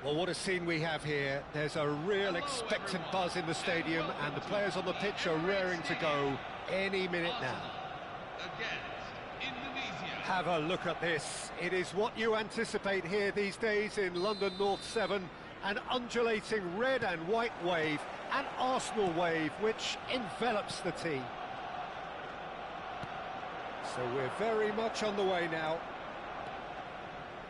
Well, what a scene we have here. There's a real expectant buzz in the stadium, and the players on the pitch are raring to go any minute now. Have a look at this. It is what you anticipate here these days in London North 7. An undulating red and white wave, an Arsenal wave, which envelops the team. So we're very much on the way now.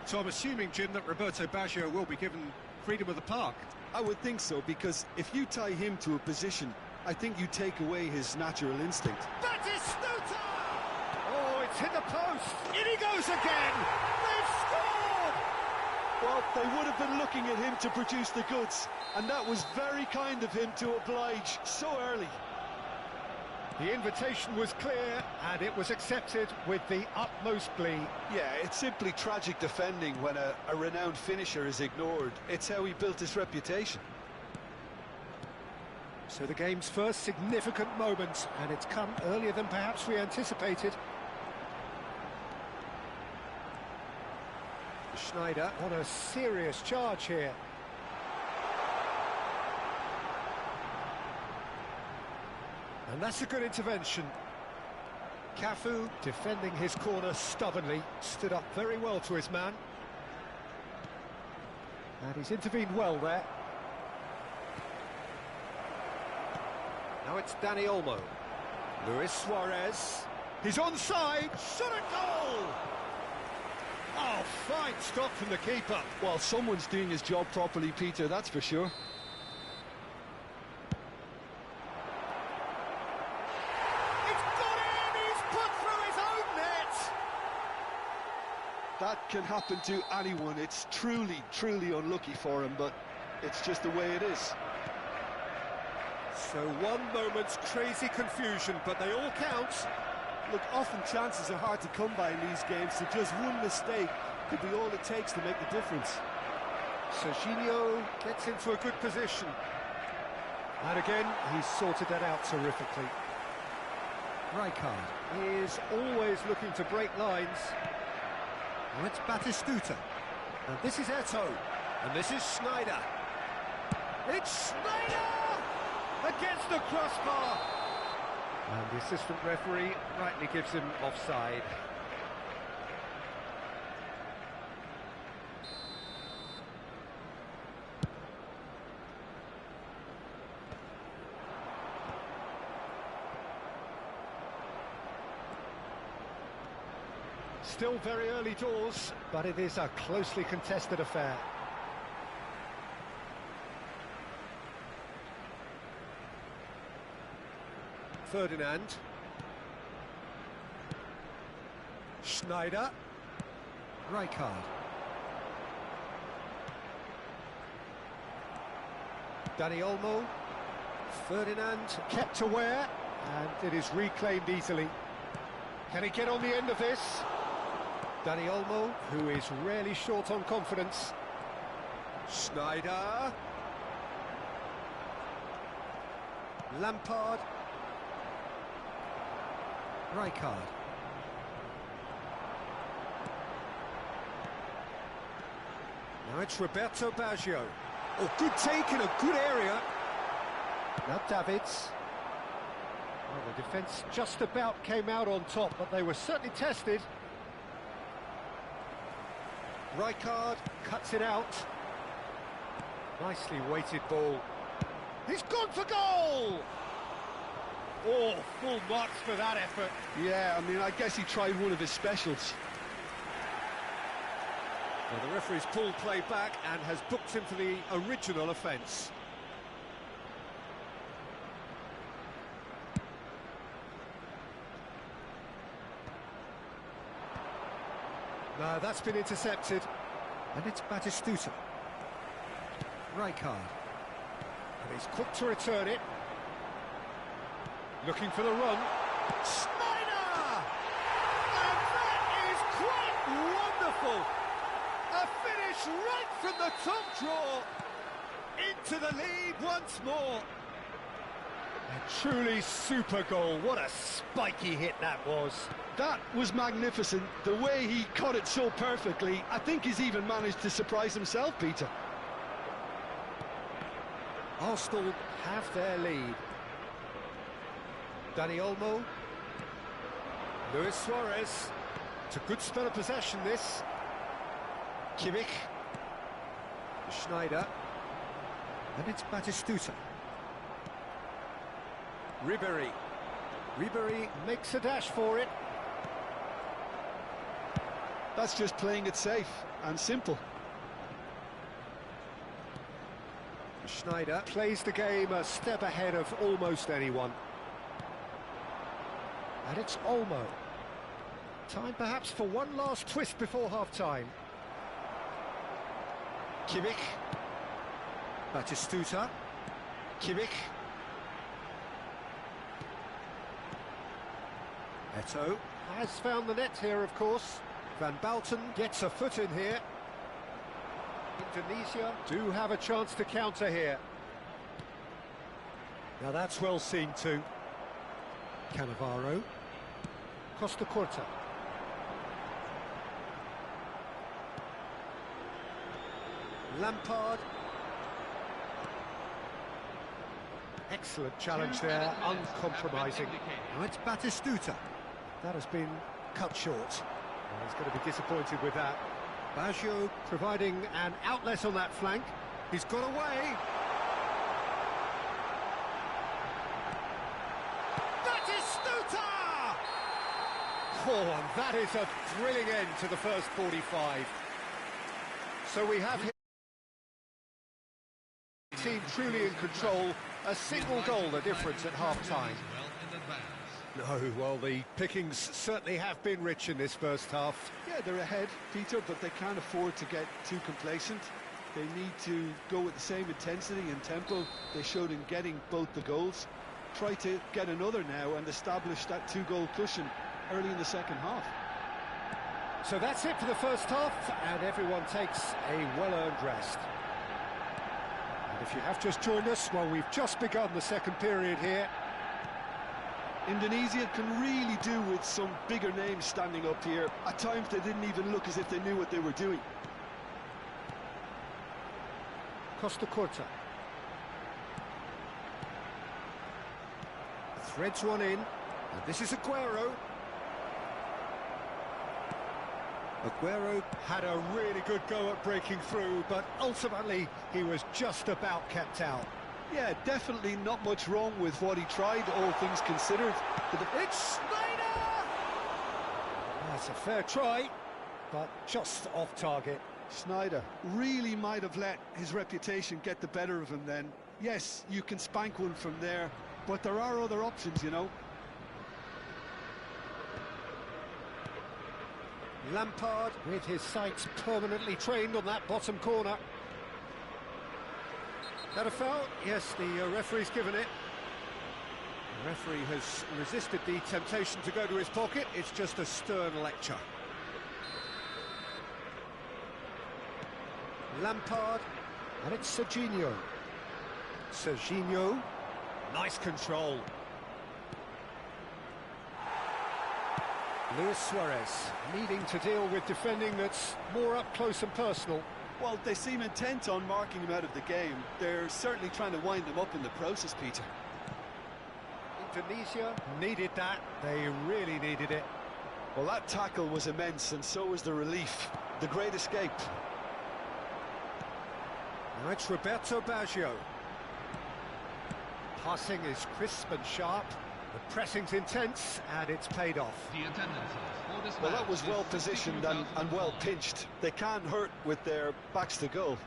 So I'm assuming, Jim, that Roberto Baggio will be given freedom of the park. I would think so, because if you tie him to a position, I think you take away his natural instinct. Batistuta! Oh, it's hit the post! In he goes again! They've scored! Well, they would have been looking at him to produce the goods, and that was very kind of him to oblige so early. The invitation was clear, and it was accepted with the utmost glee. Yeah, it's simply tragic defending when a renowned finisher is ignored. It's how he built his reputation. So the game's first significant moment, and it's come earlier than perhaps we anticipated. Schneider on a serious charge here. And that's a good intervention. Cafu, defending his corner stubbornly, stood up very well to his man. And he's intervened well there. Now it's Dani Olmo. Luis Suarez. He's onside. Shot a goal! Oh, fine stop from the keeper. Well, someone's doing his job properly, Peter, that's for sure. That can happen to anyone. It's truly, truly unlucky for him, but it's just the way it is. So one moment's crazy confusion, but they all count. Look, often chances are hard to come by in these games, so just one mistake could be all it takes to make the difference. Serginho gets into a good position. And again, he's sorted that out terrifically. Rijkaard is always looking to break lines. Now it's Batistuta. And this is Eto'o. And this is Schneider. It's Schneider! Against the crossbar! And the assistant referee rightly gives him offside. Still very early doors, but it is a closely contested affair. Ferdinand. Schneider. Rijkaard. Dani Olmo. Ferdinand kept aware, and it is reclaimed easily. Can he get on the end of this? Dani Olmo, who is rarely short on confidence. Schneider. Lampard. Rijkaard. Now it's Roberto Baggio. Oh, good take in a good area. Now Davids. Well, the defence just about came out on top, but they were certainly tested. Rijkaard cuts it out. Nicely weighted ball. He's gone for goal! Oh, full marks for that effort. Yeah, I mean, I guess he tried one of his specials. Well, the referee's pulled play back and has booked him for the original offence. No, that's been intercepted. And it's Batistuta. Rijkaard. And he's quick to return it. Looking for the run. Schneider! And that is quite wonderful! A finish right from the top draw. Into the lead once more. A truly super goal. What a spiky hit that was. That was magnificent. The way he caught it so perfectly, I think he's even managed to surprise himself, Peter. Arsenal have their lead. Dani Olmo. Luis Suarez. It's a good spell of possession, this. Kimmich. Schneider. And it's Batistuta. Ribéry. Ribéry makes a dash for it. That's just playing it safe and simple. Schneider plays the game a step ahead of almost anyone. And it's Olmo. Time perhaps for one last twist before half-time. Kimmich. Batistuta. Kimmich. Eto'o has found the net here, of course. Van Bouten gets a foot in here. Indonesia do have a chance to counter here. Now that's well seen too. Cannavaro. Costa Curta. Lampard. Excellent challenge there, uncompromising. Now it's Batistuta. That has been cut short. Well, he's going to be disappointed with that. Baggio providing an outlet on that flank. He's got away. Batistuta! Oh, and that is a thrilling end to the first 45. So we have team truly in control. A single goal the difference at half-time. No, well, the pickings certainly have been rich in this first half. Yeah, they're ahead, Peter, but they can't afford to get too complacent. They need to go with the same intensity and tempo they showed in getting both the goals. Try to get another now and establish that two-goal cushion early in the second half. So that's it for the first half, and everyone takes a well-earned rest. And if you have just joined us, well, we've just begun the second period here. Indonesia can really do with some bigger names standing up here. At times they didn't even look as if they knew what they were doing. Costa Curta. Threads one in, and this is Aguero. Aguero had a really good go at breaking through, but ultimately he was just about kept out. Yeah, definitely not much wrong with what he tried, all things considered. It's Schneider! That's a fair try, but just off target. Schneider really might have let his reputation get the better of him then. Yes, you can spank one from there, but there are other options, you know. Lampard with his sights permanently trained on that bottom corner. That a foul? Yes, the referee's given it. The referee has resisted the temptation to go to his pocket. It's just a stern lecture. Lampard, and it's Serginho. Serginho, nice control. Luis Suarez needing to deal with defending that's more up close and personal. Well, they seem intent on marking him out of the game. They're certainly trying to wind him up in the process, Peter. Indonesia needed that. They really needed it. Well, that tackle was immense, and so was the relief. The great escape. Now it's Roberto Baggio. Passing is crisp and sharp. The pressing's intense, and it's paid off. Well, that was well positioned and well pinched. They can't hurt with their backs to goal.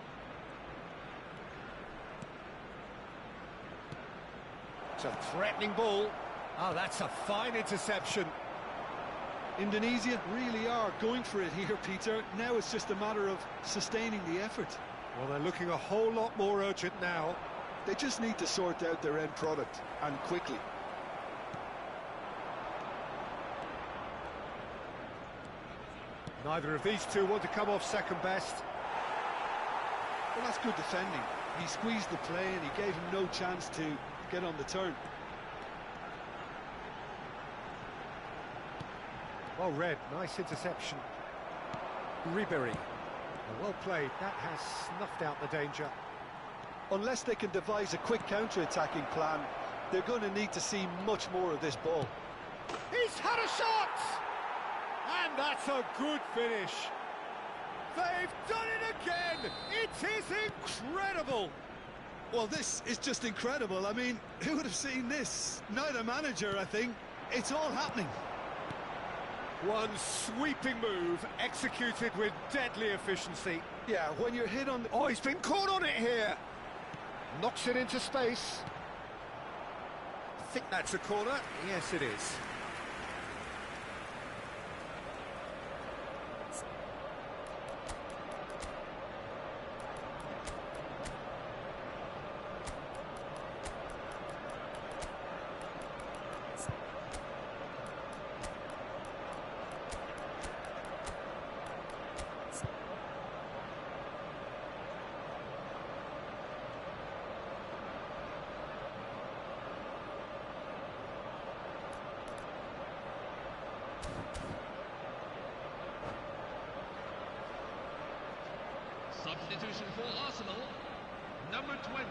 It's a threatening ball. Oh, that's a fine interception. Indonesia really are going for it here, Peter. Now it's just a matter of sustaining the effort. Well, they're looking a whole lot more urgent now. They just need to sort out their end product, and quickly. Neither of these two want to come off second best. Well, that's good defending. He squeezed the play and he gave him no chance to get on the turn. Well read, nice interception. Ribéry, well played, that has snuffed out the danger. Unless they can devise a quick counter-attacking plan, they're going to need to see much more of this ball. He's had a shot! And that's a good finish. They've done it again! It is incredible! Well, this is just incredible. I mean, who would have seen this? Neither manager, I think. It's all happening. One sweeping move, executed with deadly efficiency. Yeah, when you're hit on the... Oh, he's been caught on it here. Knocks it into space. I think that's a corner. Yes, it is. Substitution for Arsenal, number 20.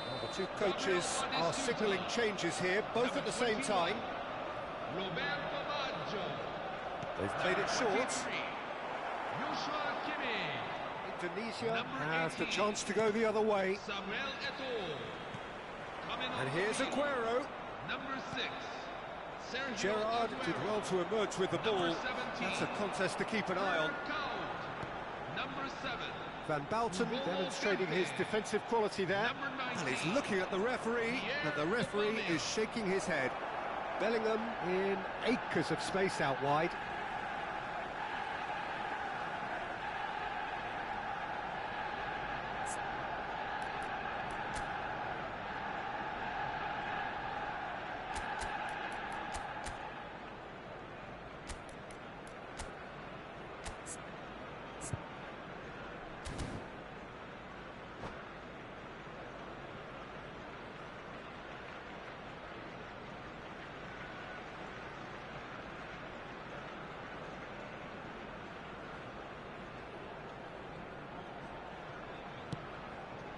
Well, the two coaches are signalling changes here, both at the same time. They've played it short. Indonesia have the chance to go the other way. And here's Aguero. Number 6. Gerrard did well to emerge with the ball. That's a contest to keep an eye on. Number 7. Van Balten demonstrating his defensive quality there. And he's looking at the referee, and the referee is shaking his head. Bellingham in acres of space out wide.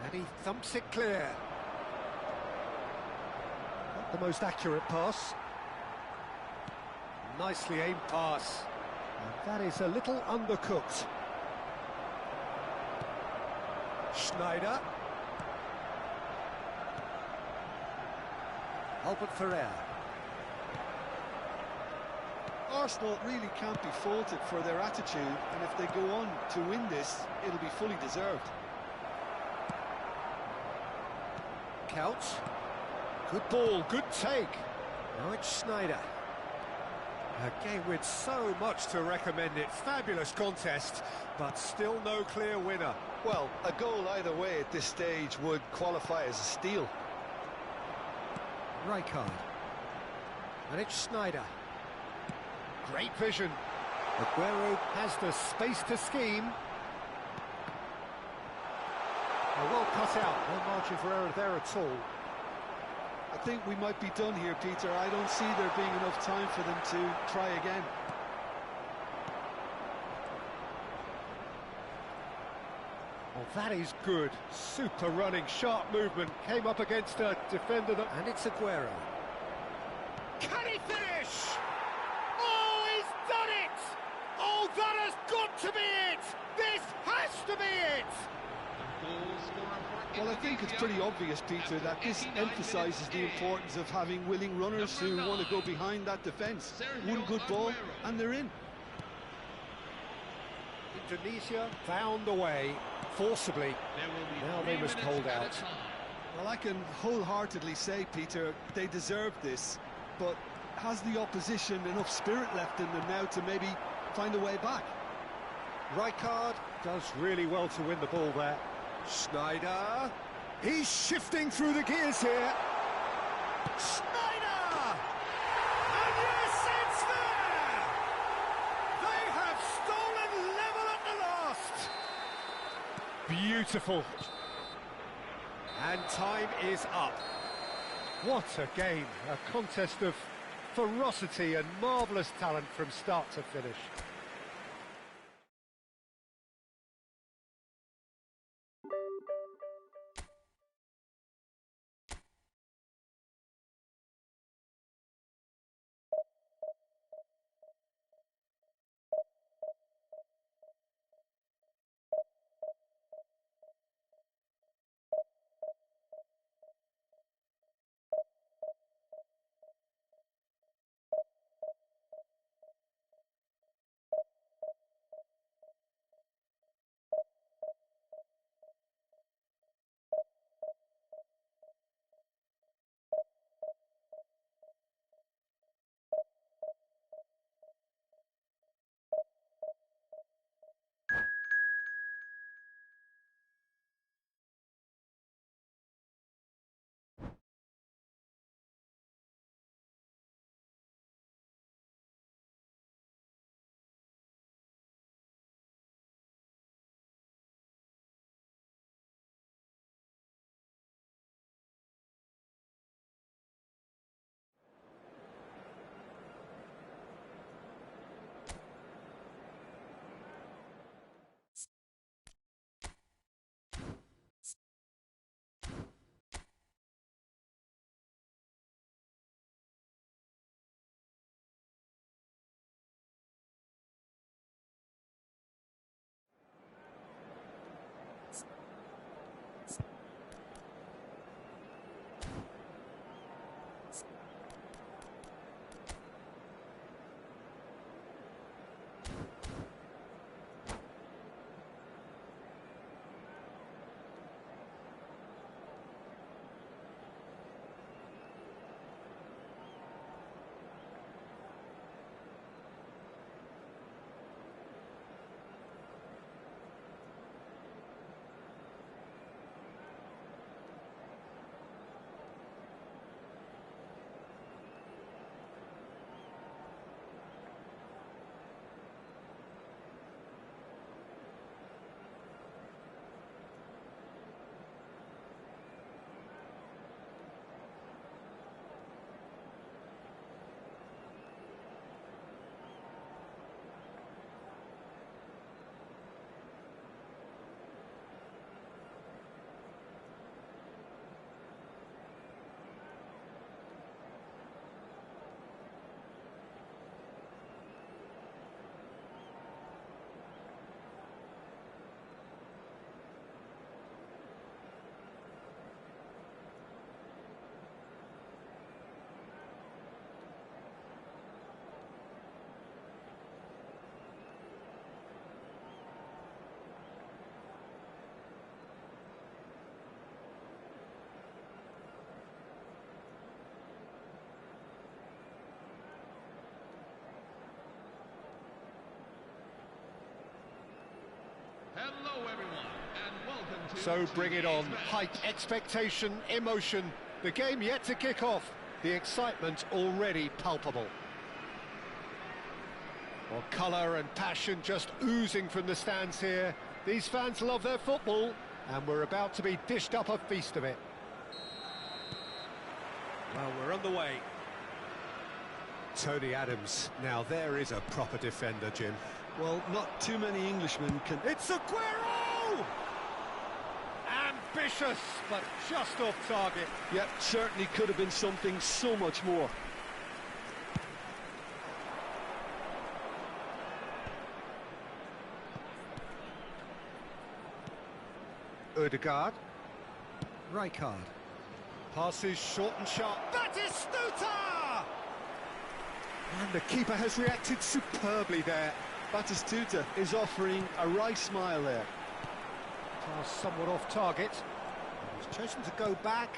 And he thumps it clear. Not the most accurate pass. Nicely aimed pass. And that is a little undercooked. Schneider. Albert Ferrer. Arsenal really can't be faulted for their attitude, and if they go on to win this, it'll be fully deserved. Counts. Good ball, good take. Now it's Schneider. A game with so much to recommend it. Fabulous contest, but still no clear winner. Well, a goal either way at this stage would qualify as a steal. Rijkaard. And it's Schneider. Great vision. Aguero has the space to scheme. Well cut out, no margin for error there at all. I think we might be done here, Peter. I don't see there being enough time for them to try again. Well, that is good. Super running, sharp movement. Came up against a defender that... And it's Aguero. Can he finish? Oh, he's done it! Oh, that has got to be it! This has to be it! Well, I think it's pretty obvious, Peter, that this emphasises the importance of having willing runners who want to go behind that defence. One good ball, and they're in. Indonesia found a way, forcibly. Now they must hold out. Well, I can wholeheartedly say, Peter, they deserve this, but has the opposition enough spirit left in them now to maybe find a way back? Rijkaard does really well to win the ball there. Schneider, he's shifting through the gears here. Schneider! And yes, it's there! They have stolen level at the last! Beautiful. And time is up. What a game, a contest of ferocity and marvellous talent from start to finish. Hello, everyone, and welcome to... So bring it on. today's match. Height, expectation, emotion. The game yet to kick off. The excitement already palpable. Well, colour and passion just oozing from the stands here. These fans love their football, and we're about to be dished up a feast of it. Well, we're on the way. Tony Adams. Now there is a proper defender, Jim. Well, not too many Englishmen can... It's Aguero! Ambitious, but just off target. Yep, certainly could have been something so much more. Odegaard. Rijkaard. Passes short and sharp. That is Stuta! And the keeper has reacted superbly there. Batistuta is offering a wry smile there. Pass somewhat off target. He's chosen to go back.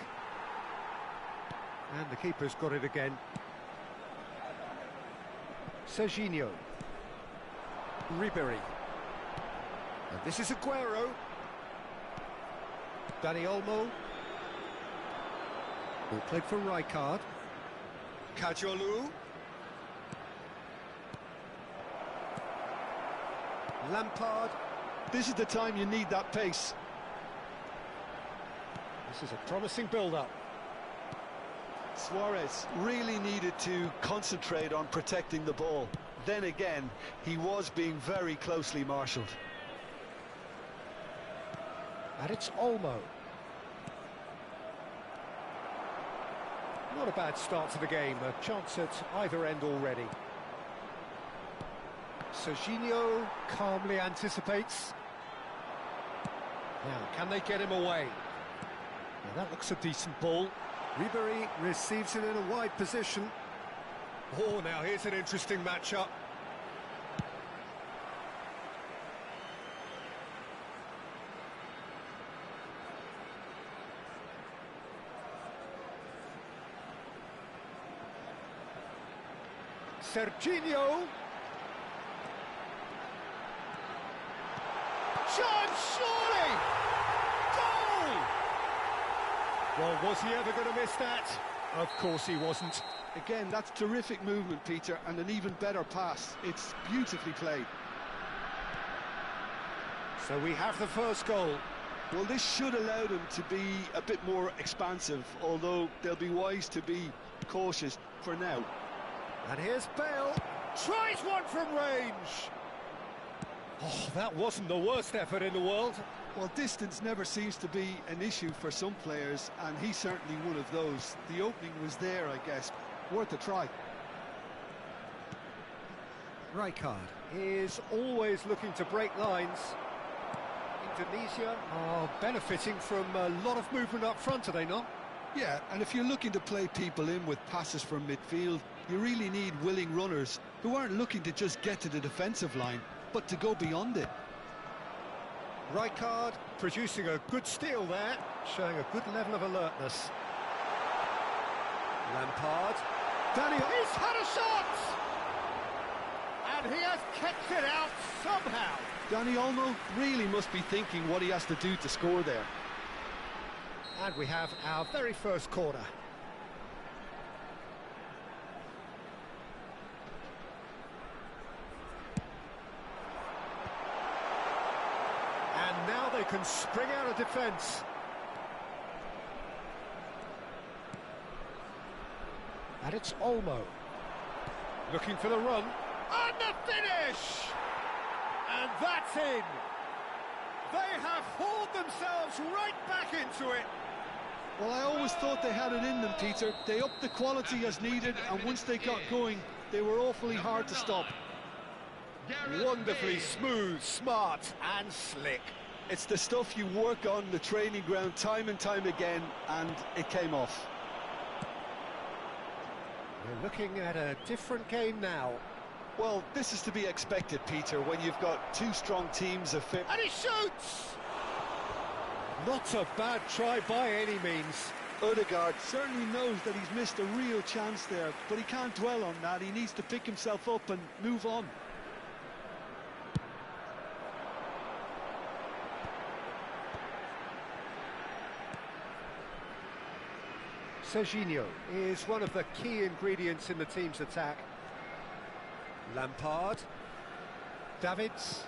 And the keeper's got it again. Serginho. Ribery. And this is Aguero. Dani Olmo. Ball played for Rijkaard. Kajolu. Lampard. This is the time you need that pace. This is a promising build-up. Suarez really needed to concentrate on protecting the ball. Then again, he was being very closely marshalled. And it's Olmo. Not a bad start to the game, a chance at either end already. Serginho calmly anticipates. Now, can they get him away? Now, that looks a decent ball. Ribery receives it in a wide position. Oh, now here's an interesting matchup. Serginho. Chance, surely! Goal! Well, was he ever going to miss that? Of course he wasn't. Again, that's terrific movement, Peter, and an even better pass. It's beautifully played. So we have the first goal. Well, this should allow them to be a bit more expansive, although they'll be wise to be cautious for now. And here's Bale. Tries one from range. Oh, that wasn't the worst effort in the world. Well, distance never seems to be an issue for some players, and he's certainly one of those. The opening was there, I guess. Worth a try. Rijkaard is always looking to break lines. Indonesia are benefiting from a lot of movement up front, are they not? Yeah, and if you're looking to play people in with passes from midfield, you really need willing runners who aren't looking to just get to the defensive line, but to go beyond it. Rijkaard producing a good steal there, showing a good level of alertness. Lampard. Daniel, he's had a shot! And he has kept it out somehow. Dani Olmo really must be thinking what he has to do to score there. And we have our very first corner. And now they can spring out of defence. And it's Olmo. Looking for the run. And the finish! And that's in. They have hauled themselves right back into it. Well, I always thought they had it in them, Peter. They upped the quality as needed, and once they got going, they were awfully hard to stop. Wonderfully smooth, smart and slick. It's the stuff you work on the training ground time and time again, and it came off. We're looking at a different game now. Well, this is to be expected, Peter, when you've got two strong teams of fit. And he shoots! Not a bad try by any means. Odegaard certainly knows that he's missed a real chance there, but he can't dwell on that. He needs to pick himself up and move on. Serginho is one of the key ingredients in the team's attack. Lampard. Davids.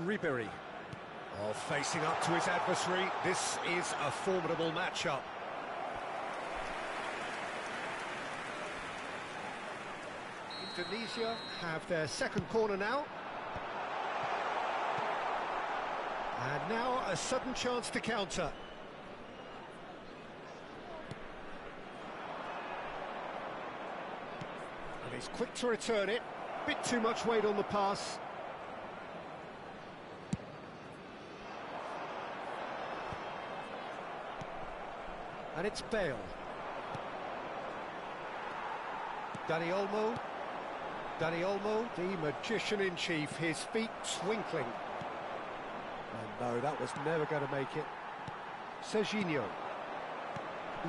Ribery. Oh, facing up to his adversary. This is a formidable matchup. Indonesia have their second corner now. And now a sudden chance to counter. And he's quick to return it. Bit too much weight on the pass. And it's Bale. Dani Olmo. Dani Olmo, the magician-in-chief, his feet twinkling. And no, that was never going to make it. Serginho.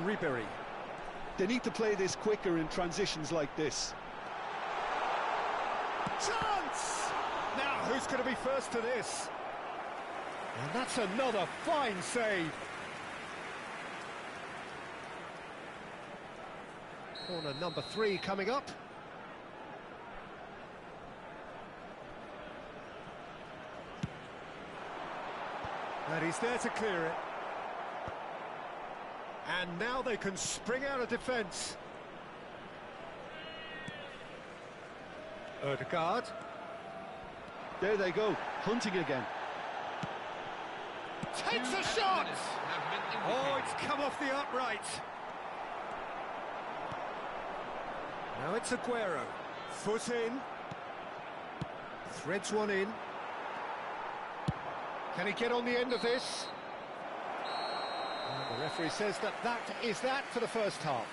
Ribery. They need to play this quicker in transitions like this. Chance! Now, who's going to be first to this? And that's another fine save. Corner number 3 coming up. And he's there to clear it. And now they can spring out of defence. Odegaard. There they go, hunting again. Takes a shot! Oh, it's come off the upright. Now it's Aguero. Foot in. Threads one in. Can he get on the end of this? And the referee says that is that for the first half.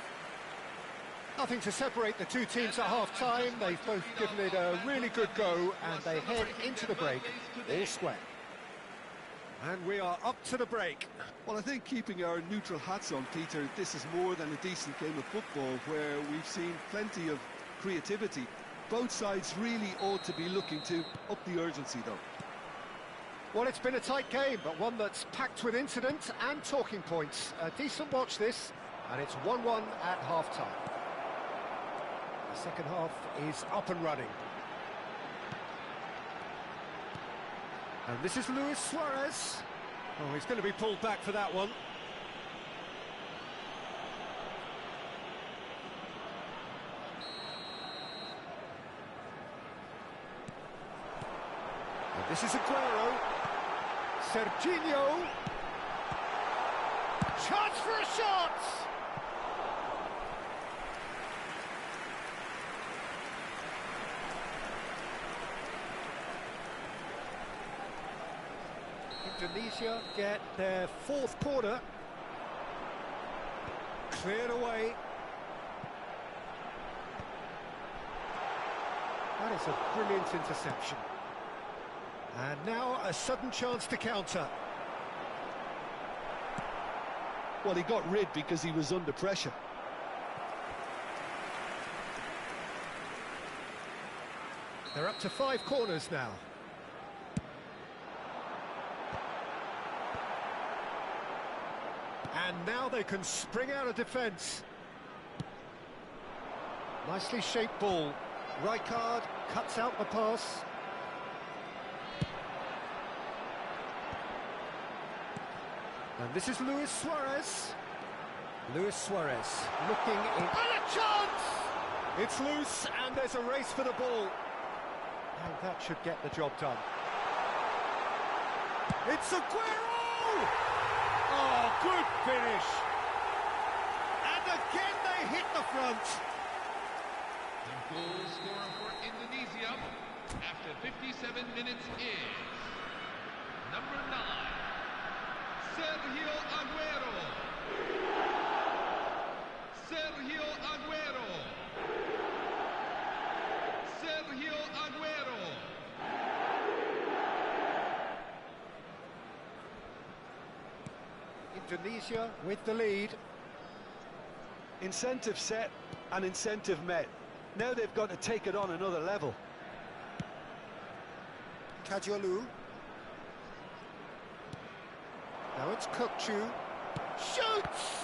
Nothing to separate the two teams at half-time. They've both given it a really good go, and they head into the break all square. And we are up to the break. Well, I think keeping our neutral hats on, Peter, this is more than a decent game of football where we've seen plenty of creativity. Both sides really ought to be looking to up the urgency, though. Well, it's been a tight game, but one that's packed with incident and talking points. A decent watch this, and it's 1-1 at half-time. The second half is up and running. And this is Luis Suarez. Oh, he's going to be pulled back for that one. And this is Aguero. Serginho. Chance for a shot! Indonesia get their fourth corner. Cleared away. That is a brilliant interception. And now a sudden chance to counter. Well, he got rid because he was under pressure. They're up to 5 corners now. And now they can spring out of defence. Nicely shaped ball. Rijkaard cuts out the pass. And this is Luis Suarez. Luis Suarez looking in. And a chance! It's loose, and there's a race for the ball. And that should get the job done. It's Aguero! Oh, good finish. And again they hit the front. The goal scorer for Indonesia after 57 minutes is number 9, Sergio Aguero. Sergio Aguero. Sergio Aguero. Indonesia with the lead. Incentive set and incentive met. Now they've got to take it on another level. Kajolu. Now it's Kokchu. Shoots!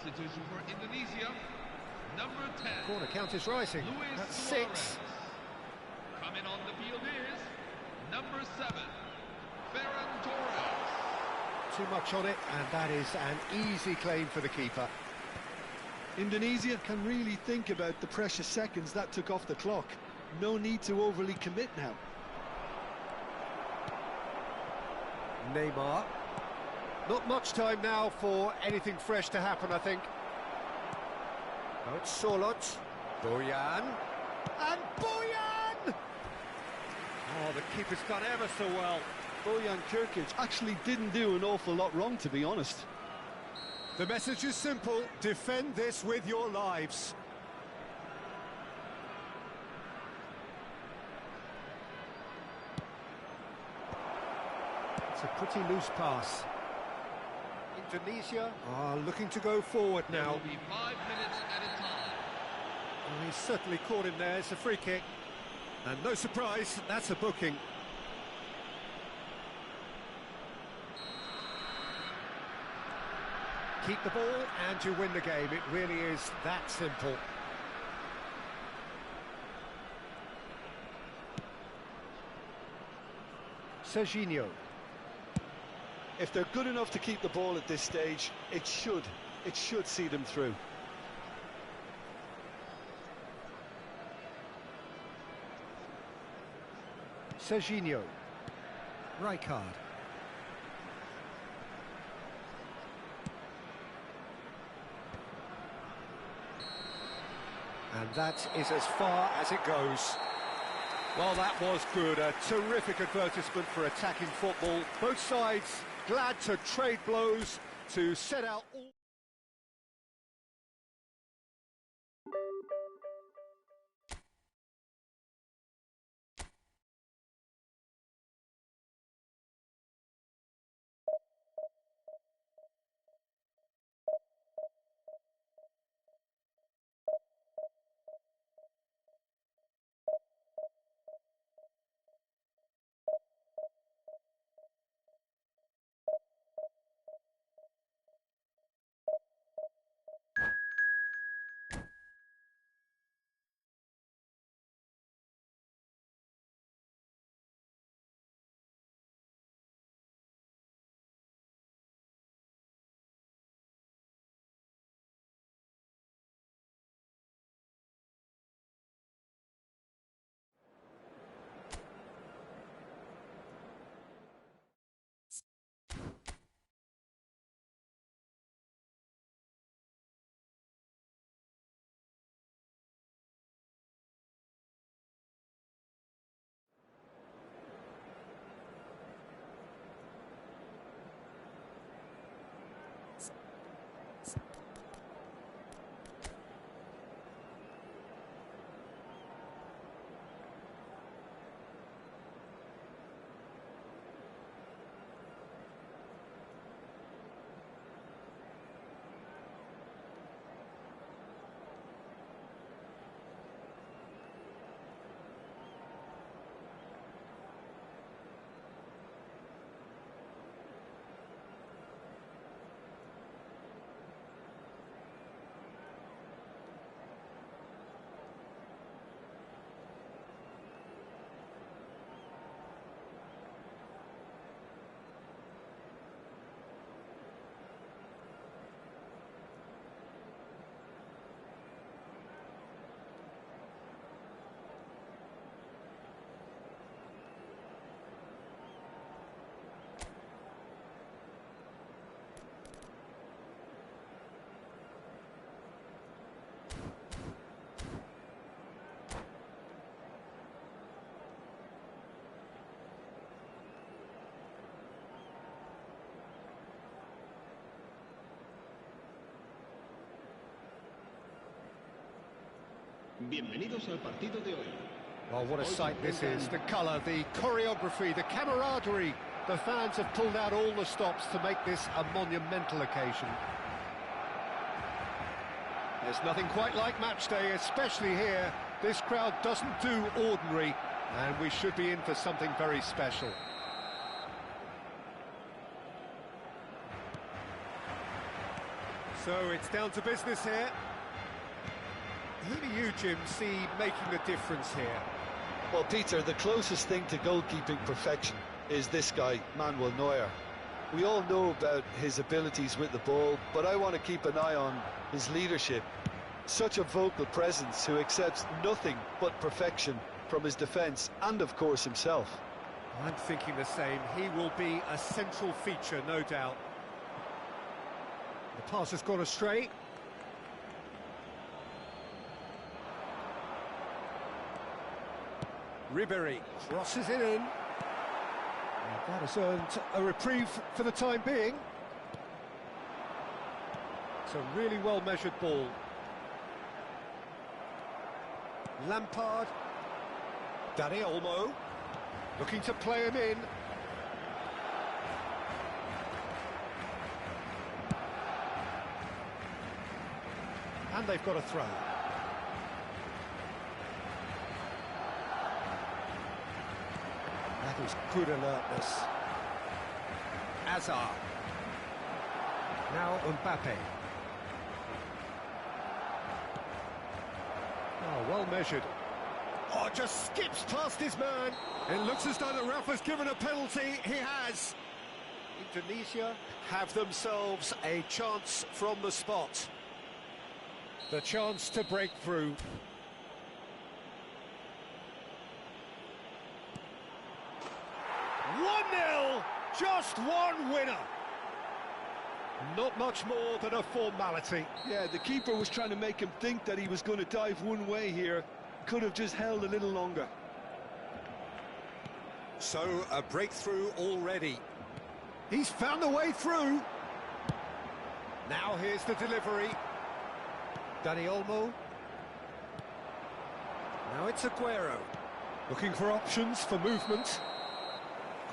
Substitution for Indonesia, number 10. Corner count is rising. Luis That's Suarez. 6. Coming on the field is number 7, Ferran Torres. Too much on it, and that is an easy claim for the keeper. Indonesia can really think about the precious seconds that took off the clock. No need to overly commit now. Neymar. Not much time now for anything fresh to happen, I think. Oh, it's Solot. Boyan. And Boyan! Oh, the keeper's done ever so well. Bojan Kirkic actually didn't do an awful lot wrong, to be honest. The message is simple. Defend this with your lives. It's a pretty loose pass. Indonesia are looking to go forward There now. will be 5 minutes at a time. Oh, he's certainly caught him there. It's a free kick. And no surprise, that's a booking. Keep the ball and you win the game. It really is that simple. Serginho. If they're good enough to keep the ball at this stage, it should see them through. Serginho. Rijkaard. And that is as far as it goes. Well, that was good. A terrific advertisement for attacking football. Both sides glad to trade blows, to set out all... Bienvenidos al partido de hoy. Well, what a sight this is. The colour, the choreography, the camaraderie. The fans have pulled out all the stops to make this a monumental occasion. There's nothing quite like match day, especially here. This crowd doesn't do ordinary, and we should be in for something very special. So it's down to business here. Who do you, Jim, see making the difference here? Well, Peter, the closest thing to goalkeeping perfection is this guy, Manuel Neuer. We all know about his abilities with the ball, but I want to keep an eye on his leadership. Such a vocal presence who accepts nothing but perfection from his defence and, of course, himself. I'm thinking the same. He will be a central feature, no doubt. The pass has gone astray. Ribéry crosses it in. And that has earned a reprieve for the time being. It's a really well-measured ball. Lampard. Dani Olmo. Looking to play him in. And they've got a throw. That is good alertness. Azar. Now Mbappe. Oh, well measured. Oh, just skips past his man. It looks as though the ref has given a penalty. He has. Indonesia have themselves a chance from the spot. The chance to break through. Just one winner. Not much more than a formality. Yeah, the keeper was trying to make him think that he was going to dive one way here. Could have just held a little longer. So, a breakthrough already. He's found a way through. Now here's the delivery. Dani Olmo. Now it's Aguero. Looking for options for movement.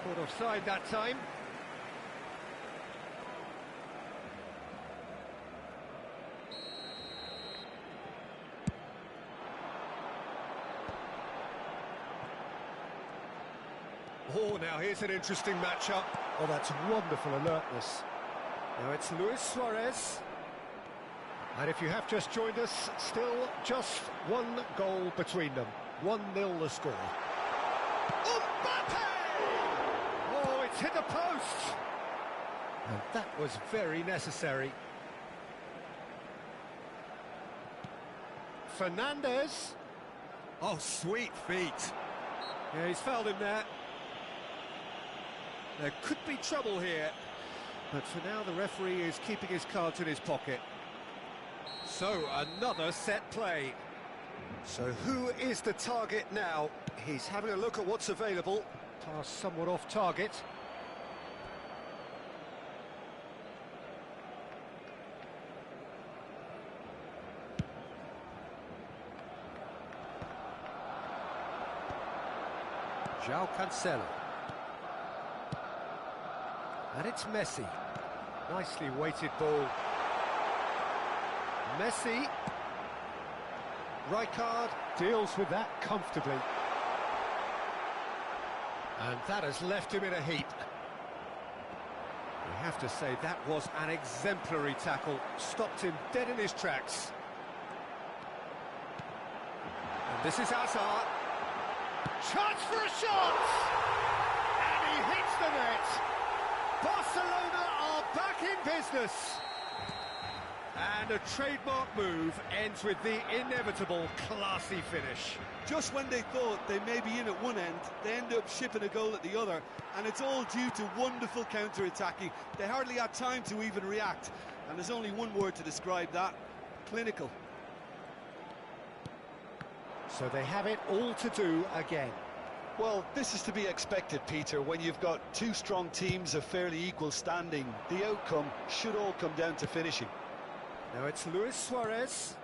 Caught offside that time. Oh, now here's an interesting matchup. Oh, that's wonderful alertness. Now it's Luis Suarez. And if you have just joined us, still just one goal between them. 1-0 the score. Oh, it's hit the post! And that was very necessary. Fernandez. Oh, sweet feet. Yeah, he's fouled him there. There could be trouble here. But for now, the referee is keeping his cards in his pocket. So, another set play. So, who is the target now? He's having a look at what's available. Pass somewhat off target. João Cancelo. And it's Messi. Nicely weighted ball. Messi. Rijkaard deals with that comfortably. And that has left him in a heap. We have to say that was an exemplary tackle. Stopped him dead in his tracks. And this is Hazard. Chance for a shot! And he hits the net. Barcelona are back in business. And a trademark move ends with the inevitable classy finish. Just when they thought they may be in at one end, they end up shipping a goal at the other, and it's all due to wonderful counter-attacking. They hardly had time to even react, and there's only one word to describe that: clinical. So they have it all to do again. Well, this is to be expected, Peter. When you've got two strong teams of fairly equal standing, the outcome should all come down to finishing. Now it's Luis Suarez.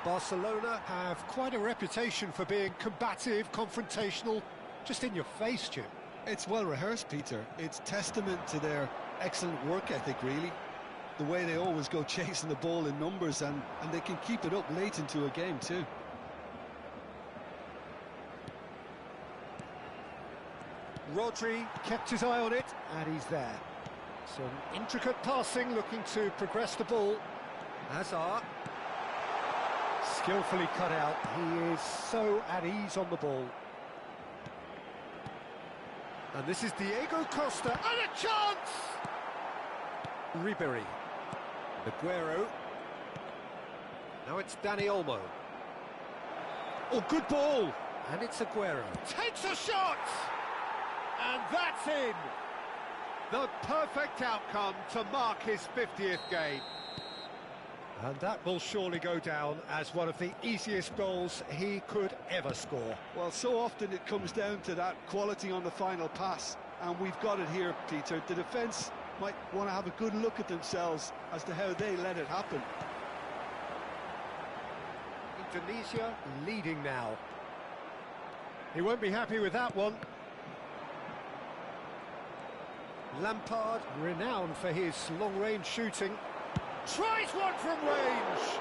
Barcelona have quite a reputation for being combative, confrontational, just in your face, Jim. It's well rehearsed, Peter. It's testament to their excellent work ethic, really. The way they always go chasing the ball in numbers, and they can keep it up late into a game too. Rodri kept his eye on it, and he's there. Some intricate passing, looking to progress the ball. Hazard. Skillfully cut out. He is so at ease on the ball. And this is Diego Costa. And a chance! Ribery. Aguero. Now it's Dani Olmo. Oh, good ball! And it's Aguero. Takes a shot! And that's in! The perfect outcome to mark his 50th game. And that will surely go down as one of the easiest goals he could ever score. Well, so often it comes down to that quality on the final pass, and we've got it here, Peter. The defence might want to have a good look at themselves as to how they let it happen. Indonesia leading now. He won't be happy with that one. Lampard, renowned for his long-range shooting. Tries one from range!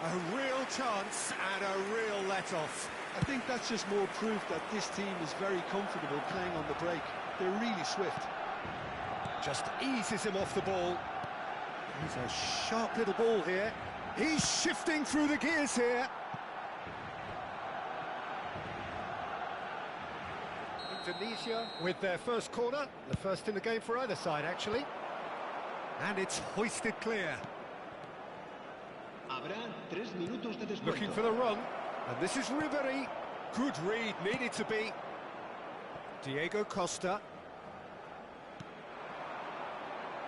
A real chance and a real let-off. I think that's just more proof that this team is very comfortable playing on the break. They're really swift. Just eases him off the ball. He's a sharp little ball here. He's shifting through the gears here. Indonesia with their first corner, the first in the game for either side actually. And it's hoisted clear. Habrá 3 minutos de descuento. Looking for the run, and this is Ribery. Good read, needed to be. Diego Costa.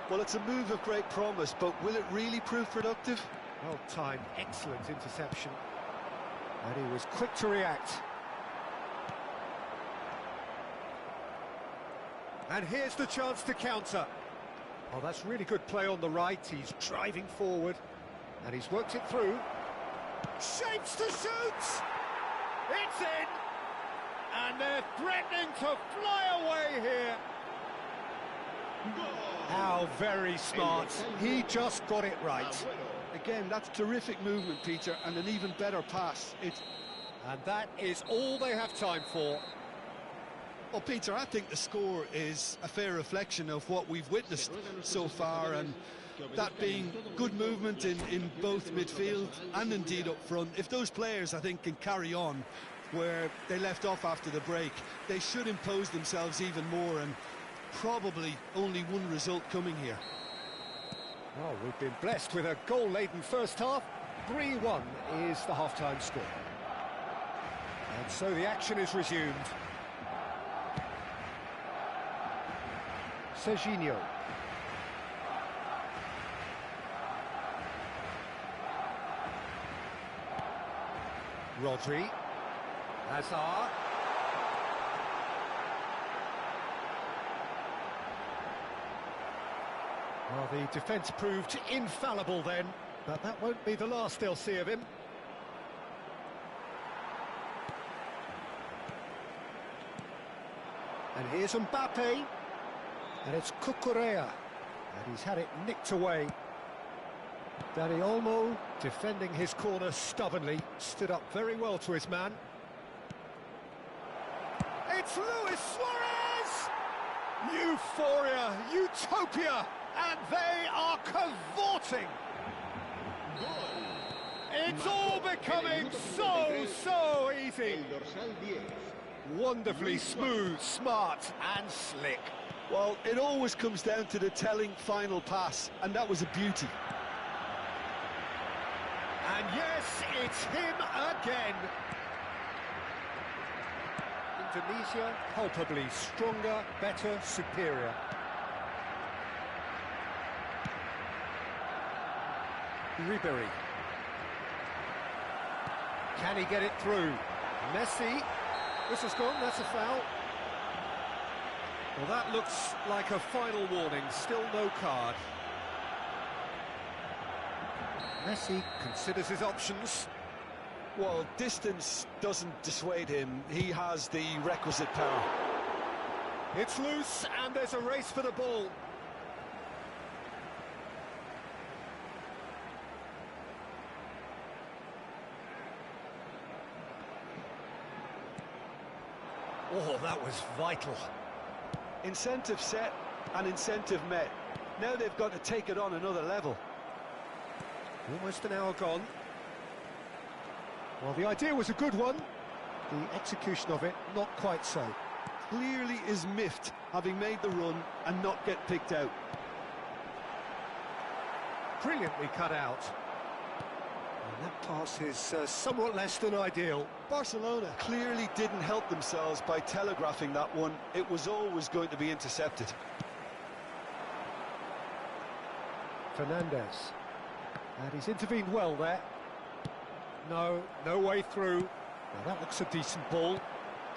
Well, it's a move of great promise, but will it really prove productive? Well timed, excellent interception. And he was quick to react. And here's the chance to counter. Oh, that's really good play on the right. He's driving forward, and he's worked it through. Shapes to shoot! It's in! And they're threatening to fly away here. How very smart. He just got it right. Again, that's terrific movement, Peter, and an even better pass. And that is all they have time for. Well, Peter, I think the score is a fair reflection of what we've witnessed so far, and that being good movement in both midfield and indeed up front. If those players, I think, can carry on where they left off after the break, they should impose themselves even more, and probably only one result coming here. Oh, we've been blessed with a goal-laden first half. 3-1 is the half-time score. And so the action is resumed. Serginho. Rodri. Hazard. Well, the defence proved infallible then, but that won't be the last they'll see of him. And here's Mbappe. And it's Cucurella, and he's had it nicked away. Dani Olmo defending his corner stubbornly, stood up very well to his man. It's Luis Suarez! Euphoria, utopia, and they are cavorting. It's all becoming so easy. Wonderfully smooth, smart and slick. Well, it always comes down to the telling final pass, and that was a beauty. And yes, it's him again. Indonesia palpably stronger, better, superior. Ribery. Can he get it through? Messi. This has gone, that's a foul. Well, that looks like a final warning, still no card. Messi considers his options. Well, distance doesn't dissuade him. He has the requisite power. It's loose, and there's a race for the ball. Oh, that was vital. Incentive set, and incentive met. Now they've got to take it on another level. Almost an hour gone. Well, the idea was a good one. The execution of it, not quite so. Clearly is miffed, having made the run and not get picked out. Brilliantly cut out. And that pass is somewhat less than ideal. Barcelona clearly didn't help themselves by telegraphing that one. It was always going to be intercepted. Fernandez. And he's intervened well there. No way through. Now that looks a decent ball.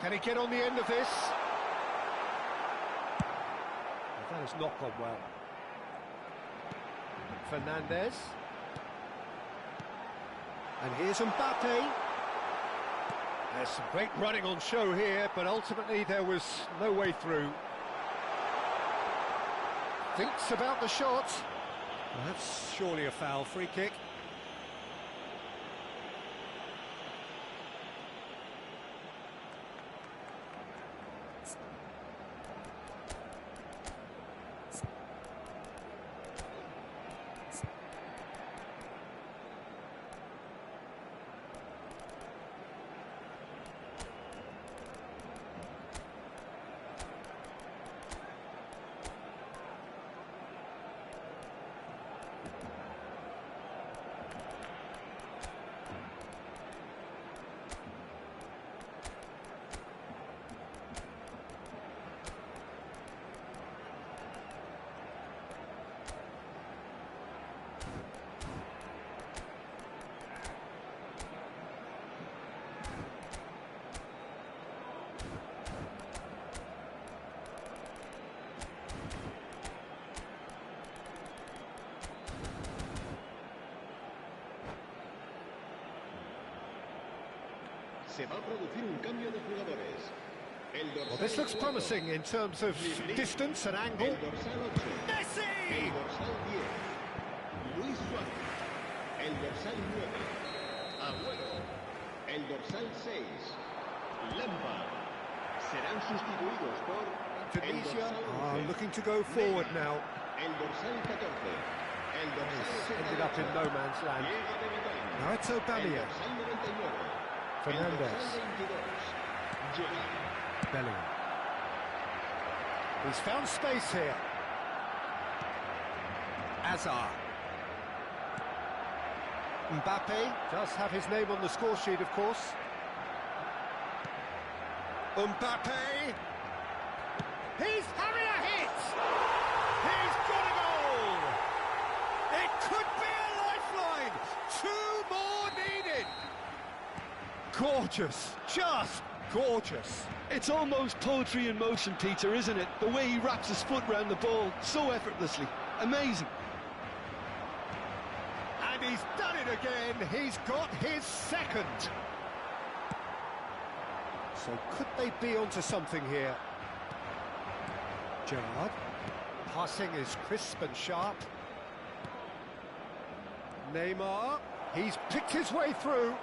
Can he get on the end of this? Well, that has not gone well. Fernandez. And here's Mbappe. There's some great running on show here, but ultimately there was no way through. Thinks about the shot. Well, that's surely a foul. Free kick. Se va a producir un cambio de jugadores. Well, this looks promising in terms of distance and angle. El dorsal 8. Messi! El dorsal 10. Luis Suárez. El dorsal 9. Agüero. El dorsal 6. Lampard. Serán sustituidos por el Tunisia dorsal are 11. looking to go forward now. El dorsal 14. El dorsal Ended up in no man's land. Llega de Dadakan. Now it's El Aubameyang. dorsal 99. Fernandez. El dorsal 22. Llega. Bellingham. He's found space here. Azar. Mbappe does have his name on the score sheet, of course. Mbappe. He's having a hit. He's got a goal! It could be a lifeline! 2 more needed! Gorgeous. Just gorgeous. It's almost poetry in motion, Peter, isn't it? The way he wraps his foot round the ball so effortlessly. Amazing. And he's done it again. He's got his second. So could they be onto something here? Gerrard. Passing is crisp and sharp. Neymar. He's picked his way through.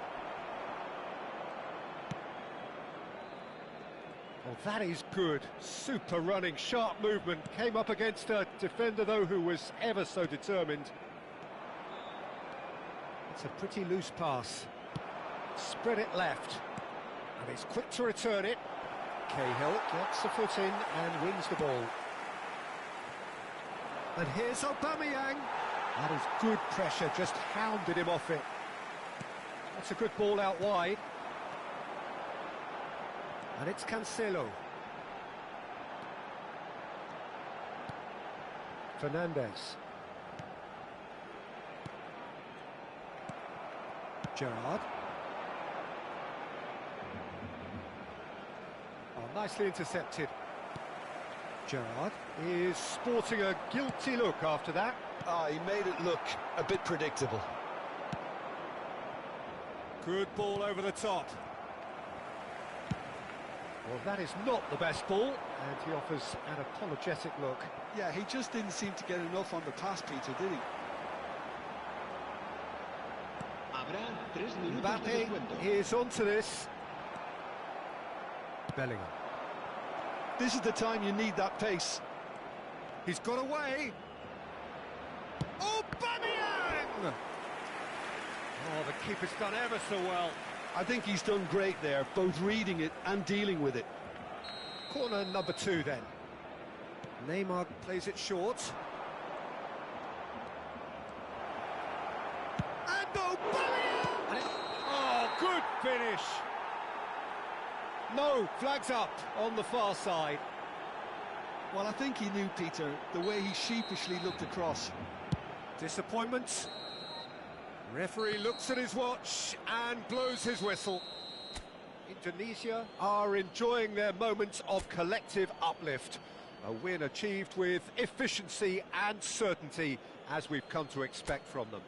Well, that is good. Super running, sharp movement. Came up against a defender, though, who was ever so determined. It's a pretty loose pass. Spread it left. And he's quick to return it. Cahill gets the foot in and wins the ball. And here's Aubameyang. That is good pressure, just hounded him off it. That's a good ball out wide. And it's Cancelo. Fernandez. Gerrard. Oh, nicely intercepted. Gerrard is sporting a guilty look after that. He made it look a bit predictable. Good ball over the top. Well, that is not the best ball, and he offers an apologetic look. Yeah, he just didn't seem to get enough on the pass, Peter, did he? Habrá 3 minutos de Mbappe descuento. is onto this. Bellingham. This is the time you need that pace. He's got away. Aubameyang! Oh, the keeper's done ever so well. I think he's done great there, both reading it and dealing with it. Corner number 2 then. Neymar plays it short. And Aubameyang! Oh, good finish. No, flags up on the far side. Well, I think he knew, Peter, the way he sheepishly looked across. Disappointment. Referee looks at his watch and blows his whistle. Indonesia are enjoying their moments of collective uplift. A win achieved with efficiency and certainty, as we've come to expect from them.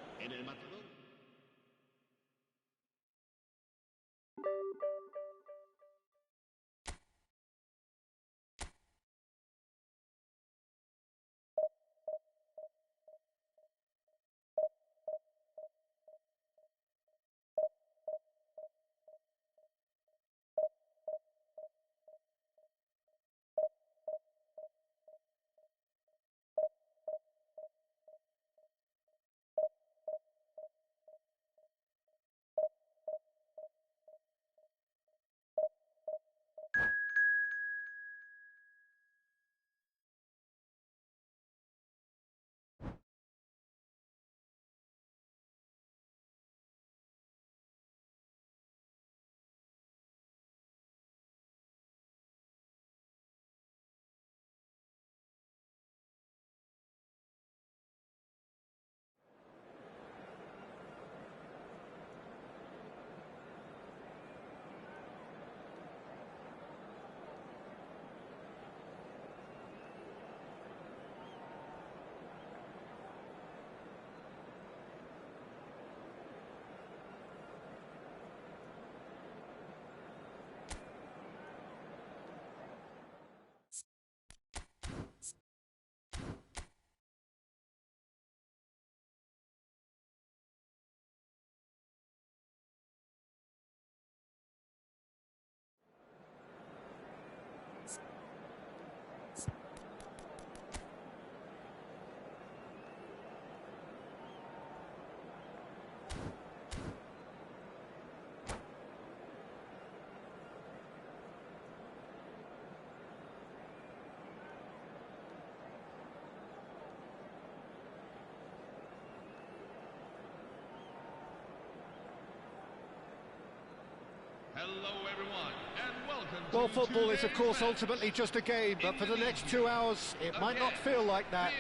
Hello, everyone, and welcome Well, to football is, of today's course, match. ultimately just a game, but for the next 2 hours, it might not feel like that.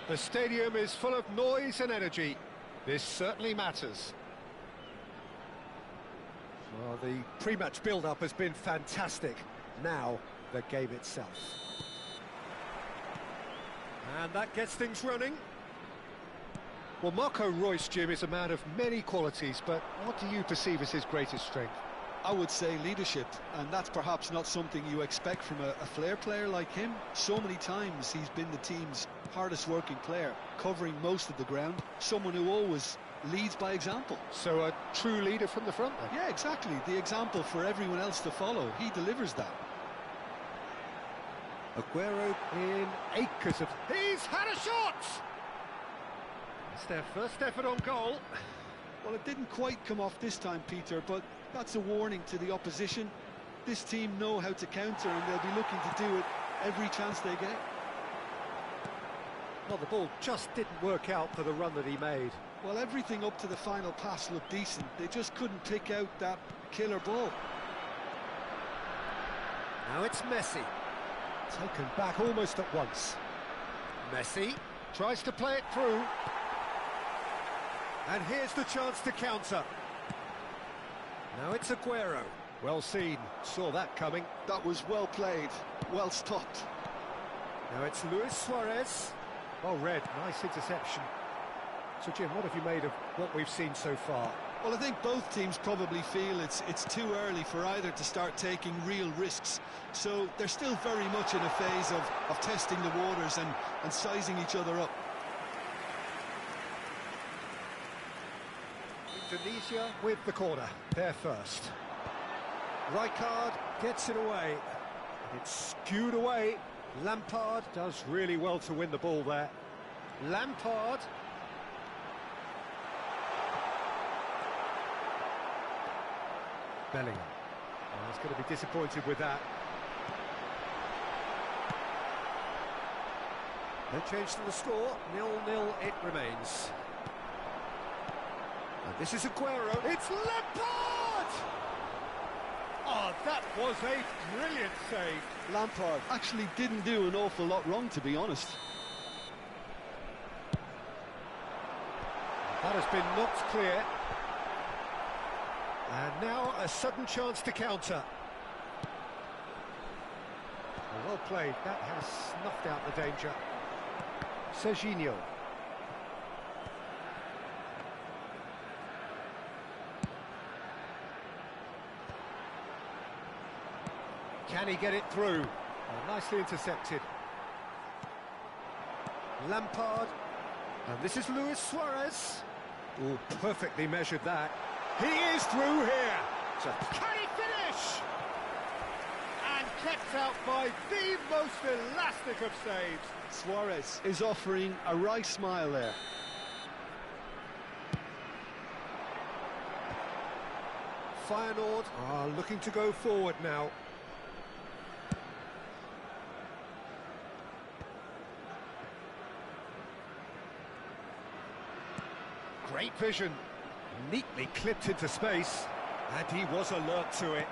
The stadium is full of noise and energy. This certainly matters. Well, the pre-match build-up has been fantastic. Now, the game itself. And that gets things running. Well, Marco Reus, Jim, is a man of many qualities, but what do you perceive as his greatest strength? I would say leadership, and that's perhaps not something you expect from a flair player like him. So many times he's been the team's hardest working player, covering most of the ground, someone who always leads by example. So a true leader from the front then? Yeah, exactly. The example for everyone else to follow. He delivers that. Aguero in acres of... He's had a shot! It's their first effort on goal. Well, it didn't quite come off this time, Peter, but that's a warning to the opposition. This team know how to counter, and they'll be looking to do it every chance they get. Well, the ball just didn't work out for the run that he made. Well, everything up to the final pass looked decent. They just couldn't pick out that killer ball. Now it's Messi. Taken back almost at once. Messi tries to play it through. And here's the chance to counter. Now it's Aguero. Well seen, saw that coming. That was well played, well stopped. Now it's Luis Suarez. Well read, nice interception. So Jim, what have you made of what we've seen so far? Well, I think both teams probably feel it's too early for either to start taking real risks. So they're still very much in a phase of testing the waters and sizing each other up. Indonesia with the corner, they're first. Rijkaard gets it away. And it's skewed away. Lampard does really well to win the ball there. Lampard. Bellingham. Oh, he's going to be disappointed with that. No change to the score. 0-0 it remains. And this is Aguero. It's Lampard! Oh, that was a brilliant save. Lampard actually didn't do an awful lot wrong, to be honest. That has been knocked clear. And now a sudden chance to counter. Well played. That has snuffed out the danger. Serginho. Can he get it through? Oh, nicely intercepted. Lampard. And this is Luis Suarez. Oh, perfectly measured that. He is through here. Can he finish? And kept out by the most elastic of saves. Suarez is offering a wry smile there. Feyenoord are looking to go forward now. Great vision. Neatly clipped into space. And he was alert to it.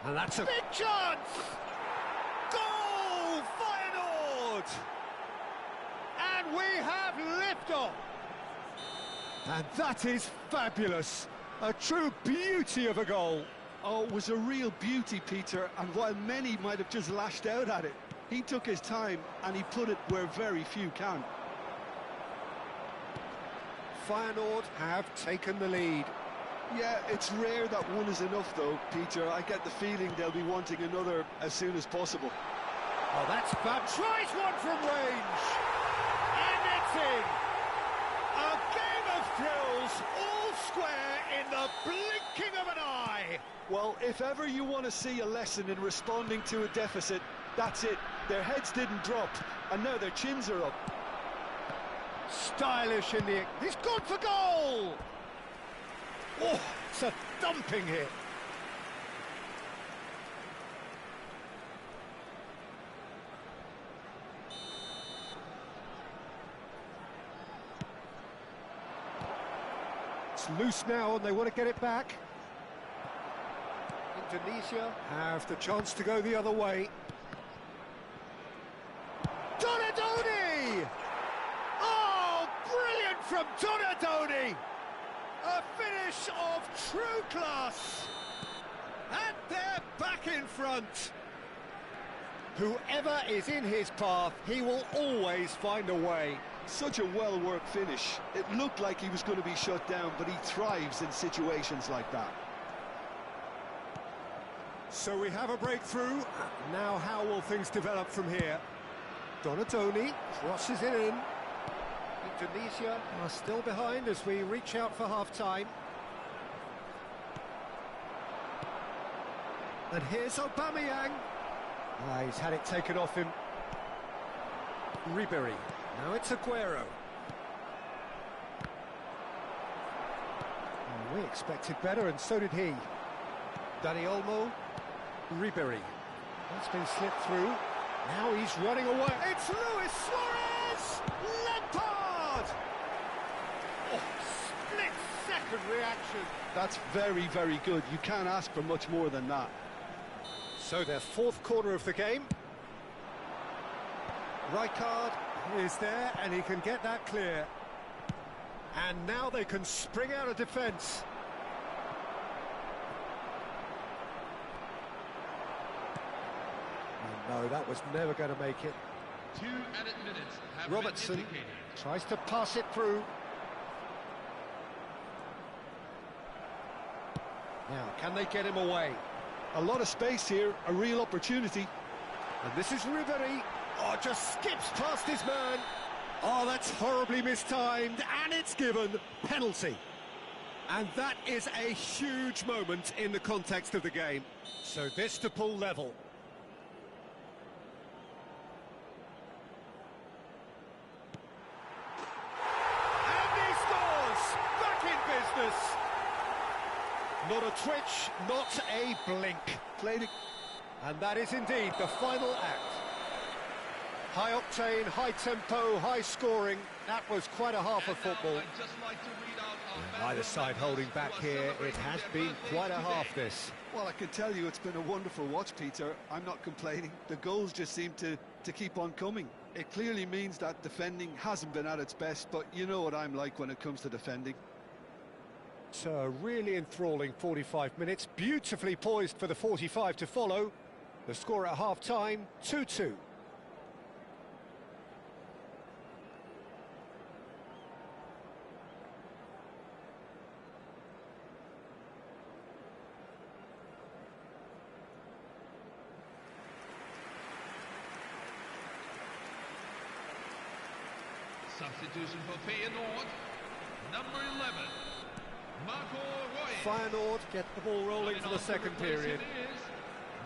And that's a big chance! Goal, Feyenoord! And we have liftoff. And that is fabulous. A true beauty of a goal. Oh, it was a real beauty, Peter, and while many might have just lashed out at it, he took his time and he put it where very few can. Feyenoord have taken the lead. Yeah, it's rare that one is enough though, Peter. I get the feeling they'll be wanting another as soon as possible. Oh, that's fab. Tries one from range. And it's in. A game of thrills, all square in the blinking of an eye. Well, if ever you want to see a lesson in responding to a deficit, that's it. Their heads didn't drop, and now their chins are up. Stylish in the... He's gone for goal! Oh, it's a thumping hit. It's loose now and they want to get it back. Indonesia have the chance to go the other way. Donadoni! Oh, brilliant from Donadoni! A finish of true class! And they're back in front! Whoever is in his path, he will always find a way. Such a well-worked finish. It looked like he was going to be shut down, but he thrives in situations like that. So we have a breakthrough. Now how will things develop from here? Donadoni crosses it in. Indonesia are still behind as we reach out for half-time. And here's Aubameyang. He's had it taken off him. Ribery. Now it's Aguero. Oh, we expected better, and so did he. Dani Olmo. Ribery. That's been slipped through. Now he's running away. It's Luis Suarez! Lampard! Oh, split-second reaction. That's very, very good. You can't ask for much more than that. So their fourth corner of the game. Rijkaard is there and he can get that clear. And now they can spring out of defence. Oh, no, that was never going to make it. 2 added minutes have Robertson been indicated. tries to pass it through. Now, can they get him away? A lot of space here, a real opportunity. And this is Ribery. Oh, just skips past his man. Oh, that's horribly mistimed, and it's given penalty. And that is a huge moment in the context of the game. So this to pull level. twitch, not a blink. Played it. And that is indeed the final act. High octane, high tempo, high scoring. That was quite a half of football. Either side holding back here. It has been quite a half, this. Well, I can tell you it's been a wonderful watch, Peter. I'm not complaining. The goals just seem to keep on coming. It clearly means that defending hasn't been at its best, but you know what I'm like when it comes to defending. It's a really enthralling 45 minutes, beautifully poised for the 45 to follow. The score at half-time, 2-2. Substitution for Feyenoord, number 11, Marco Roy. Feyenoord get the ball rolling for the second period.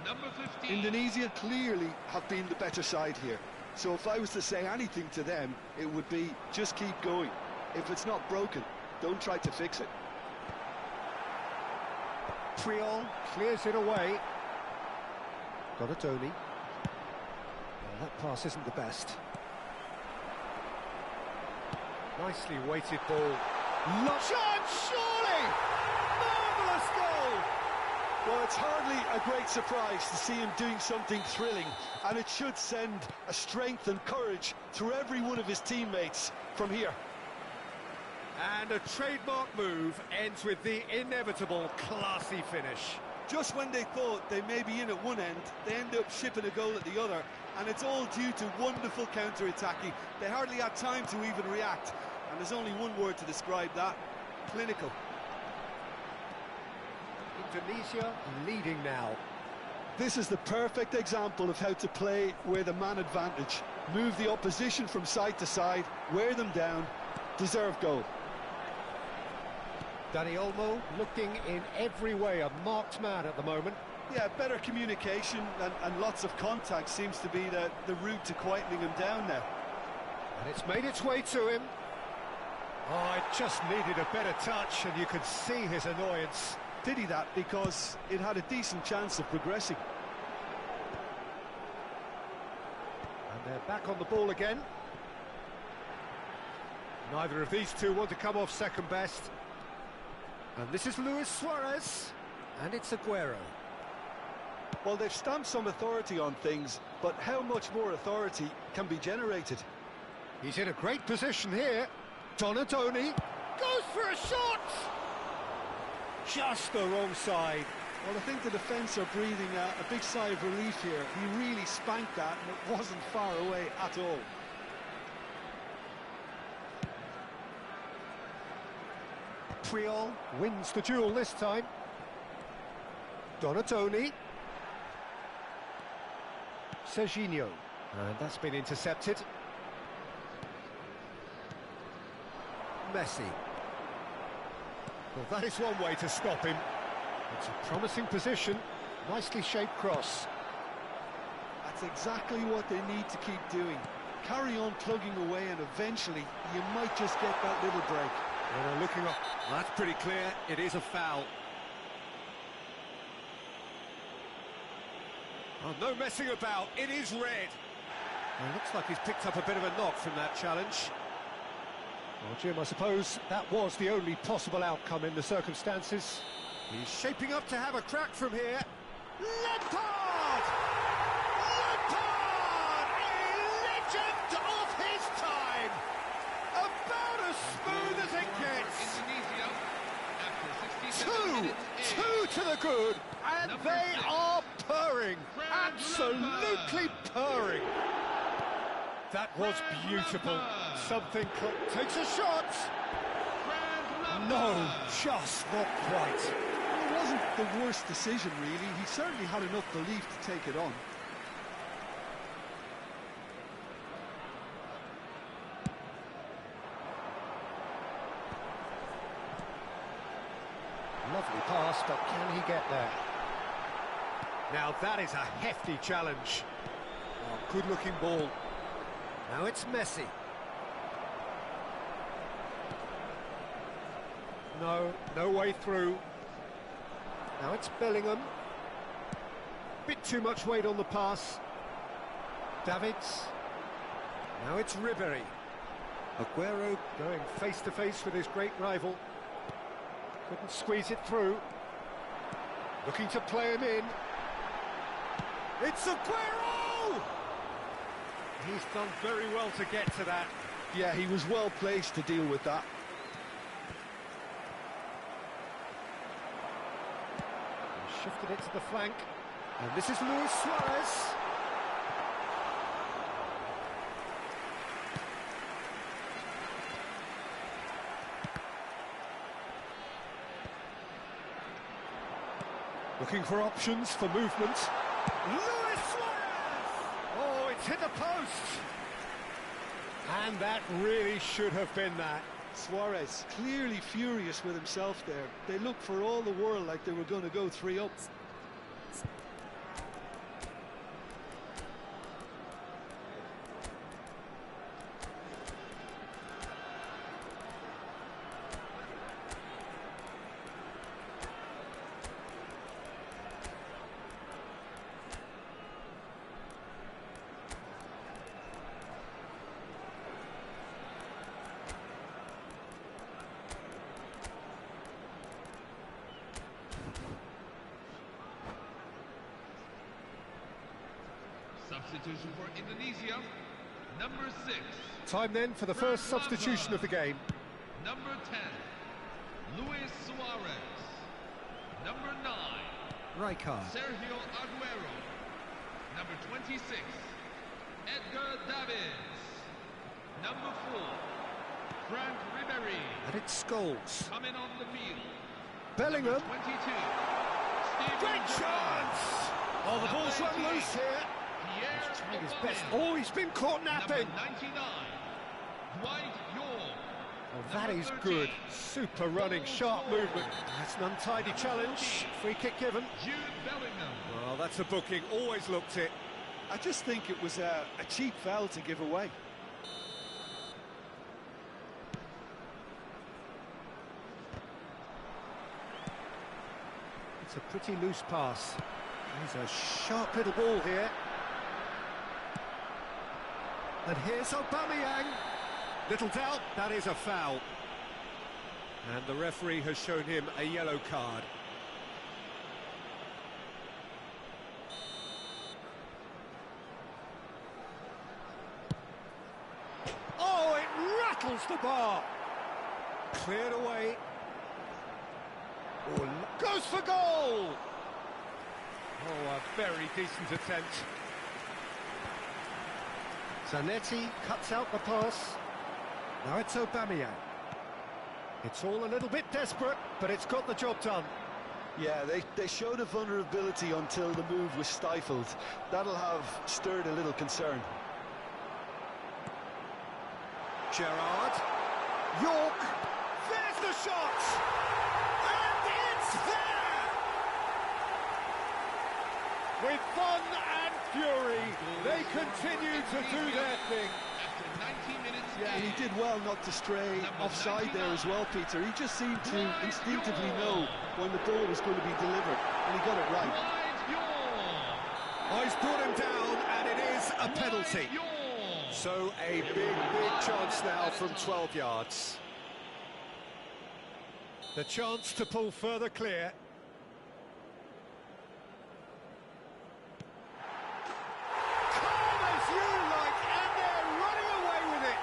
Number 15. Indonesia clearly have been the better side here. So if I was to say anything to them, it would be just keep going. If it's not broken, don't try to fix it. Triol clears it away. Donatoni. Well, that pass isn't the best. Nicely weighted ball. Chance, surely! Marvellous goal! Well, it's hardly a great surprise to see him doing something thrilling, and it should send a strength and courage through every one of his teammates from here. And a trademark move ends with the inevitable classy finish. Just when they thought they may be in at one end, they end up shipping a goal at the other, and it's all due to wonderful counter-attacking. They hardly had time to even react, and there's only one word to describe that: clinical. Indonesia leading now. This is the perfect example of how to play with a man advantage. Move the opposition from side to side, wear them down, deserve goal. Dani Olmo looking in every way a marked man at the moment. Yeah, better communication and lots of contact seems to be the route to quietening him down now. And it's made its way to him. Oh, it just needed a better touch, and you could see his annoyance. Did he that? Because it had a decent chance of progressing. And they're back on the ball again. Neither of these two want to come off second best. And this is Luis Suarez, and it's Aguero. Well, they've stamped some authority on things, but how much more authority can be generated? He's in a great position here. Donatoni goes for a shot! Just the wrong side. Well, I think the defence are breathing a big sigh of relief here. He really spanked that, and it wasn't far away at all. Triol wins the duel this time. Donatoni. Serginho. And that's been intercepted. Messi. Well, that is one way to stop him. It's a promising position. Nicely shaped cross. That's exactly what they need to keep doing. Carry on plugging away, and eventually you might just get that little break. Well, they're looking up. Well, that's pretty clear. It is a foul. Oh, no messing about. It is red. Well, it looks like he's picked up a bit of a knock from that challenge. Well, Jim, I suppose that was the only possible outcome in the circumstances. He's shaping up to have a crack from here. Lampard! Lampard! A legend of his time! About as smooth as it gets! Two to the good, and they are purring, absolutely purring. That was beautiful. Something takes a shot. No, just not quite. It wasn't the worst decision, really. He certainly had enough belief to take it on. Lovely pass, but can he get there? Now that is a hefty challenge. Oh, good-looking ball. Now it's Messi. No way through. Now it's Bellingham. Bit too much weight on the pass. Davids. Now it's Ribery. Aguero going face-to-face with his great rival. Couldn't squeeze it through. Looking to play him in. It's Aguero! He's done very well to get to that. Yeah, he was well placed to deal with that. He shifted it to the flank. And this is Luis Suarez. Looking for options for movement. Luis Suarez! Oh, it's hit the post! And that really should have been that. Suarez clearly furious with himself there. They looked for all the world like they were going to go 3-up. Substitution for Indonesia, number 6. Time then for the first substitution of the game. Number 10, Luis Suarez. Number 9, Rijkaard. Sergio Aguero. Number 26, Edgar Davids. Number 4, Frank Ribery. And it's Scholes. Coming on the field, Bellingham. 22, Great chance! Oh, the ball's run loose here. He's trying his best. Oh, he's been caught napping. Number 99, Dwight York. Oh, that is good. Super running, sharp movement. That's an untidy challenge. Free kick given. Jude Bellingham. Well, that's a booking. Always looked it. I just think it was a cheap foul to give away. It's a pretty loose pass. He's a sharp little ball here. And here's Aubameyang. Little doubt, that is a foul. And the referee has shown him a yellow card. Oh, it rattles the bar. Cleared away. Oh, goes for goal! Oh, a very decent attempt. Zanetti cuts out the pass. Now it's Aubameyang. It's all a little bit desperate, but it's got the job done. Yeah, they showed a vulnerability until the move was stifled. That'll have stirred a little concern. Gerrard. York. There's the shot! And it's there! With fun and fury, they continue to do their thing. After 90 minutes, Yeah, and he did well not to stray offside there as well, Peter. He just seemed to instinctively know when the ball was going to be delivered, and he got it right. Oh, he's brought him down, and it is a penalty. So a big chance now from 12 yards. The chance to pull further clear. Calm as you like, and they're running away with it.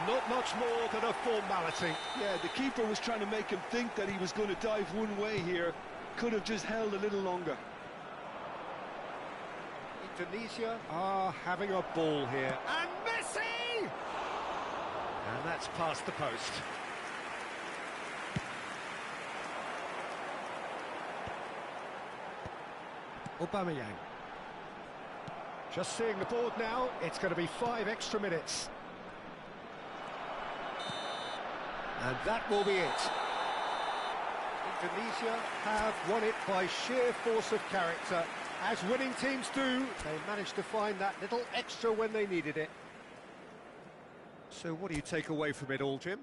Not much more than a formality. Yeah, the keeper was trying to make him think that he was going to dive one way here. Could have just held a little longer. Indonesia are having a ball here. And Messi! And that's past the post. Aubameyang. Just seeing the board now, it's going to be 5 extra minutes. And that will be it. Indonesia have won it by sheer force of character. As winning teams do, they managed to find that little extra when they needed it. So what do you take away from it all, Jim?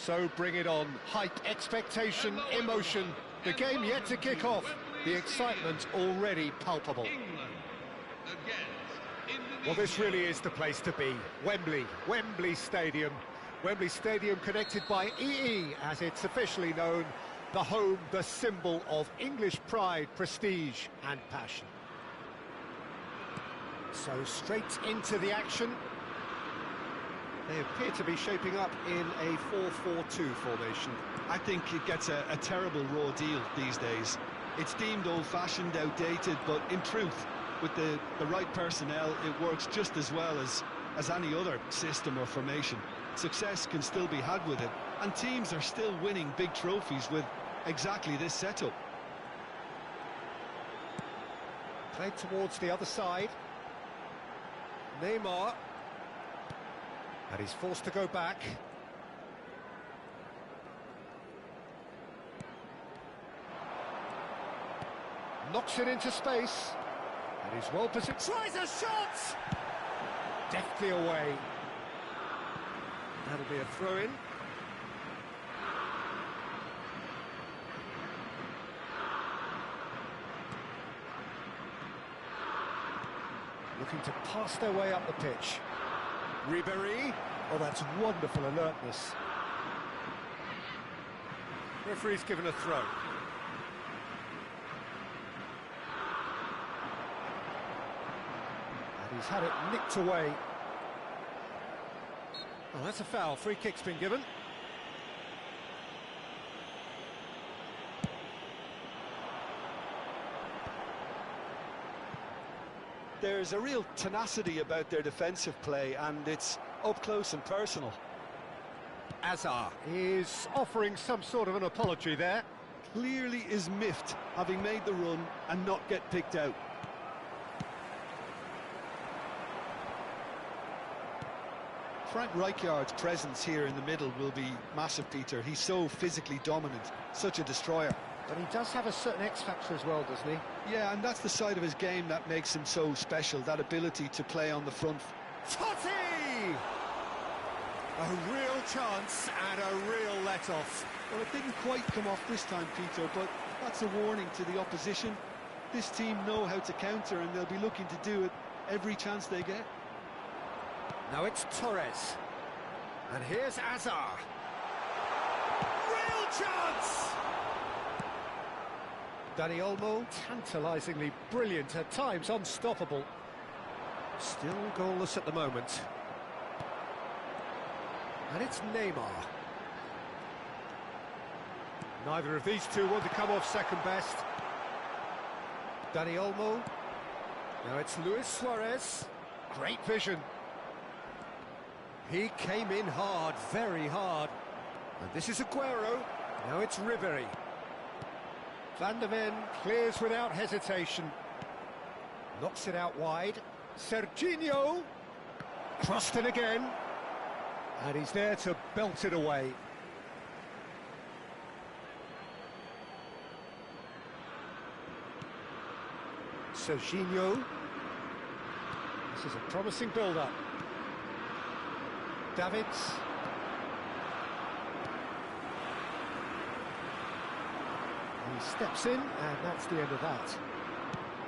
So bring it on. Hype, expectation, emotion. The game yet to kick off. The excitement already palpable. England against Indonesia. Well, this really is the place to be. Wembley Stadium. Wembley Stadium connected by EE, as it's officially known. The home, the symbol of English pride, prestige and passion. So straight into the action. They appear to be shaping up in a 4-4-2 formation. I think it gets a terrible raw deal these days. It's deemed old-fashioned, outdated, but in truth, with the right personnel, it works just as well as any other system or formation. Success can still be had with it, and teams are still winning big trophies with exactly this setup. Played towards the other side. Neymar. And he's forced to go back. Knocks it into space. And he's well positioned. Tries a shot! Deftly away. That'll be a throw-in. Looking to pass their way up the pitch. Ribéry. Oh, that's wonderful alertness. Referee's given a throw. And he's had it nicked away. Oh, that's a foul. Free kick's been given. There's a real tenacity about their defensive play, and it's up close and personal. Azar is offering some sort of an apology there. Clearly is miffed, having made the run and not get picked out. Frank Rijkaard's presence here in the middle will be massive, Peter. He's so physically dominant, such a destroyer. But he does have a certain X-factor as well, doesn't he? Yeah, and that's the side of his game that makes him so special, that ability to play on the front. Totti! A real chance and a real let-off. Well, it didn't quite come off this time, Peter, but that's a warning to the opposition. This team know how to counter, and they'll be looking to do it every chance they get. Now it's Torres. And here's Azar. Real chance! Dani Olmo, tantalisingly brilliant, at times unstoppable. Still goalless at the moment. And it's Neymar. Neither of these two want to come off second best. Dani Olmo. Now it's Luis Suarez. Great vision. He came in hard, very hard. And this is Aguero. Now it's Ribéry. Van der Ven clears without hesitation. Knocks it out wide. Serginho. Crossed it again. And he's there to belt it away. Serginho. This is a promising build-up. Davids. He steps in, and that's the end of that.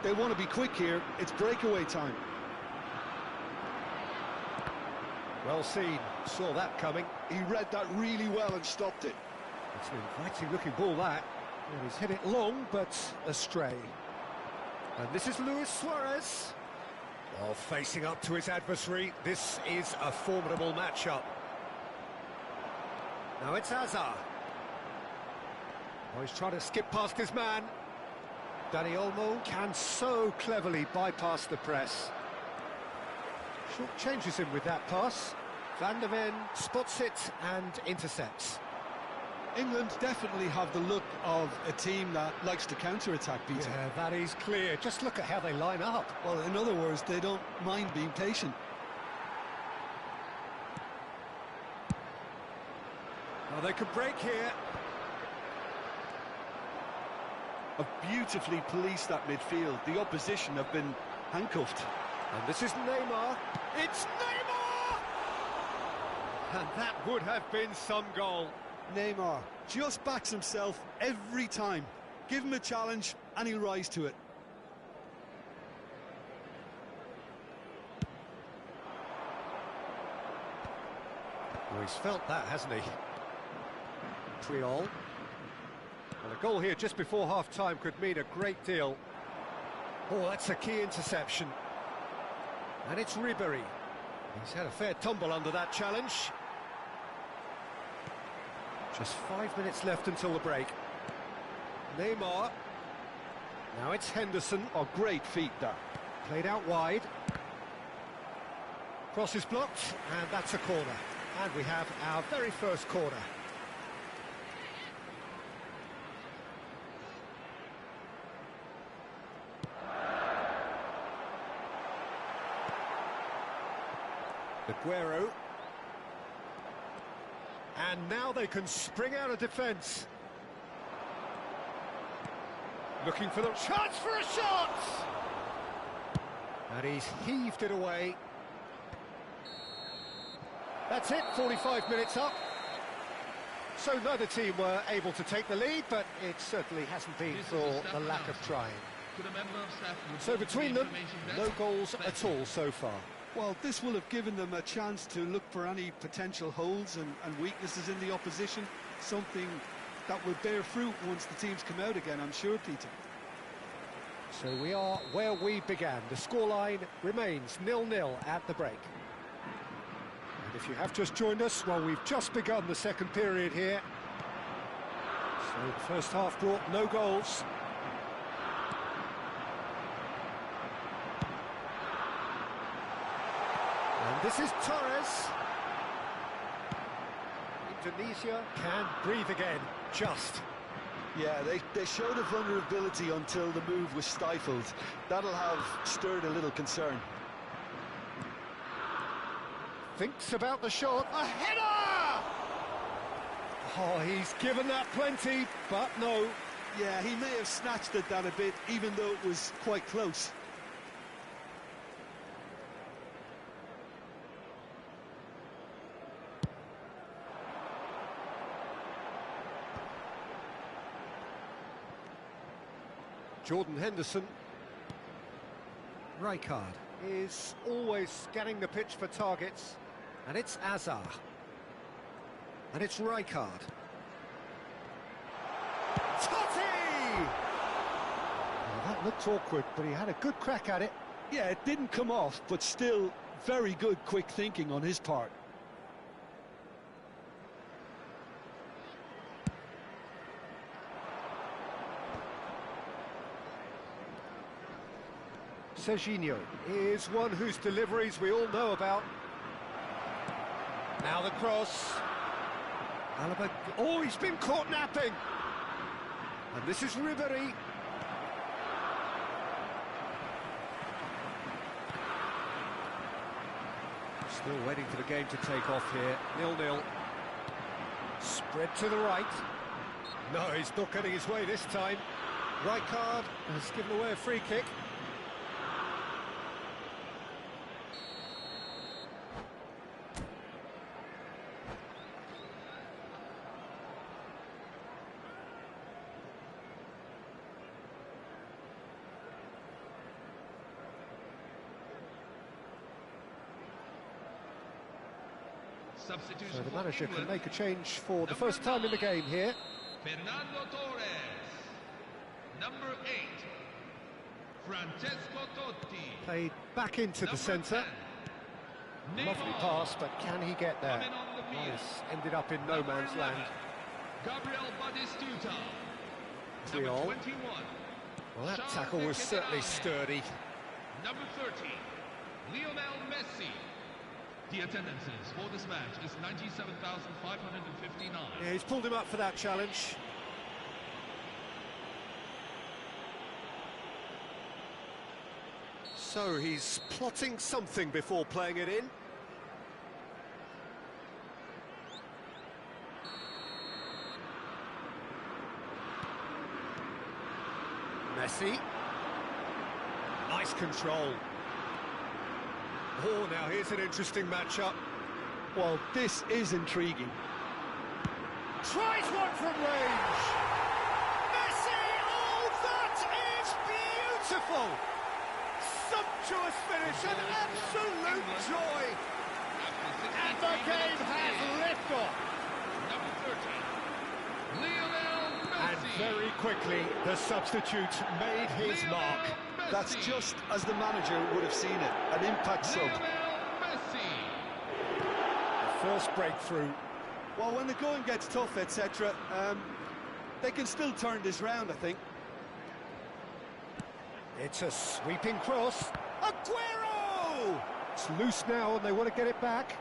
They want to be quick here. It's breakaway time. Well seen. Saw that coming. He read that really well and stopped it. It's an inviting-looking ball, that. And he's hit it long, but astray. And this is Luis Suarez. Well, facing up to his adversary, this is a formidable matchup. Now it's Azar. Oh, he's trying to skip past his man. Dani Olmo can so cleverly bypass the press. Short changes him with that pass. Van der Ven spots it and intercepts. England definitely have the look of a team that likes to counter-attack, Peter. Yeah, that is clear. Just look at how they line up. Well, in other words, they don't mind being patient. Well, they could break here. Have beautifully policed that midfield. The opposition have been handcuffed. And this is Neymar. It's Neymar! And that would have been some goal. Neymar just backs himself every time. Give him a challenge and he'll rise to it. Well, he's felt that, hasn't he? Triol. Well, a goal here just before half-time could mean a great deal. Oh, that's a key interception. And it's Ribery. He's had a fair tumble under that challenge. Just 5 minutes left until the break. Neymar. Now it's Henderson. Oh, great feet there. Played out wide. Cross is blocked, and that's a corner. And we have our very first corner. Aguero. And now they can spring out of defence. Looking for the chance for a shot! And he's heaved it away. That's it, 45 minutes up. So neither team were able to take the lead, but it certainly hasn't been for the lack of trying. So between them, no goals at all so far. Well, this will have given them a chance to look for any potential holes and weaknesses in the opposition, something that will bear fruit once the teams come out again, I'm sure, Peter. So we are where we began. The scoreline remains 0-0 at the break. And if you have just joined us, well, we've just begun the second period here. So the first half brought no goals. And this is Torres. Indonesia can breathe again, just. Yeah, they showed a vulnerability until the move was stifled. That'll have stirred a little concern. Thinks about the shot. A header! Oh, he's given that plenty, but no. Yeah, he may have snatched at that a bit, even though it was quite close. Jordan Henderson. Rijkaard is always scanning the pitch for targets. And it's Azar. And it's Rijkaard. Totti! Well, that looked awkward, but he had a good crack at it. Yeah, it didn't come off, but still very good quick thinking on his part. Serginho is one whose deliveries we all know about. Now the cross. Alaba. Oh, he's been caught napping. And this is Ribery. Still waiting for the game to take off here. 0-0. Spread to the right. No, he's not getting his way this time. Rijkaard has given away a free kick. So the manager can make a change for the first time in the game here. Fernando Torres. Number 8, Francesco Totti. Played back into the centre. Lovely pass, but can he get there? Nice. Ended up in no man's land. Gabriel Batistuta. Triol. Number 21. Well, that tackle was certainly sturdy. Number 30, Lionel Messi. The attendances for this match is 97,559. Yeah, he's pulled him up for that challenge. So he's plotting something before playing it in. Messi. Nice control. Oh, now here's an interesting matchup. Well, this is intriguing. Tries one from range. Messi! Oh, that is beautiful! Sumptuous finish, an absolute joy! And the game has liftoff! Number 13, Lionel And Messi. very quickly, the substitute made his mark. Messi. That's just as the manager would have seen it, an impact sub. Lionel Messi. First breakthrough. Well, when the going gets tough, etc., they can still turn this round, I think. It's a sweeping cross. Aguero! It's loose now and they want to get it back.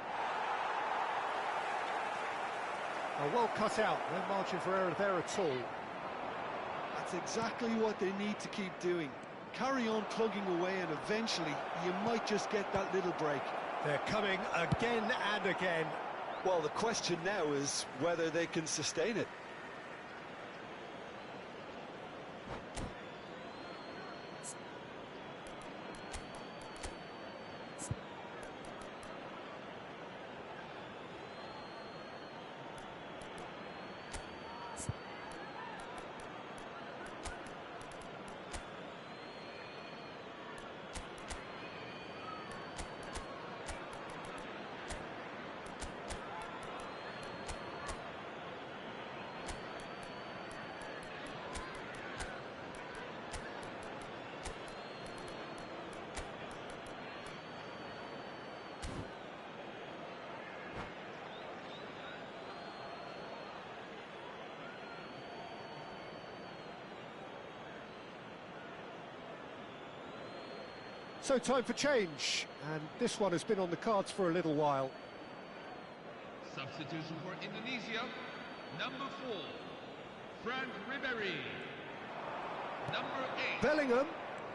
Oh, well cut out, no margin for error there at all. That's exactly what they need to keep doing. Carry on plugging away and eventually you might just get that little break. They're coming again and again. Well, the question now is whether they can sustain it. So time for change, and this one has been on the cards for a little while. Substitution for Indonesia, number 4, Frank Ribery. Number 8, Bellingham,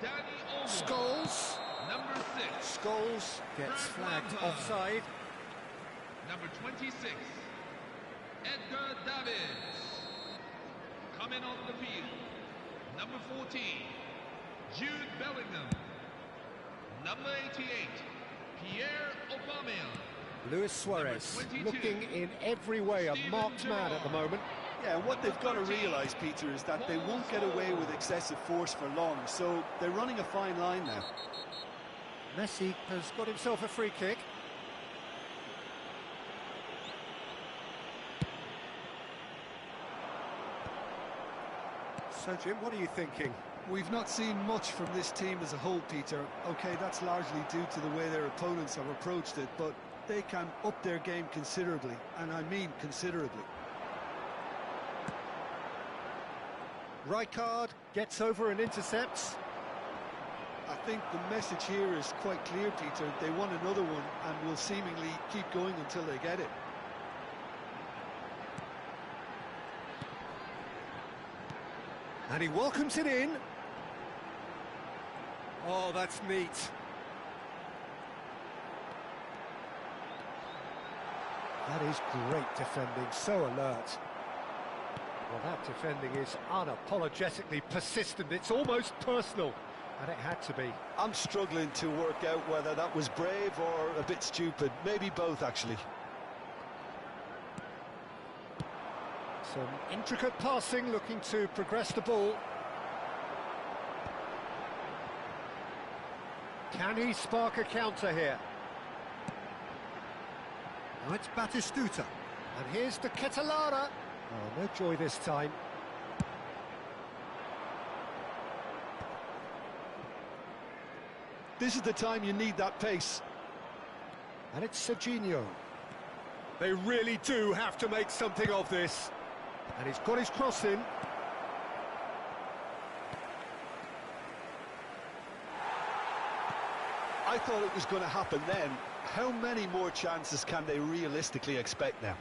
Danny Olmo. Scholes. Number 6, Scholes gets Frank flagged Lampard. offside. number 26, Edgar Davids. Coming on the field, number 14, Jude Bellingham. Number 88, Pierre Aubameyang. Luis Suarez Number 22, looking in every way a Steven marked man at the Gerrard. moment. Yeah, and what they've got to realise, Peter, is that they won't get away with excessive force for long, so they're running a fine line now. Messi has got himself a free kick. So, Jim, what are you thinking? We've not seen much from this team as a whole, Peter. OK, that's largely due to the way their opponents have approached it, but they can up their game considerably, and I mean considerably. Rijkaard gets over and intercepts. I think the message here is quite clear, Peter. They want another one and will seemingly keep going until they get it. And he welcomes it in. Oh, that's neat. That is great defending, so alert. Well, that defending is unapologetically persistent. It's almost personal, and it had to be. I'm struggling to work out whether that was brave or a bit stupid. Maybe both, actually. Some intricate passing, looking to progress the ball. Can he spark a counter here? Now it's Batistuta. And here's the Ketelara. Oh, no joy this time. This is the time you need that pace. And it's Serginho. They really do have to make something of this. And he's got his cross in. I thought it was going to happen then. How many more chances can they realistically expect now?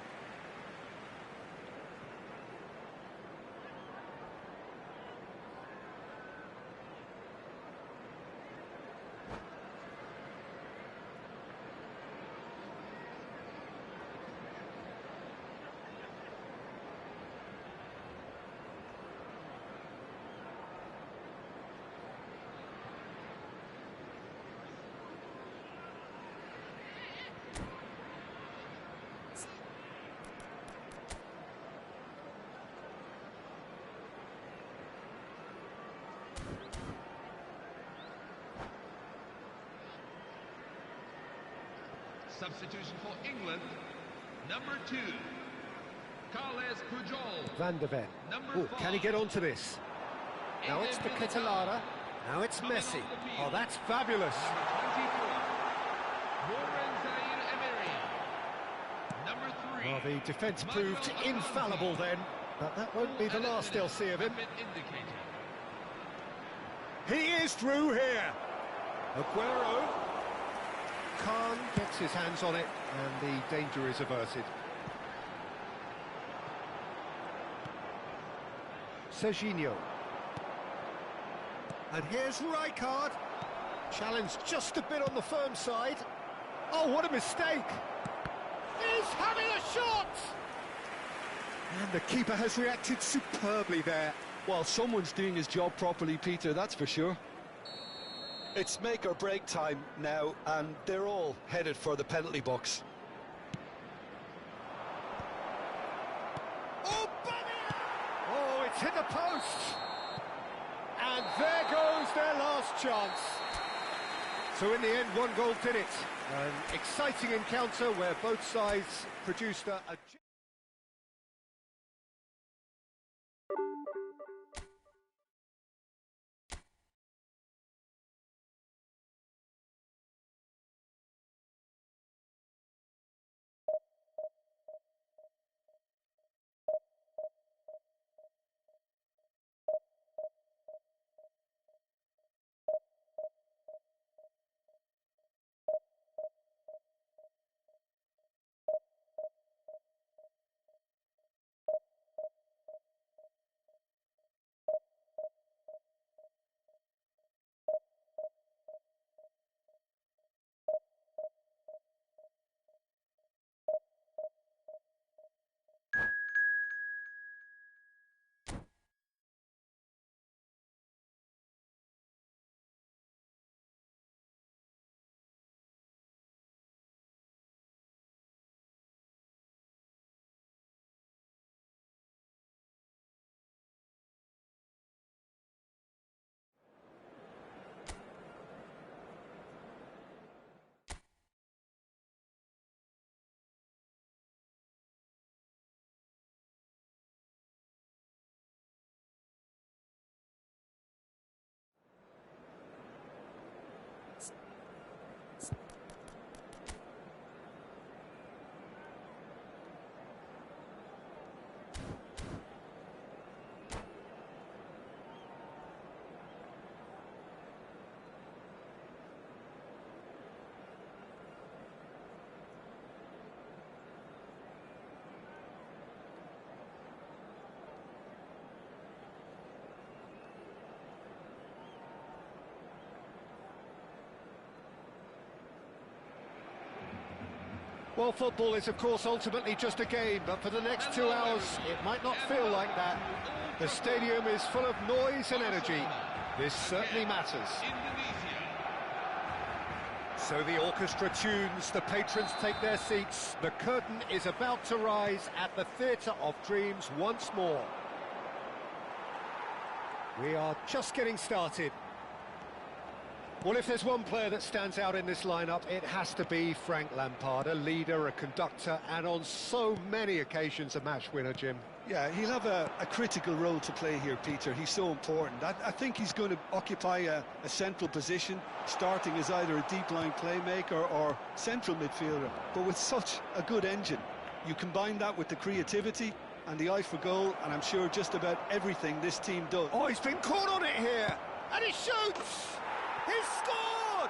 Substitution for England, number 2, Carles Pujol. Van der Ven. Oh, can he get onto this? Now it's the Catalana. Now it's Messi. Oh, that's fabulous. Number 3. Well, the defence proved infallible then, but that won't be the last they'll see of him. He is through here. Aguero. Khan gets his hands on it, and the danger is averted. Serginho. And here's Rijkaard. Challenge just a bit on the firm side. Oh, what a mistake! He's having a shot! And the keeper has reacted superbly there. Well, someone's doing his job properly, Peter, that's for sure. It's make or break time now, and they're all headed for the penalty box. Oh, oh, it's hit the post! And there goes their last chance. So in the end, one goal did it. An exciting encounter where both sides produced a... Well, football is, of course, ultimately just a game, but for the next 2 hours, it might not feel like that. The stadium is full of noise and energy. This certainly matters. So the orchestra tunes, the patrons take their seats. The curtain is about to rise at the Theatre of Dreams once more. We are just getting started. Well, if there's one player that stands out in this lineup, it has to be Frank Lampard, a leader, a conductor, and on so many occasions a match winner, Jim. Yeah, he'll have a critical role to play here, Peter. He's so important. I think he's going to occupy a central position, starting as either a deep-line playmaker or central midfielder. But with such a good engine, you combine that with the creativity and the eye for goal, and I'm sure just about everything this team does. Oh, he's been caught on it here, and he shoots! He's scored!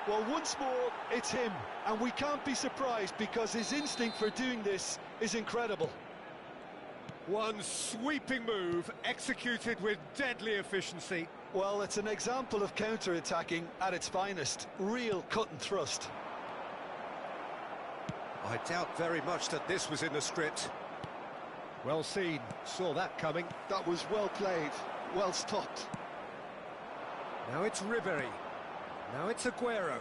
Well, once more, it's him, and we can't be surprised because his instinct for doing this is incredible. One sweeping move, executed with deadly efficiency. Well, it's an example of counter-attacking at its finest. Real cut and thrust. I doubt very much that this was in the script. Well seen, saw that coming. That was well played, well stopped. Now it's Ribery. Now it's Aguero.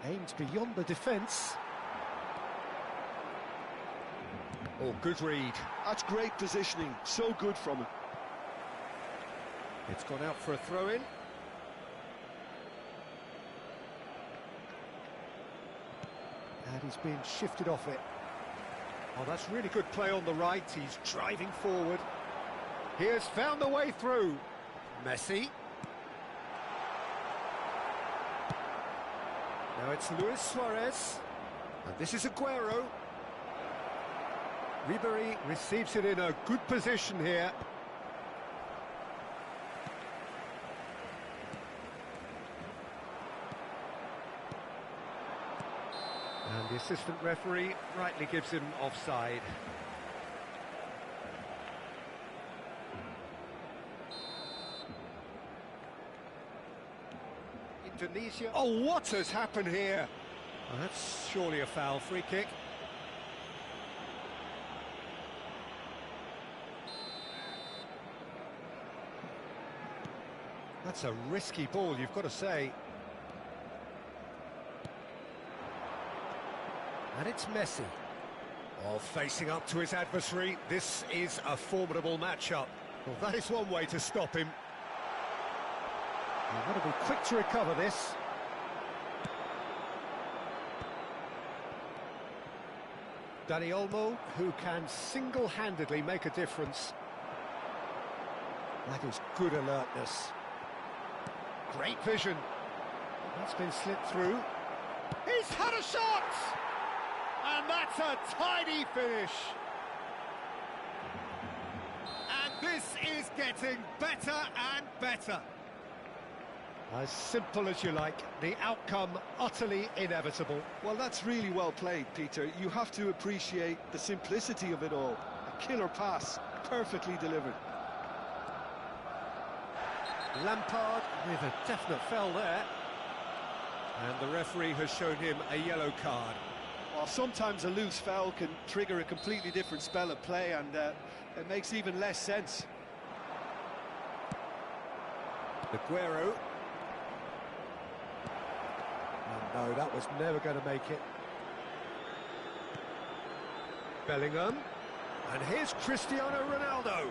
Aimed beyond the defence. Oh, good read. That's great positioning, so good from him. It's gone out for a throw-in. And he's been shifted off it. Oh, that's really good play on the right. He's driving forward. He has found the way through. Messi. Now it's Luis Suarez. And this is Aguero. Ribery receives it in a good position here. And the assistant referee rightly gives him offside. Indonesia. Oh, what has happened here? Oh, that's surely a foul. Free kick. That's a risky ball, you've got to say. And it's Messi. Oh, facing up to his adversary. This is a formidable matchup. Well, that is one way to stop him. You've got to be quick to recover this. Dani Olmo, who can single-handedly make a difference. That is good alertness. Great vision. That's been slipped through. He's had a shot! And that's a tidy finish. And this is getting better and better. As simple as you like, the outcome utterly inevitable. Well, that's really well played, Peter. You have to appreciate the simplicity of it all. A killer pass, perfectly delivered. Lampard with a definite foul there. And the referee has shown him a yellow card. Well, sometimes a loose foul can trigger a completely different spell of play, and it makes even less sense. Aguero. Oh, no, that was never going to make it. Bellingham. And here's Cristiano Ronaldo.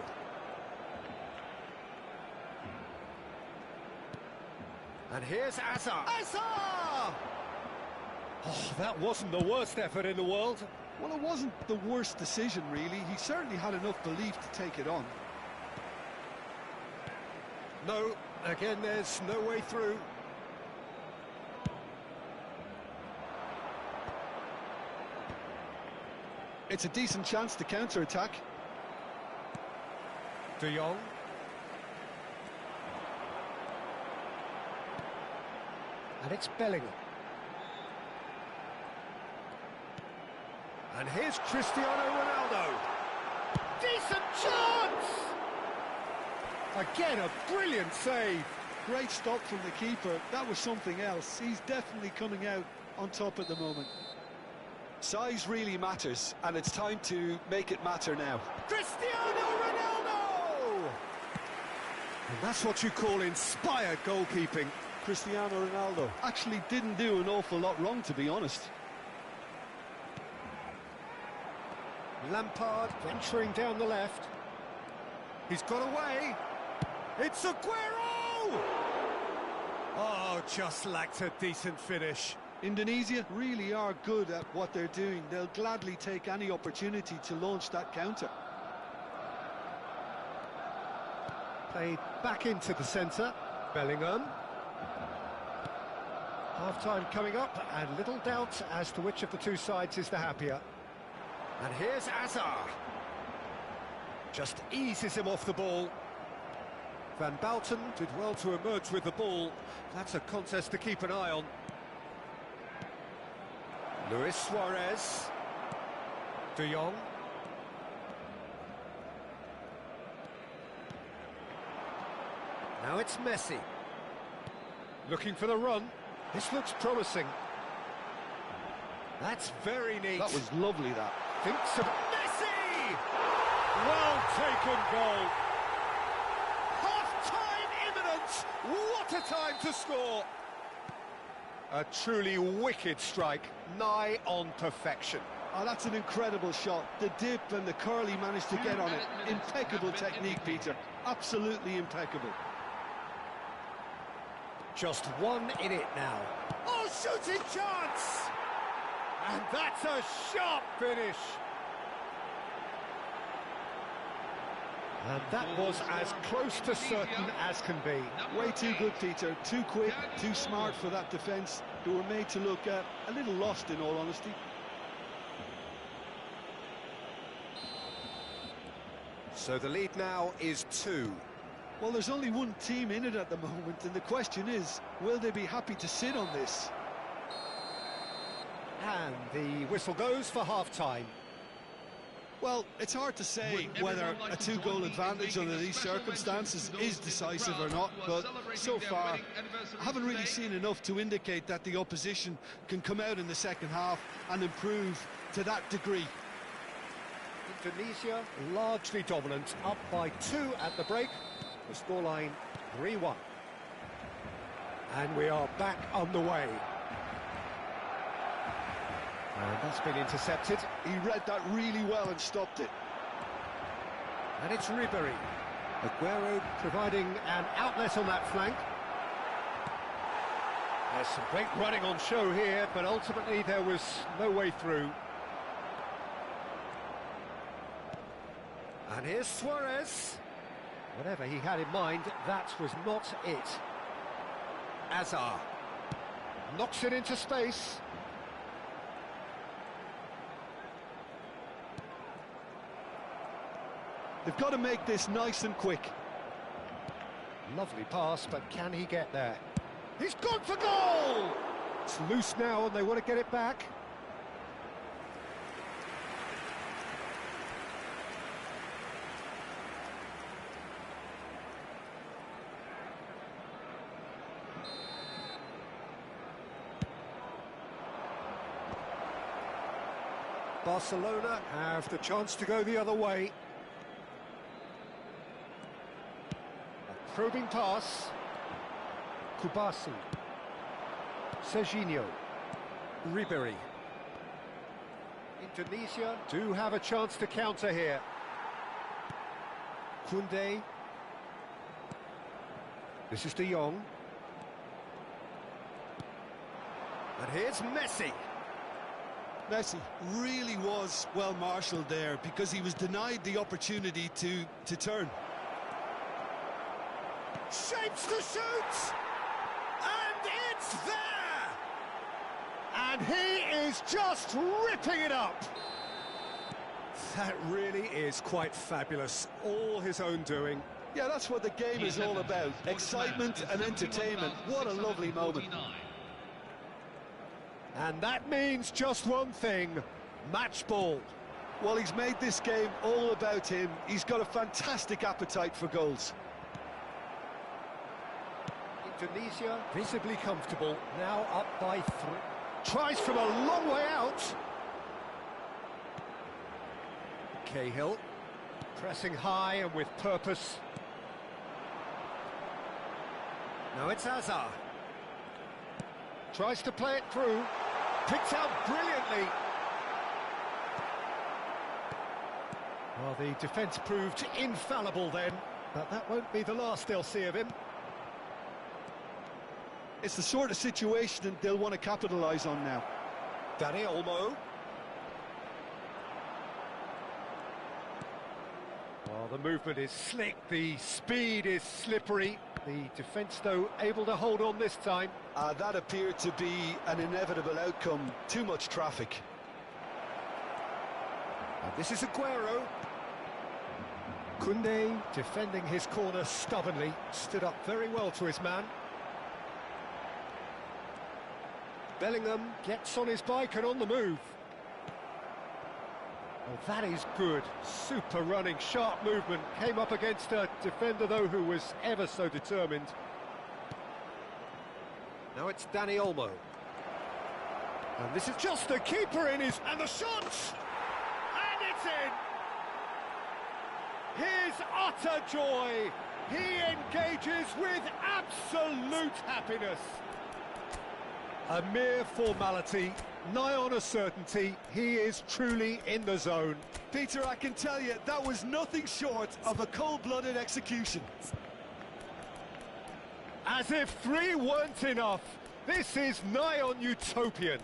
And here's Hazard. Hazard! Oh, that wasn't the worst effort in the world. Well, it wasn't the worst decision, really. He certainly had enough belief to take it on. No, again, there's no way through. It's a decent chance to counter-attack. De Jong. And it's Bellingham. And here's Cristiano Ronaldo. Decent chance! Again, a brilliant save. Great stop from the keeper. That was something else. He's definitely coming out on top at the moment. Size really matters, and it's time to make it matter now. Cristiano Ronaldo! And that's what you call inspired goalkeeping. Cristiano Ronaldo actually didn't do an awful lot wrong, to be honest. Lampard venturing down the left. He's got away. It's Aguero! Oh, just lacked a decent finish. Indonesia really are good at what they're doing. They'll gladly take any opportunity to launch that counter. Played back into the centre. Bellingham. Half-time coming up, and little doubt as to which of the two sides is the happier. And here's Hazard. Just eases him off the ball. Van Bouten did well to emerge with the ball. That's a contest to keep an eye on. Luis Suarez. De Jong. Now it's Messi. Looking for the run. This looks promising. That's very neat. That was lovely, that. Thinks of Messi! Well taken goal. Half-time imminent. What a time to score. a truly wicked strike, nigh on perfection. Oh, that's an incredible shot. The dip and the curl he managed to get on it. Impeccable technique, Peter. Absolutely impeccable. Just one in it now. Oh, shooting chance! And that's a sharp finish. And that was as close to certain as can be. Way too good, Peter. Too quick, too smart for that defence, who were made to look a little lost, in all honesty. So the lead now is 2. Well, there's only one team in it at the moment, and the question is, will they be happy to sit on this? And the whistle goes for half-time. Well, it's hard to say whether a 2-goal advantage under these circumstances is decisive or not, but so far I haven't really seen enough to indicate that the opposition can come out in the second half and improve to that degree. Indonesia largely dominant, up by 2 at the break. The scoreline 3-1. And we are back on the way. And that's been intercepted. He read that really well and stopped it. And it's Ribery. Aguero providing an outlet on that flank. There's some great running on show here, but ultimately there was no way through. And here's Suarez. Whatever he had in mind, that was not it. Azar knocks it into space. They've got to make this nice and quick. Lovely pass, but can he get there? He's gone for goal! It's loose now and they want to get it back. Barcelona have the chance to go the other way. A probing pass. Kubasi. Serginho. Ribery. Indonesia do have a chance to counter here. Koundé. This is De Jong. And here's Messi. Messi really was well marshalled there because he was denied the opportunity to turn. Shapes to shoot! And it's there! And he is just ripping it up! That really is quite fabulous. All his own doing. Yeah, that's what the game is all about. Excitement and entertainment. What a lovely moment. And that means just one thing, match ball. Well, he's made this game all about him. He's got a fantastic appetite for goals. Indonesia visibly comfortable, now up by 3. Tries from a long way out. Cahill, pressing high and with purpose. Now it's Azar. Tries to play it through. Picked out brilliantly. Well, the defence proved infallible then, but that won't be the last they'll see of him. It's the sort of situation they'll want to capitalise on now. Dani Olmo. Well, the movement is slick, the speed is slippery. The defence, though, able to hold on this time. That appeared to be an inevitable outcome. Too much traffic. And this is Aguero. Koundé defending his corner stubbornly. Stood up very well to his man. Bellingham gets on his bike and on the move. Well, that is good. Super running, sharp movement. Came up against a defender, though, who was ever so determined. Now it's Dani Olmo. And this is just the keeper in his... And the shot! And it's in! His utter joy. He engages with absolute happiness. A mere formality, nigh on a certainty. He is truly in the zone. Peter, I can tell you, that was nothing short of a cold-blooded execution. As if 3 weren't enough, this is nigh on utopian.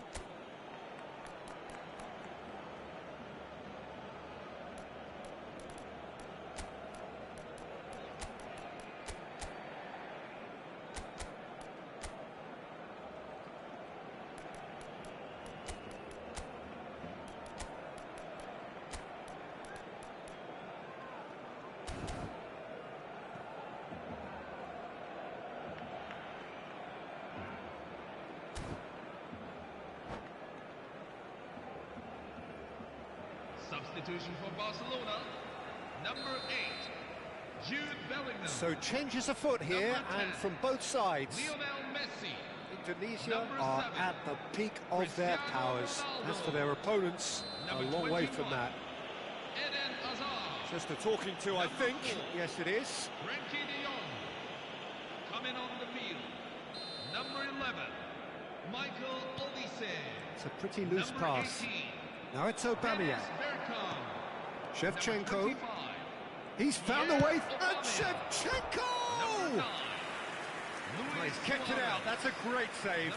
Substitution for Barcelona, number 8, Jude Bellingham. So changes afoot here, and from both sides. Lionel Messi. Indonesia are at the peak of their powers. As for their opponents, a long way from that. Eden Hazard. Just a talking to, I think. Yes, it is. Frenkie de Jong. Coming on the field, number 11, Michael Olise. It's a pretty loose Number pass. 18, Now it's Aubameyang. Dennis Bergkamp. Shevchenko. Number 25, He's found the way. And Shevchenko! number 9, Oh, he's kept it out. That's a great save.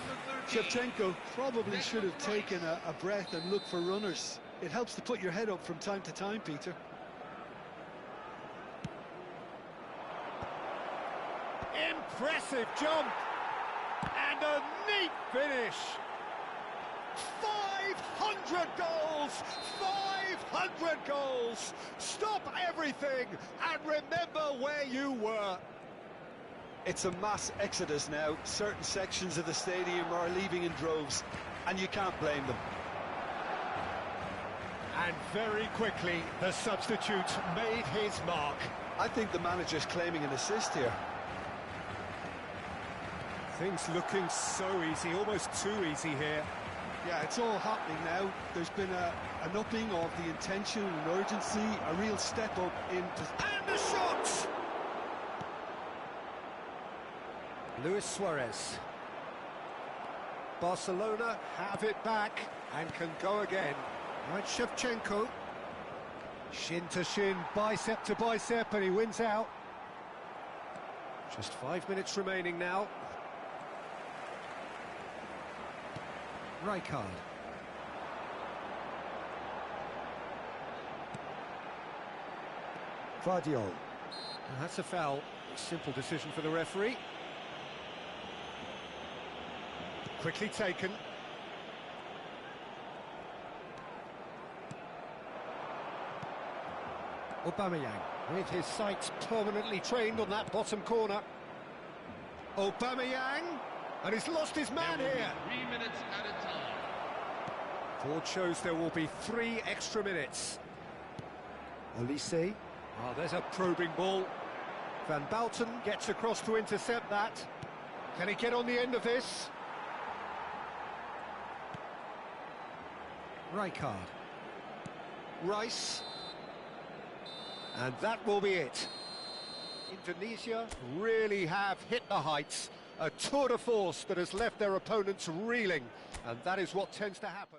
Number 13, Shevchenko probably should have taken a breath and looked for runners. It helps to put your head up from time to time, Peter. Impressive jump. And a neat finish. 500 goals! 500 goals! Stop everything and remember where you were. It's a mass exodus now. Certain sections of the stadium are leaving in droves, and you can't blame them. And very quickly, the substitute made his mark. I think the manager's claiming an assist here. Things looking so easy, almost too easy here. Yeah, it's all happening now. There's been an upping of the intention and urgency, a real step up in... And the shot! Luis Suarez. Barcelona have it back and can go again. Now it's Shevchenko. Shin to shin, bicep to bicep, and he wins out. Just 5 minutes remaining now. Rijkaard. Vardiol. And that's a foul. A simple decision for the referee. Quickly taken. Aubameyang with his sights permanently trained on that bottom corner. Aubameyang, and he's lost his man there will be here. 3 minutes at a time. Board shows there will be 3 extra minutes. Olise. Oh, there's a probing ball. Van Bouten gets across to intercept that. Can he get on the end of this? Rijkaard. Rice. And that will be it. Indonesia really have hit the heights. A tour de force that has left their opponents reeling. And that is what tends to happen.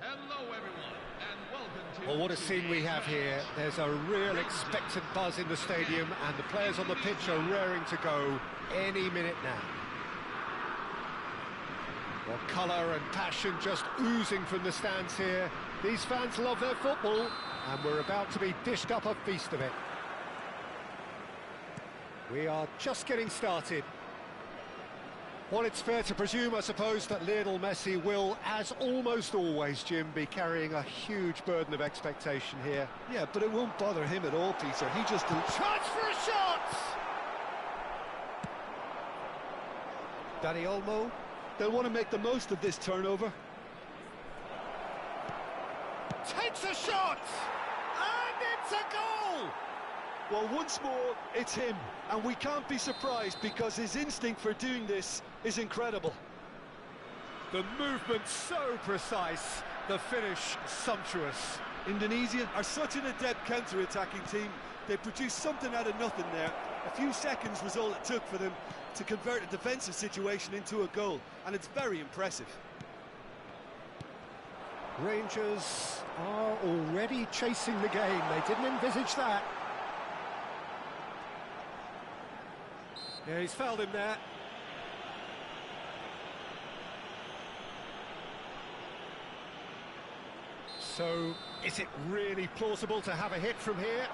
Hello, everyone, and welcome to... Well, what a scene we have here. There's a real expectant buzz in the stadium, and the players on the pitch are raring to go any minute now. Well, colour and passion just oozing from the stands here. These fans love their football, and we're about to be dished up a feast of it. We are just getting started. Well, it's fair to presume, I suppose, that Lionel Messi will, as almost always, Jim, be carrying a huge burden of expectation here. Yeah, but it won't bother him at all, Peter. He just... Chance for a shot! Dani Olmo. They'll want to make the most of this turnover. Takes a shot! And it's a goal! Well, once more, it's him. And we can't be surprised because his instinct for doing this is incredible. The movement so precise, the finish sumptuous. Indonesia are such an adept counter-attacking team. They produced something out of nothing there. A few seconds was all it took for them to convert a defensive situation into a goal, and it's very impressive. Rangers are already chasing the game. They didn't envisage that. Yeah, he's fouled him there. So, is it really plausible to have a hit from here?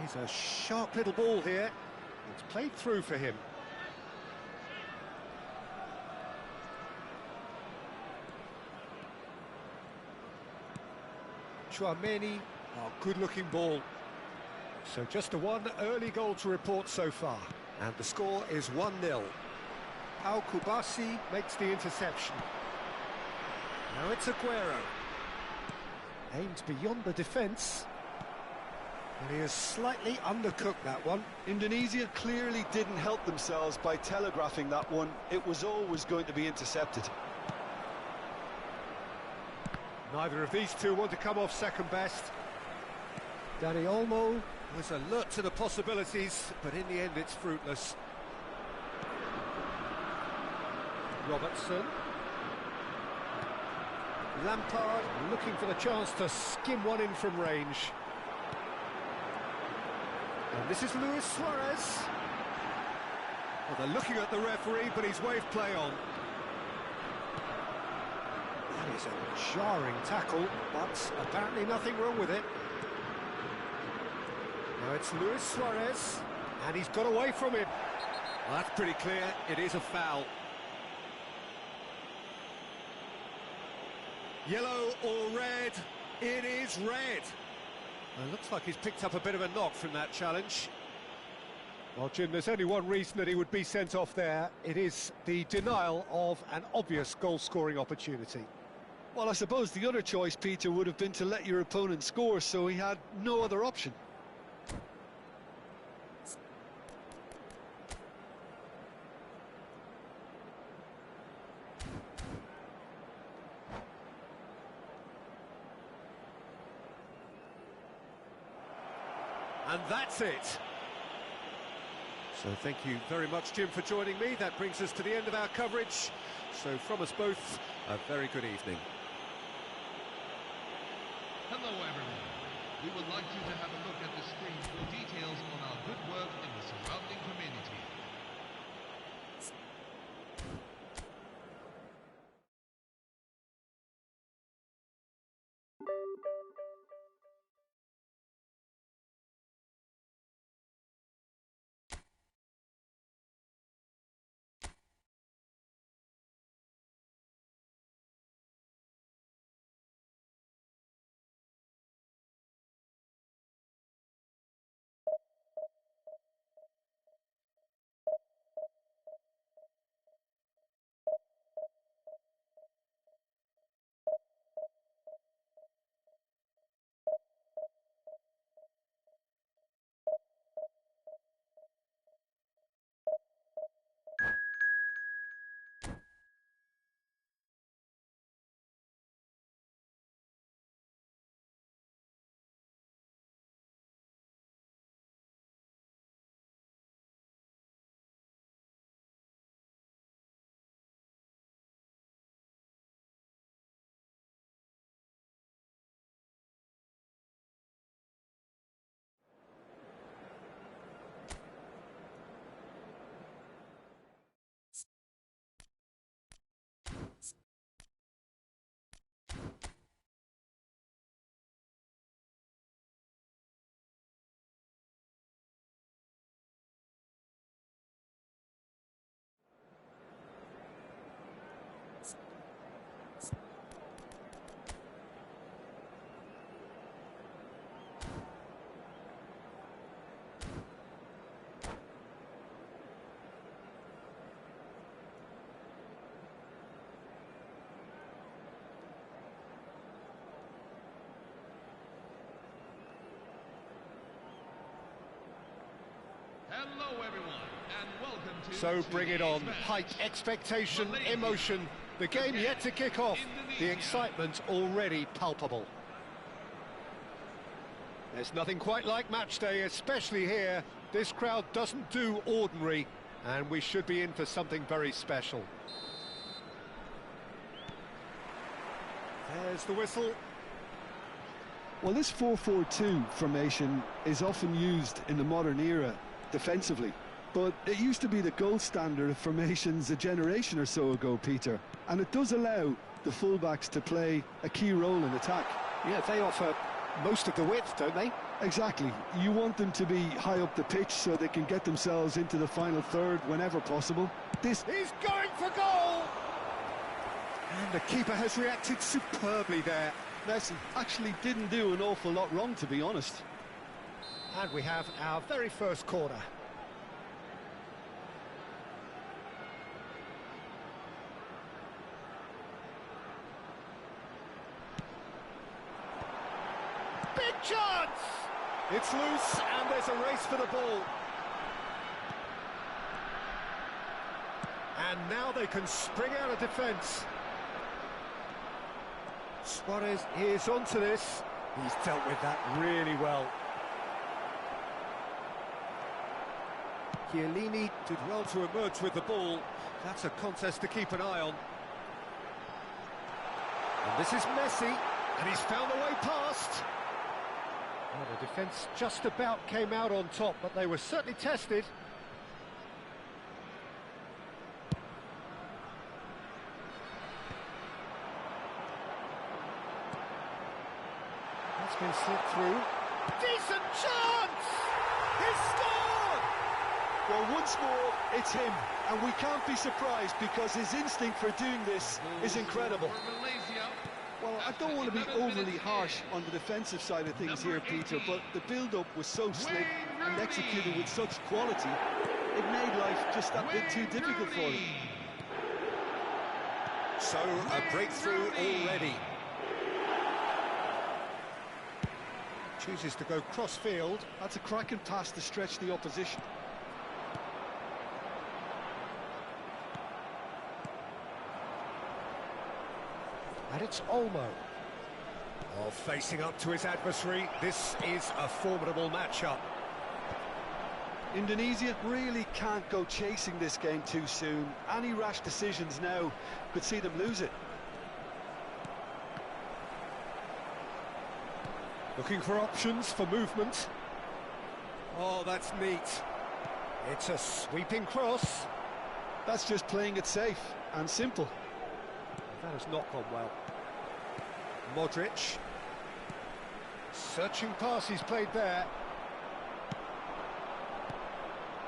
He's a sharp little ball here. It's played through for him. Chouameni, good-looking ball. So just a one early goal to report so far. And the score is 1-0. Pau Kubasi makes the interception. Now it's Aguero. Aimed beyond the defence. And he has slightly undercooked that one. Indonesia clearly didn't help themselves by telegraphing that one. It was always going to be intercepted. Neither of these two want to come off second best. Dani Olmo was alert to the possibilities, but in the end it's fruitless. Robertson. Lampard looking for the chance to skim one in from range. And this is Luis Suarez. Well, they're looking at the referee, but he's waved play on. That is a jarring tackle, but apparently nothing wrong with it. Now it's Luis Suarez, and he's got away from him. Well, that's pretty clear, it is a foul. Yellow or red? It is red. Well, it looks like he's picked up a bit of a knock from that challenge. Well, Jim, there's only one reason that he would be sent off there. It is the denial of an obvious goal-scoring opportunity. Well, I suppose the other choice, Peter, would have been to let your opponent score, so he had no other option. And that's it. So thank you very much, Jim, for joining me. That brings us to the end of our coverage. So from us both, a very good evening. Hello, everyone. We would like you to have a look at the screen for details on our good work in the surrounding community. Hello everyone, and welcome to So bring it on. today's Height, match. expectation, Malaysia emotion. The game yet to kick off. The Indonesia. excitement already palpable. There's nothing quite like match day, especially here. This crowd doesn't do ordinary, and we should be in for something very special. There's the whistle. Well, this 4-4-2 formation is often used in the modern era defensively, but it used to be the gold standard of formations a generation or so ago, Peter, and it does allow the fullbacks to play a key role in attack. Yeah, they offer most of the width, don't they? Exactly. You want them to be high up the pitch so they can get themselves into the final third whenever possible. He's going for goal! And the keeper has reacted superbly there. Messi actually didn't do an awful lot wrong, to be honest. And we have our very first corner. Big chance! It's loose and there's a race for the ball. And now they can spring out of defence. Suarez is onto this. He's dealt with that really well. Chiellini did well to emerge with the ball. That's a contest to keep an eye on. And this is Messi, and he's found the way past. Well, the defence just about came out on top, but they were certainly tested. That's been slipped through. Decent chance! He's scored! Well, once more, it's him, and we can't be surprised because his instinct for doing this is incredible. For Malaysia. Well, I don't want to be overly harsh on the defensive side of things here, Peter, but the build-up was so slick and executed with such quality, it made life just that bit too difficult for them. So, a breakthrough already. Chooses to go cross-field. That's a cracking pass to stretch the opposition. And it's Olmo. Oh, facing up to his adversary, this is a formidable matchup. Indonesia really can't go chasing this game too soon. Any rash decisions now could see them lose it. Looking for options for movement. Oh, that's neat. It's a sweeping cross. That's just playing it safe and simple. That has not gone well. Modric. Searching pass he's played there.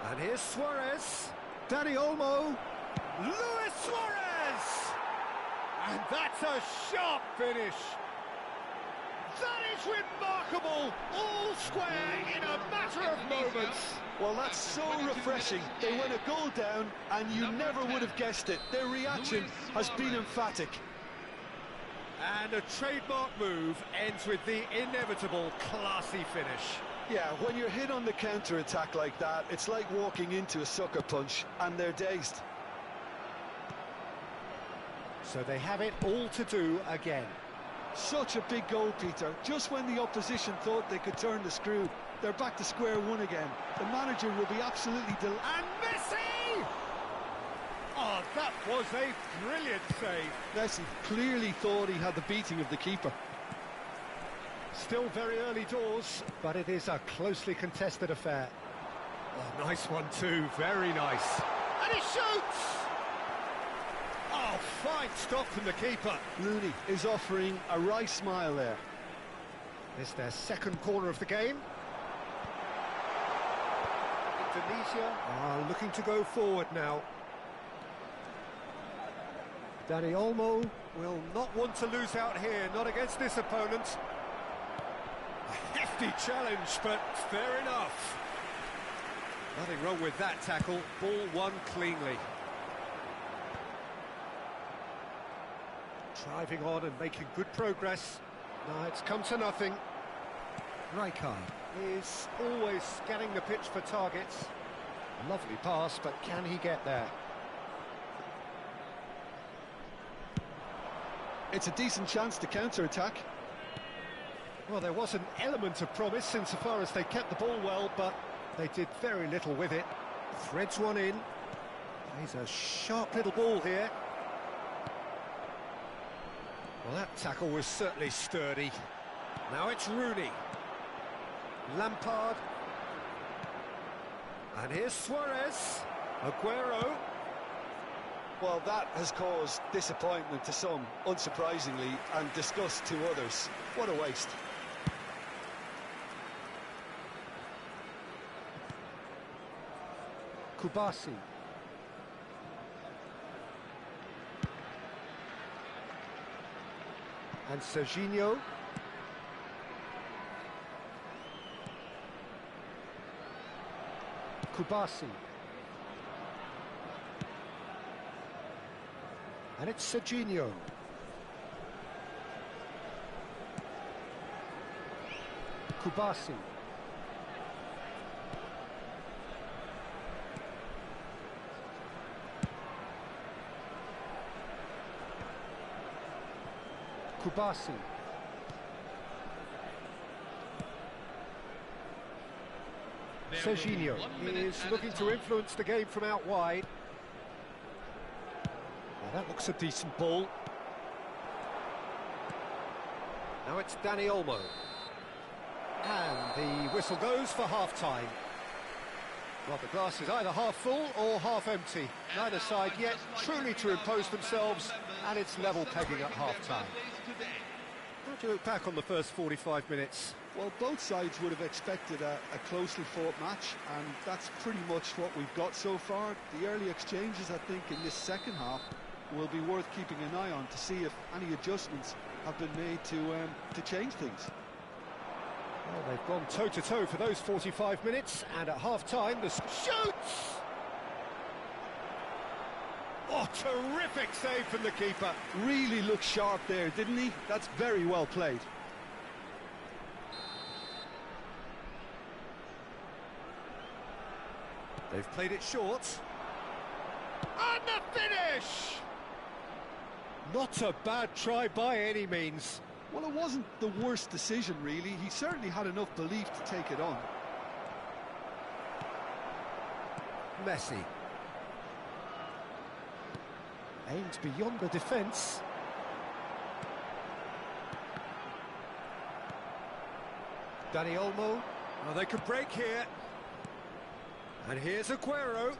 And here's Suarez. Dani Olmo. Luis Suarez! And that's a sharp finish. That is remarkable! All square in a matter of moments. Well, that's so refreshing. They went a goal down and you never would have guessed it. Their reaction has been emphatic. And a trademark move ends with the inevitable classy finish. Yeah, when you're hit on the counter-attack like that, it's like walking into a sucker punch and they're dazed. So they have it all to do again. Such a big goal, Peter. Just when the opposition thought they could turn the screw, they're back to square one again. The manager will be absolutely delighted. And Messi! Oh, that was a brilliant save. Messi clearly thought he had the beating of the keeper. Still very early doors, but it is a closely contested affair. Oh, nice one too, very nice. And he shoots! Oh, fine stop from the keeper. Rooney is offering a wry smile there. It's their second corner of the game. Indonesia are looking to go forward now. Dani Olmo will not want to lose out here, not against this opponent. A hefty challenge, but fair enough. Nothing wrong with that tackle, ball won cleanly. Driving on and making good progress. Now it's come to nothing. Rijkaard is always scanning the pitch for targets. Lovely pass, but can he get there? It's a decent chance to counter-attack. Well, there was an element of promise insofar as they kept the ball well, but they did very little with it. Threads one in. He's a sharp little ball here. Well, that tackle was certainly sturdy. Now it's Rooney. Lampard. And here's Suarez. Aguero. Well, that has caused disappointment to some, unsurprisingly, and disgust to others. What a waste. Kubasi. And Serginho. Kubasi. And it's Serginho. Kubasi. Kubasi. Serginho is looking to influence the game from out wide. Well, that looks a decent ball. Now it's Dani Olmo. And the whistle goes for half-time. Well, the glass is either half full or half empty. Neither side yet truly to impose themselves, and it's level pegging at half-time. How do you look back on the first 45 minutes? Well, both sides would have expected a closely fought match, and that's pretty much what we've got so far. The early exchanges, I think, in this second half will be worth keeping an eye on to see if any adjustments have been made to change things. Well, they've gone toe-to-toe for those 45 minutes, and at half-time, the shoots! Oh, terrific save from the keeper. Really looked sharp there, didn't he? That's very well played. They've played it short. And the finish! Not a bad try by any means. Well, it wasn't the worst decision, really. He certainly had enough belief to take it on. Messi. Aimed beyond the defence. Dani Olmo. Oh, they could break here. And here's Aguero.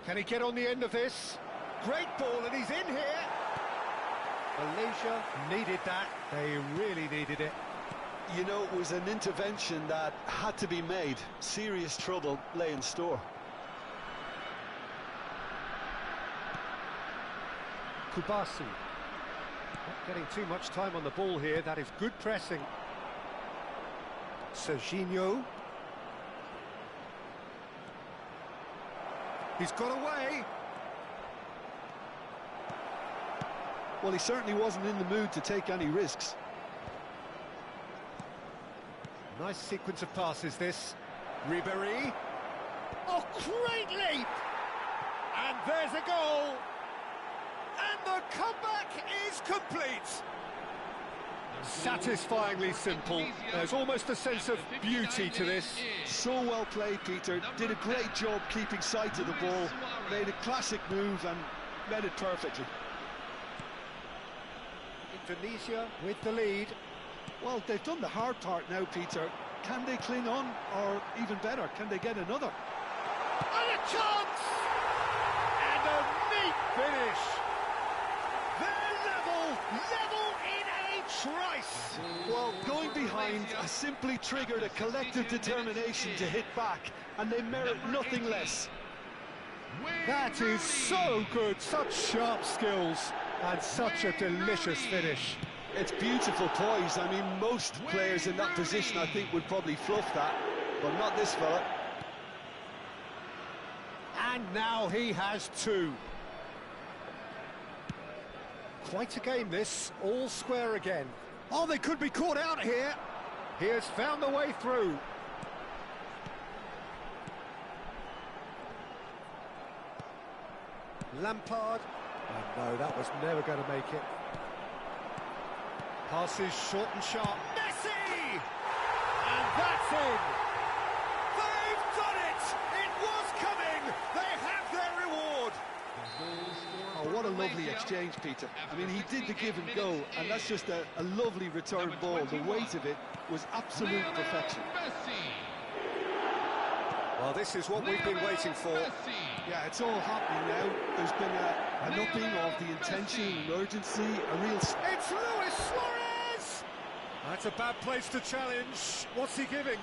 Can he get on the end of this? Great ball, and he's in here. Malaysia needed that. They really needed it. You know, it was an intervention that had to be made. Serious trouble lay in store. Kubasi. Not getting too much time on the ball here. That is good pressing. Serginho. He's got away. Well, he certainly wasn't in the mood to take any risks. Nice sequence of passes, this. Ribéry. Oh, great leap! And there's a goal! And the comeback is complete! Satisfyingly simple. There's almost a sense of beauty to this. So well played, Peter. Did a great job keeping sight of the ball. Made a classic move and read it perfectly. Indonesia with the lead. Well, they've done the hard part now, Peter. Can they cling on, or even better, can they get another? And a chance! And a neat finish! They're level in a trice! Well, going behind has simply triggered a collective determination to hit back, and they merit nothing less. That is so good, such sharp skills, and such a delicious finish. It's beautiful poise. I mean, most players in that position, I think, would probably fluff that, but not this fella. And now he has two. Quite a game, this. All square again. Oh, they could be caught out here. He has found the way through. Lampard. Oh, no, that was never going to make it. Passes short and sharp. Messi! And that's in! They've done it! It was coming! They have their reward! Oh, what a lovely exchange, Peter. I mean, he did the give and go, and that's just a lovely return ball. The weight of it was absolute perfection. Well, this is what we've been waiting for. Yeah, it's all happening now. There's been an upping of the intention and urgency, a real... It's Luis Suarez! That's a bad place to challenge. What's he giving?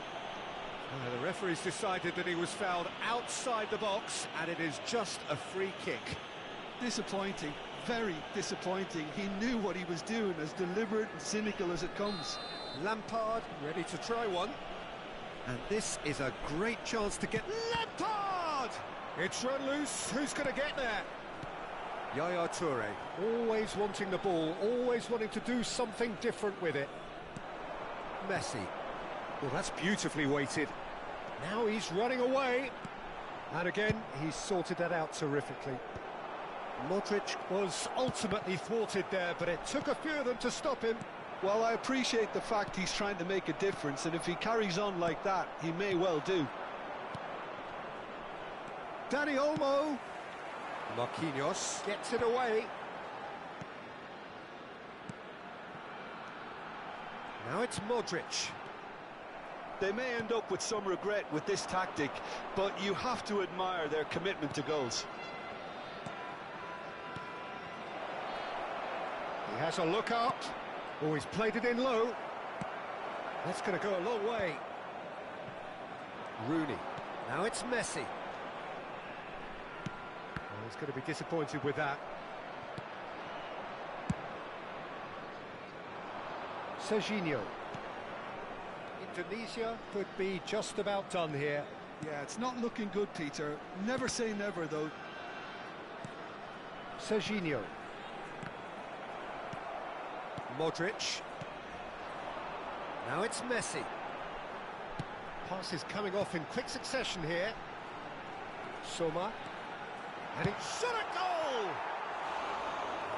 The referee's decided that he was fouled outside the box, and it is just a free kick. Disappointing, very disappointing. He knew what he was doing, as deliberate and cynical as it comes. Lampard ready to try one. And this is a great chance to get... Lampard! It's run loose. Who's going to get there? Yaya Toure, always wanting the ball, always wanting to do something different with it. Messi. Well, that's beautifully weighted. Now he's running away. And again, he's sorted that out terrifically. Modric was ultimately thwarted there, but it took a few of them to stop him. Well, I appreciate the fact he's trying to make a difference, and if he carries on like that, he may well do. Dani Olmo. Marquinhos gets it away. Now it's Modric. They may end up with some regret with this tactic, but you have to admire their commitment to goals. He has a look up. Oh, he's played it in low. That's going to go a long way. Rooney. Now it's Messi. Oh, he's going to be disappointed with that. Serginho. Indonesia could be just about done here. Yeah, it's not looking good, Peter. Never say never, though. Serginho. Modric. Now it's Messi. Passes coming off in quick succession here. Soma. And it shot a goal!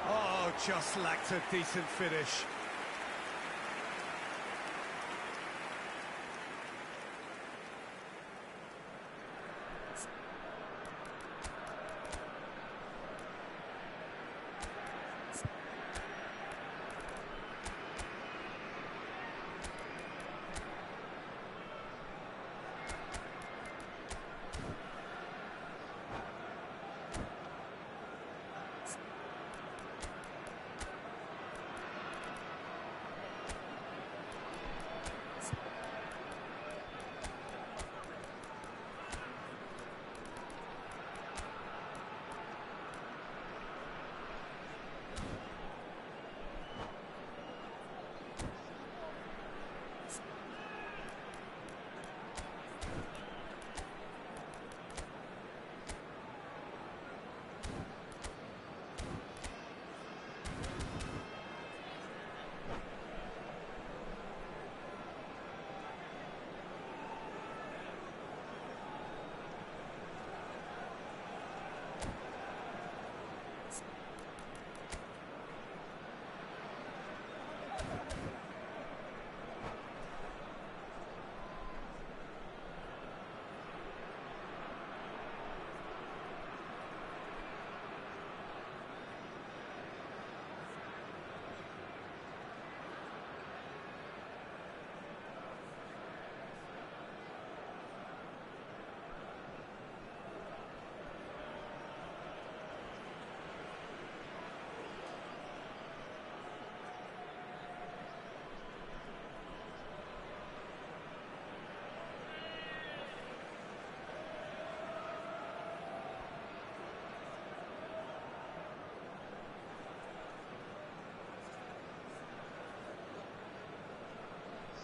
Oh, just lacked a decent finish.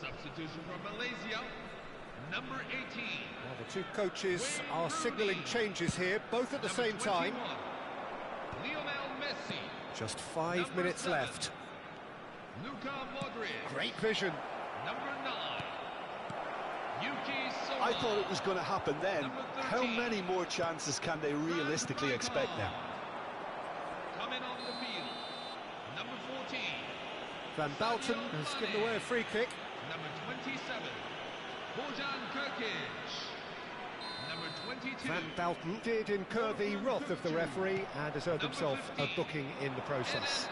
Substitution from Malaysia, number 18. Well, the two coaches are signalling changes here, both at the same time. Lionel Messi. Just 5 minutes left. Luka Modric. Great vision. Number 9. Yuki Sola. I thought it was going to happen then. How many more chances can they realistically expect now? men on the field. Number 14. Van Balten has given away a free kick. Number 27. Bojan Krkić. Number 22. Van Balten did incur the wrath of the referee and has earned himself a booking in the process.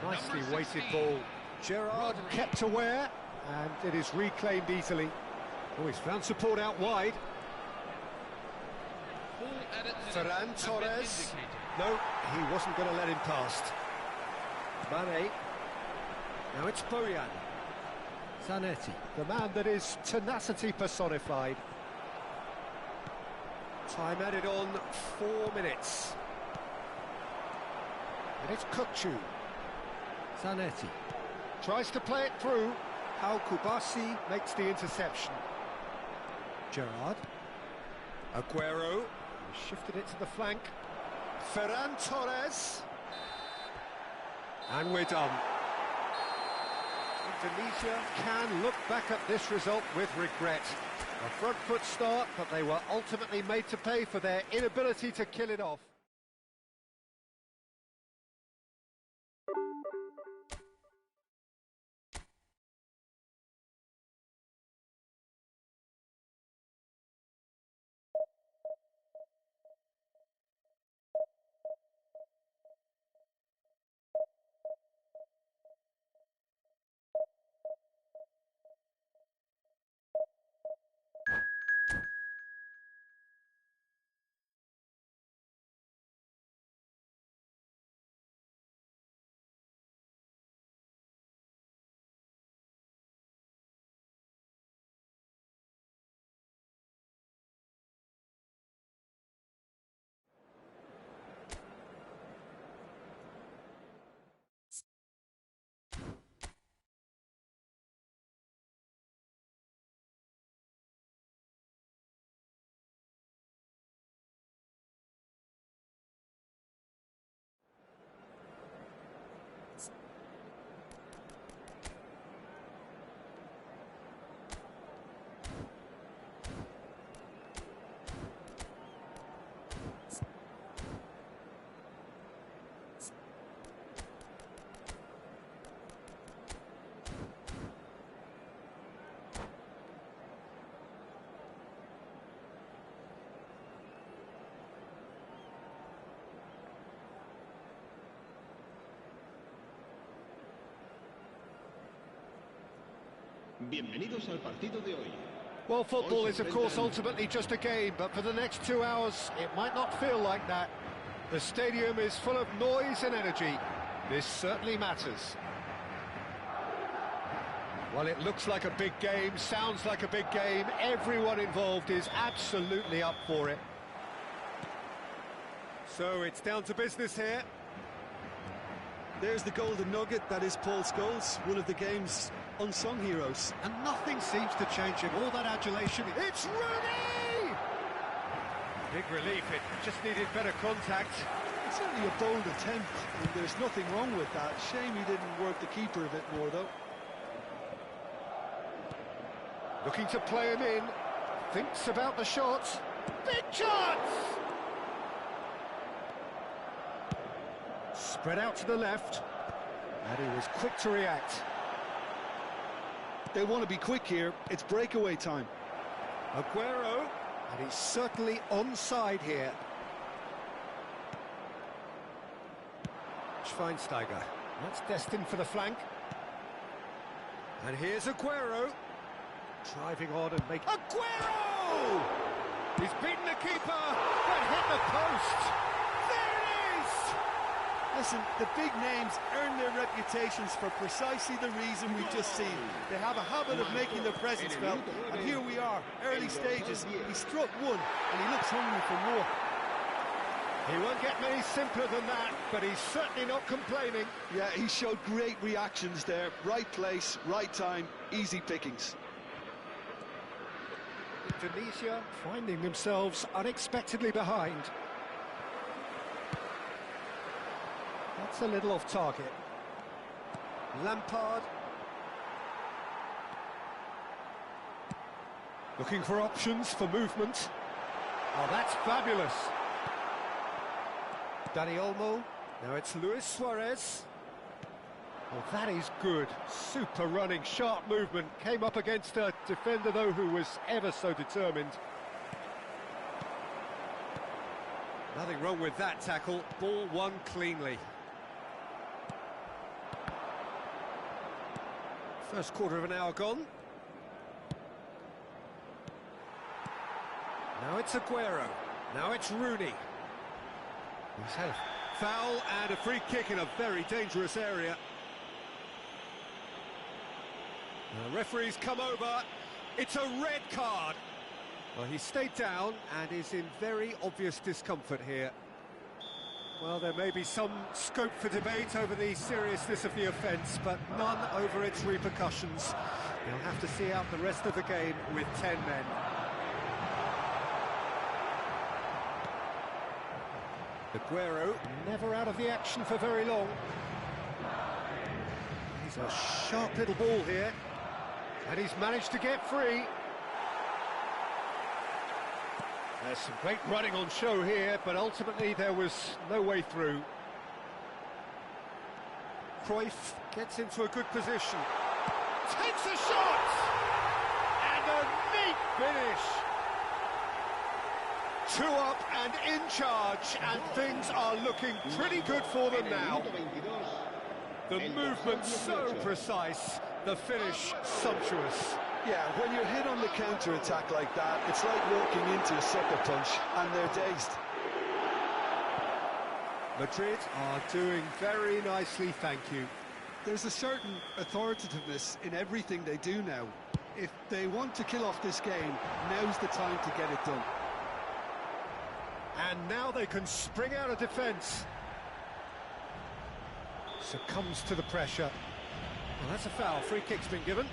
Nicely weighted ball. Gerrard kept aware, and it is reclaimed easily. Oh, he's found support out wide. Ferran Torres. No, he wasn't going to let him past. Mane. Now it's Bojan. Zanetti, the man that is tenacity personified. Time added on 4 minutes. And it's Kukçu. Zanetti tries to play it through. Al Kubasi makes the interception. Gerrard. Aguero shifted it to the flank. Ferran Torres. And we're done. Indonesia can look back at this result with regret. A front foot start, but they were ultimately made to pay for their inability to kill it off. Bienvenidos al partido de hoy. Well, football is, of course, ultimately just a game, but for the next 2 hours, it might not feel like that. The stadium is full of noise and energy. This certainly matters. Well, it looks like a big game, sounds like a big game. Everyone involved is absolutely up for it. So it's down to business here. There's the golden nugget, that is Paul Scholes, one of the game's unsung heroes. And nothing seems to change him. All that adulation. It's Rooney! Big relief, it just needed better contact. It's certainly a bold attempt, and there's nothing wrong with that. Shame he didn't work the keeper a bit more, though. Looking to play him in. Thinks about the shot. Big chance! Spread out to the left. And he was quick to react. They want to be quick here. It's breakaway time. Aguero, and he's certainly onside here. Schweinsteiger, that's destined for the flank. And here's Aguero. Driving on and making... Aguero! He's beaten the keeper, but hit the post. There it is! Listen, the big names earn their reputations for precisely the reason we've just seen. They have a habit of making their presence felt, and here we are, early stages. He struck one, and he looks hungry for more. He won't get many simpler than that, but he's certainly not complaining. Yeah, he showed great reactions there. Right place, right time, easy pickings. Indonesia finding themselves unexpectedly behind. That's a little off target. Lampard. Looking for options for movement. Oh, that's fabulous. Dani Olmo. Now it's Luis Suarez. Oh, that is good. Super running, sharp movement. Came up against a defender, though, who was ever so determined. Nothing wrong with that tackle. Ball won cleanly. First quarter of an hour gone. Now it's Aguero. Now it's Rooney. He's had a foul and a free kick in a very dangerous area. The referee's come over. It's a red card. Well, he stayed down and is in very obvious discomfort here. Well, there may be some scope for debate over the seriousness of the offence, but none over its repercussions. They'll have to see out the rest of the game with 10 men. Aguero never out of the action for very long. He's a sharp little ball here, and he's managed to get free. There's some great running on show here, but ultimately there was no way through. Cruyff gets into a good position. Takes a shot! And a neat finish! 2 up and in charge, and things are looking pretty good for them now. The movement so precise, the finish sumptuous. Yeah, when you're hit on the counter-attack like that, it's like walking into a sucker punch, and they're dazed. Madrid are doing very nicely, thank you. There's a certain authoritativeness in everything they do now. If they want to kill off this game, now's the time to get it done. And now they can spring out of defence. Succumbs to the pressure. Well, that's a foul. Free kick's been given.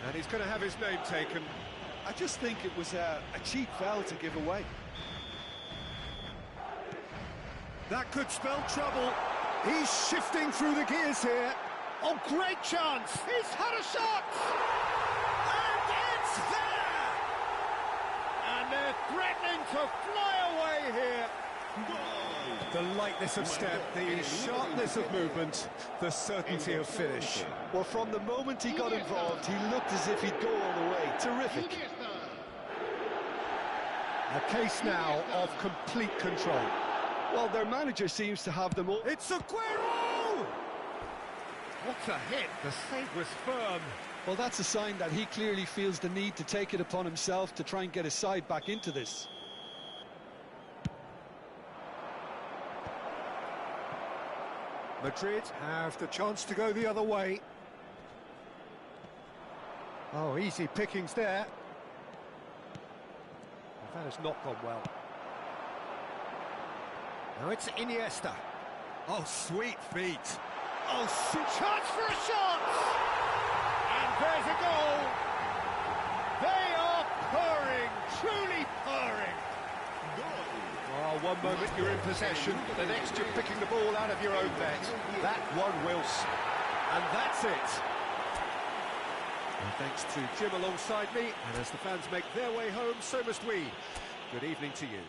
And he's going to have his name taken. I just think it was a cheap foul to give away. That could spell trouble. He's shifting through the gears here. Oh, great chance. He's had a shot. And it's there. And they're threatening to fly away here. The lightness of step, the sharpness of movement, the certainty of finish. Well, from the moment he got involved, he looked as if he'd go all the way. Terrific. A case now of complete control. Well, their manager seems to have them all. It's Aguero! What a hit. The save was firm. Well, that's a sign that he clearly feels the need to take it upon himself to try and get his side back into this. Madrid have the chance to go the other way. Oh, easy pickings there. That has not gone well. Now it's Iniesta. Oh, sweet feet. Oh, chance for a shot! And there's a goal. They are purring, truly purring. Oh, one moment you're in possession, the next you're picking the ball out of your own net. That one, Wilson. And that's it. And thanks to Jim alongside me, and as the fans make their way home, so must we. Good evening to you.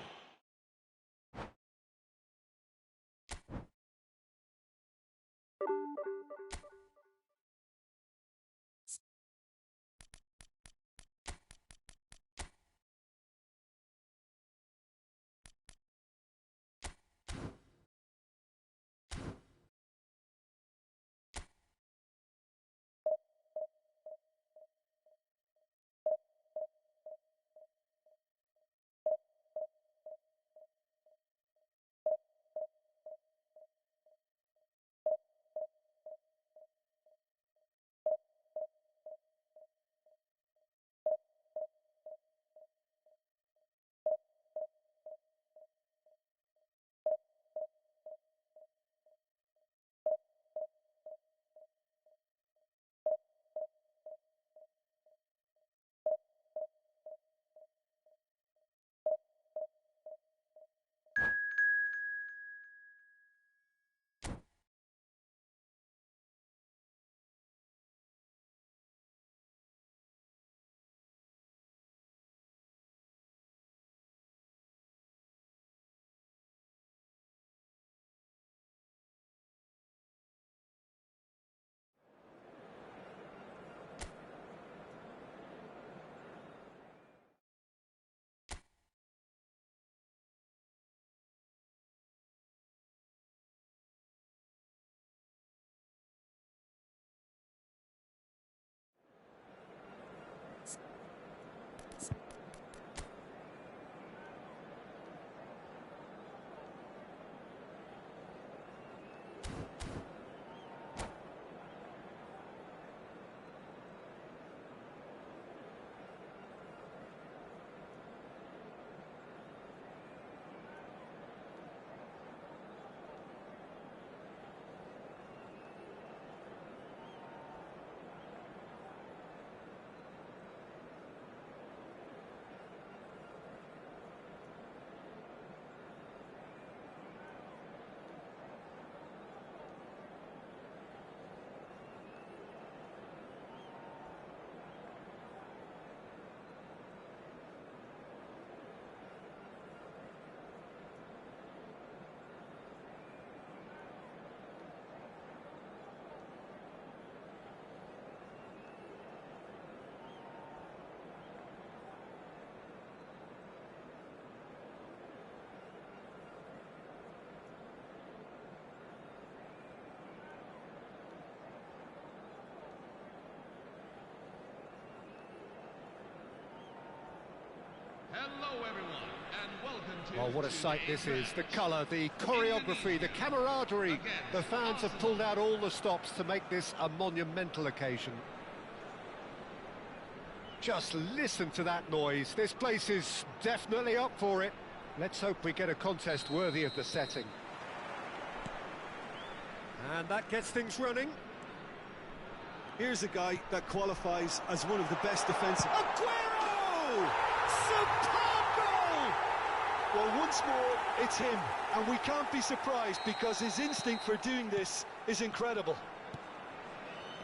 Hello everyone, and welcome to... Oh, what a sight this is. The colour, the choreography, the camaraderie. The fans have pulled out all the stops to make this a monumental occasion. Just listen to that noise. This place is definitely up for it. Let's hope we get a contest worthy of the setting. And that gets things running. Here's a guy that qualifies as one of the best defensive... Aguero! Superb goal! Well, once more, it's him. And we can't be surprised because his instinct for doing this is incredible.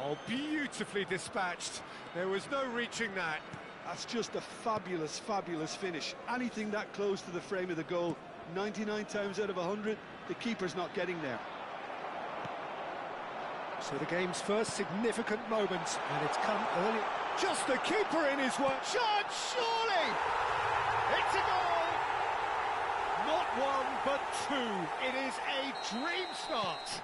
Oh, beautifully dispatched. There was no reaching that. That's just a fabulous, fabulous finish. Anything that close to the frame of the goal, 99 times out of 100, the keeper's not getting there. So the game's first significant moment, and it's come early. Just the keeper in his work. Shot, surely! It's a goal! Not one, but two. It is a dream start.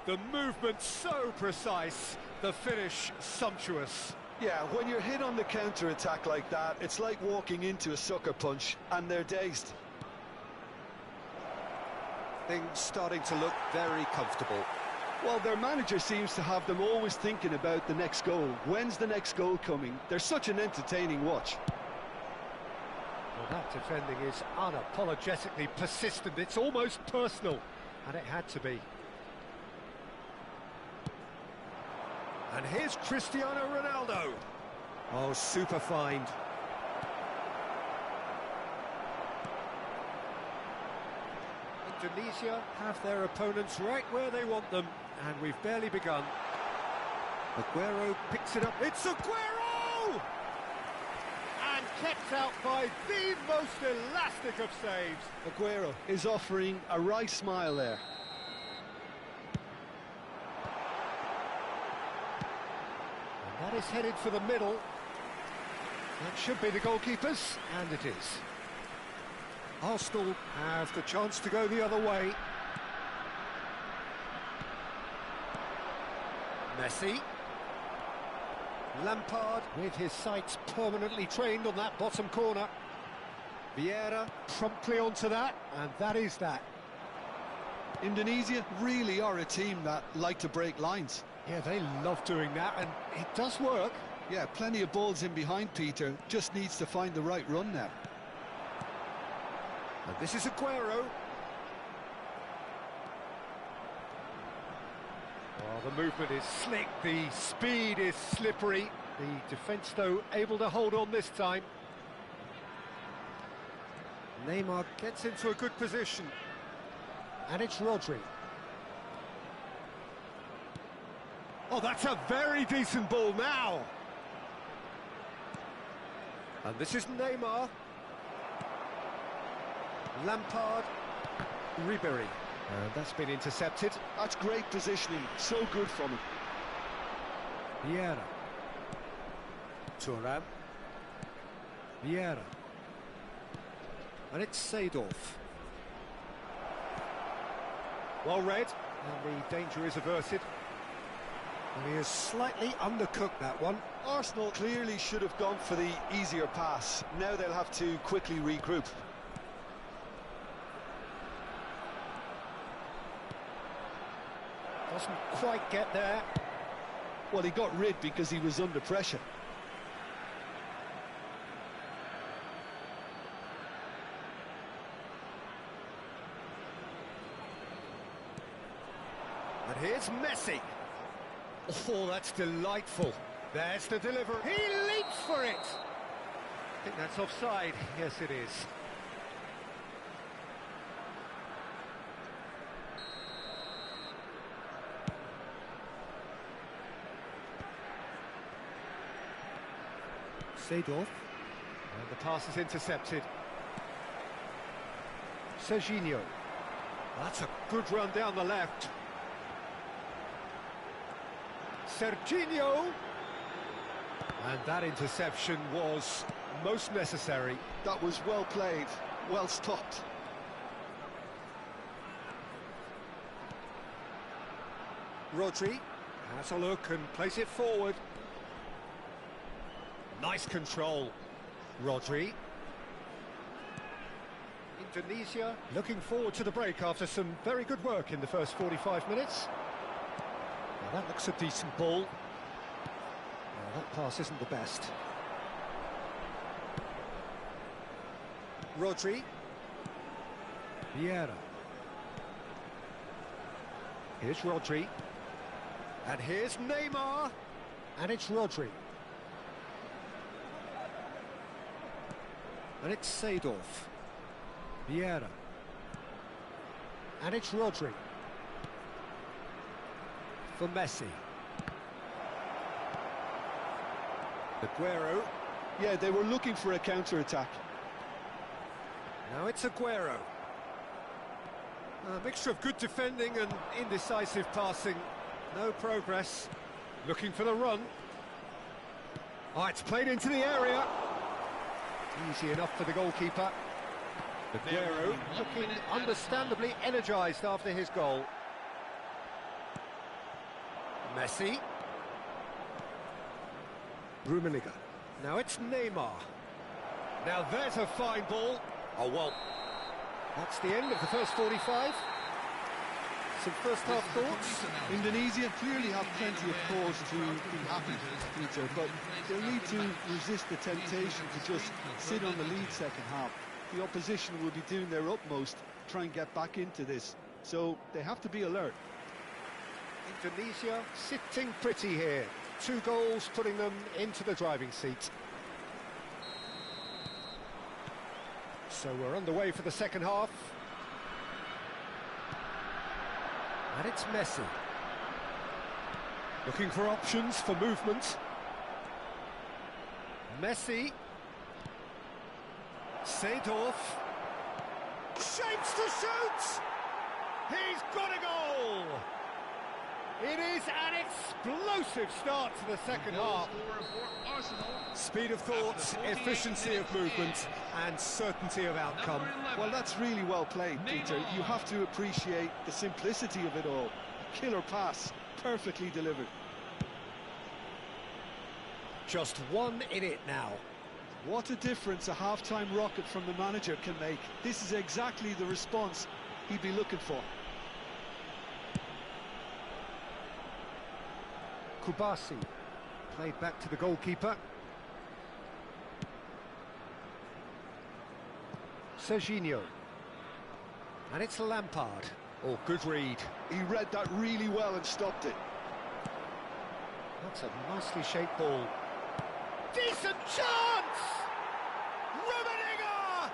The movement so precise, the finish sumptuous. Yeah, when you're hit on the counter-attack like that, it's like walking into a sucker punch, and they're dazed. Things starting to look very comfortable. Well, their manager seems to have them always thinking about the next goal. When's the next goal coming? They're such an entertaining watch. Well, that defending is unapologetically persistent. It's almost personal, and it had to be. And here's Cristiano Ronaldo. Oh, super find. Indonesia have their opponents right where they want them, and we've barely begun. Aguero picks it up. It's Aguero! And kept out by the most elastic of saves. Aguero is offering a wry smile there. And that is headed for the middle. That should be the goalkeepers, and it is. Arsenal have the chance to go the other way. Messi. Lampard with his sights permanently trained on that bottom corner. Vieira promptly onto that, and that is that. Indonesia really are a team that like to break lines. Yeah, they love doing that, and it does work. Yeah, plenty of balls in behind Peter, just needs to find the right run now. And this is Aguero. Oh, the movement is slick, the speed is slippery. The defence, though, able to hold on this time. Neymar gets into a good position. And it's Rodri. Oh, that's a very decent ball now. And this is Neymar. Lampard, Ribery, and that's been intercepted. That's great positioning, so good from him. Vieira, Thuram, Vieira, and it's Seedorf. Well read, and the danger is averted. And he has slightly undercooked that one. Arsenal clearly should have gone for the easier pass. Now they'll have to quickly regroup. Doesn't quite get there. Well, he got rid because he was under pressure. And here's Messi. Oh, that's delightful. There's the delivery. He leaps for it. I think that's offside. Yes, it is. Seedorf, and the pass is intercepted. Serginho, that's a good run down the left. Serginho, and that interception was most necessary. That was well played, well stopped. Rodri has a look and plays it forward. Nice control. Rodri. Indonesia looking forward to the break after some very good work in the first 45 minutes. Now that looks a decent ball. Well, that pass isn't the best. Rodri. Vieira. Here's Rodri. And here's Neymar. And it's Rodri. And it's Seedorf. Vieira. And it's Rodri. For Messi. Aguero. Yeah, they were looking for a counter-attack. Now it's Aguero. A mixture of good defending and indecisive passing. No progress. Looking for the run. Oh, it's played into the area. Easy enough for the goalkeeper. Aguero looking understandably energised after his goal. Messi. Rummenigge. Now it's Neymar. Now there's a fine ball. Oh, well, that's the end of the first 45. Some first-half thoughts? Indonesia clearly have plenty of cause to be happy, Peter, but they'll need to resist the temptation to just sit on the lead second half. The opposition will be doing their utmost to try and get back into this, so they have to be alert. Indonesia sitting pretty here. 2 goals putting them into the driving seat. So we're underway for the second half. And it's Messi. Looking for options for movement. Messi. Seedorf. Shapes to shoot! He's got a goal! It is an explosive start to the second half. Speed of thought, efficiency of movement, and certainty of outcome. Well, that's really well played, Peter. You have to appreciate the simplicity of it all. Killer pass, perfectly delivered. Just 1 in it now. What a difference a half-time rocket from the manager can make. This is exactly the response he'd be looking for. Kubasi played back to the goalkeeper. Serginho. And it's Lampard. Oh, good read. He read that really well and stopped it. That's a nicely shaped ball. Decent chance! Rummenigge!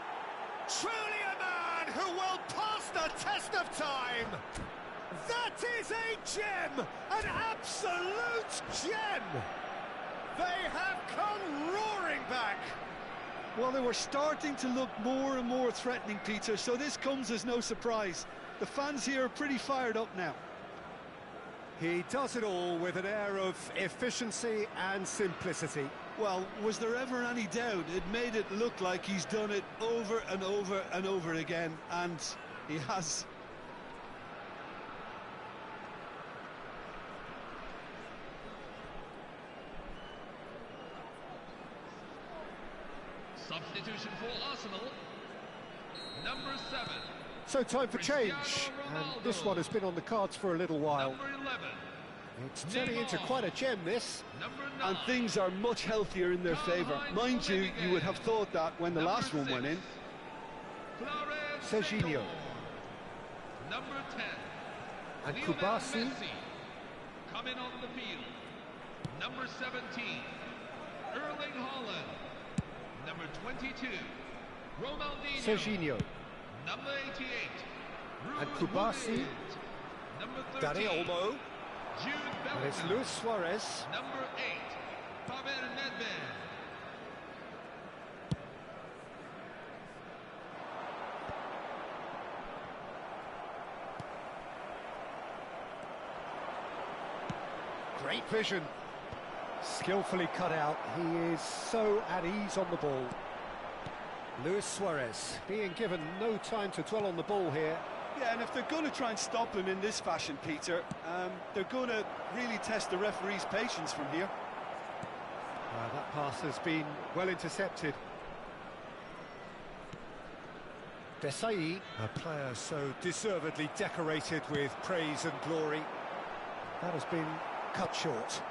Truly a man who will pass the test of time! That is a gem! An absolute gem! They have come roaring back! Well, they were starting to look more and more threatening, Peter, so this comes as no surprise. The fans here are pretty fired up now. He does it all with an air of efficiency and simplicity. Well, was there ever any doubt? It made it look like he's done it over and over and over again, and he has. Substitution for Arsenal, number 7. So time for change, and this one has been on the cards for a little while. Number 11. It's turning into quite a gem, this. Number 9. And things are much healthier in their favour. Mind you, you would have thought that when the last one went in. Serginho. Number 10. And Lionel Kubasi. Messi. Coming on the field. Number 17. Erling Haaland. Number 22. Ronaldinho. Serginho. Number 88. And Ruben Kubasi. Williams. Number 13. Dani Olmo. Jude And it's Bellingham. Luis Suarez. Number 8. Pavel Nedved. Great vision. Skillfully cut out. He is so at ease on the ball. Luis Suarez being given no time to dwell on the ball here. Yeah, and if they're going to try and stop him in this fashion, Peter, they're going to really test the referee's patience from here. That pass has been well intercepted. Desai, a player so deservedly decorated with praise and glory. That has been cut short.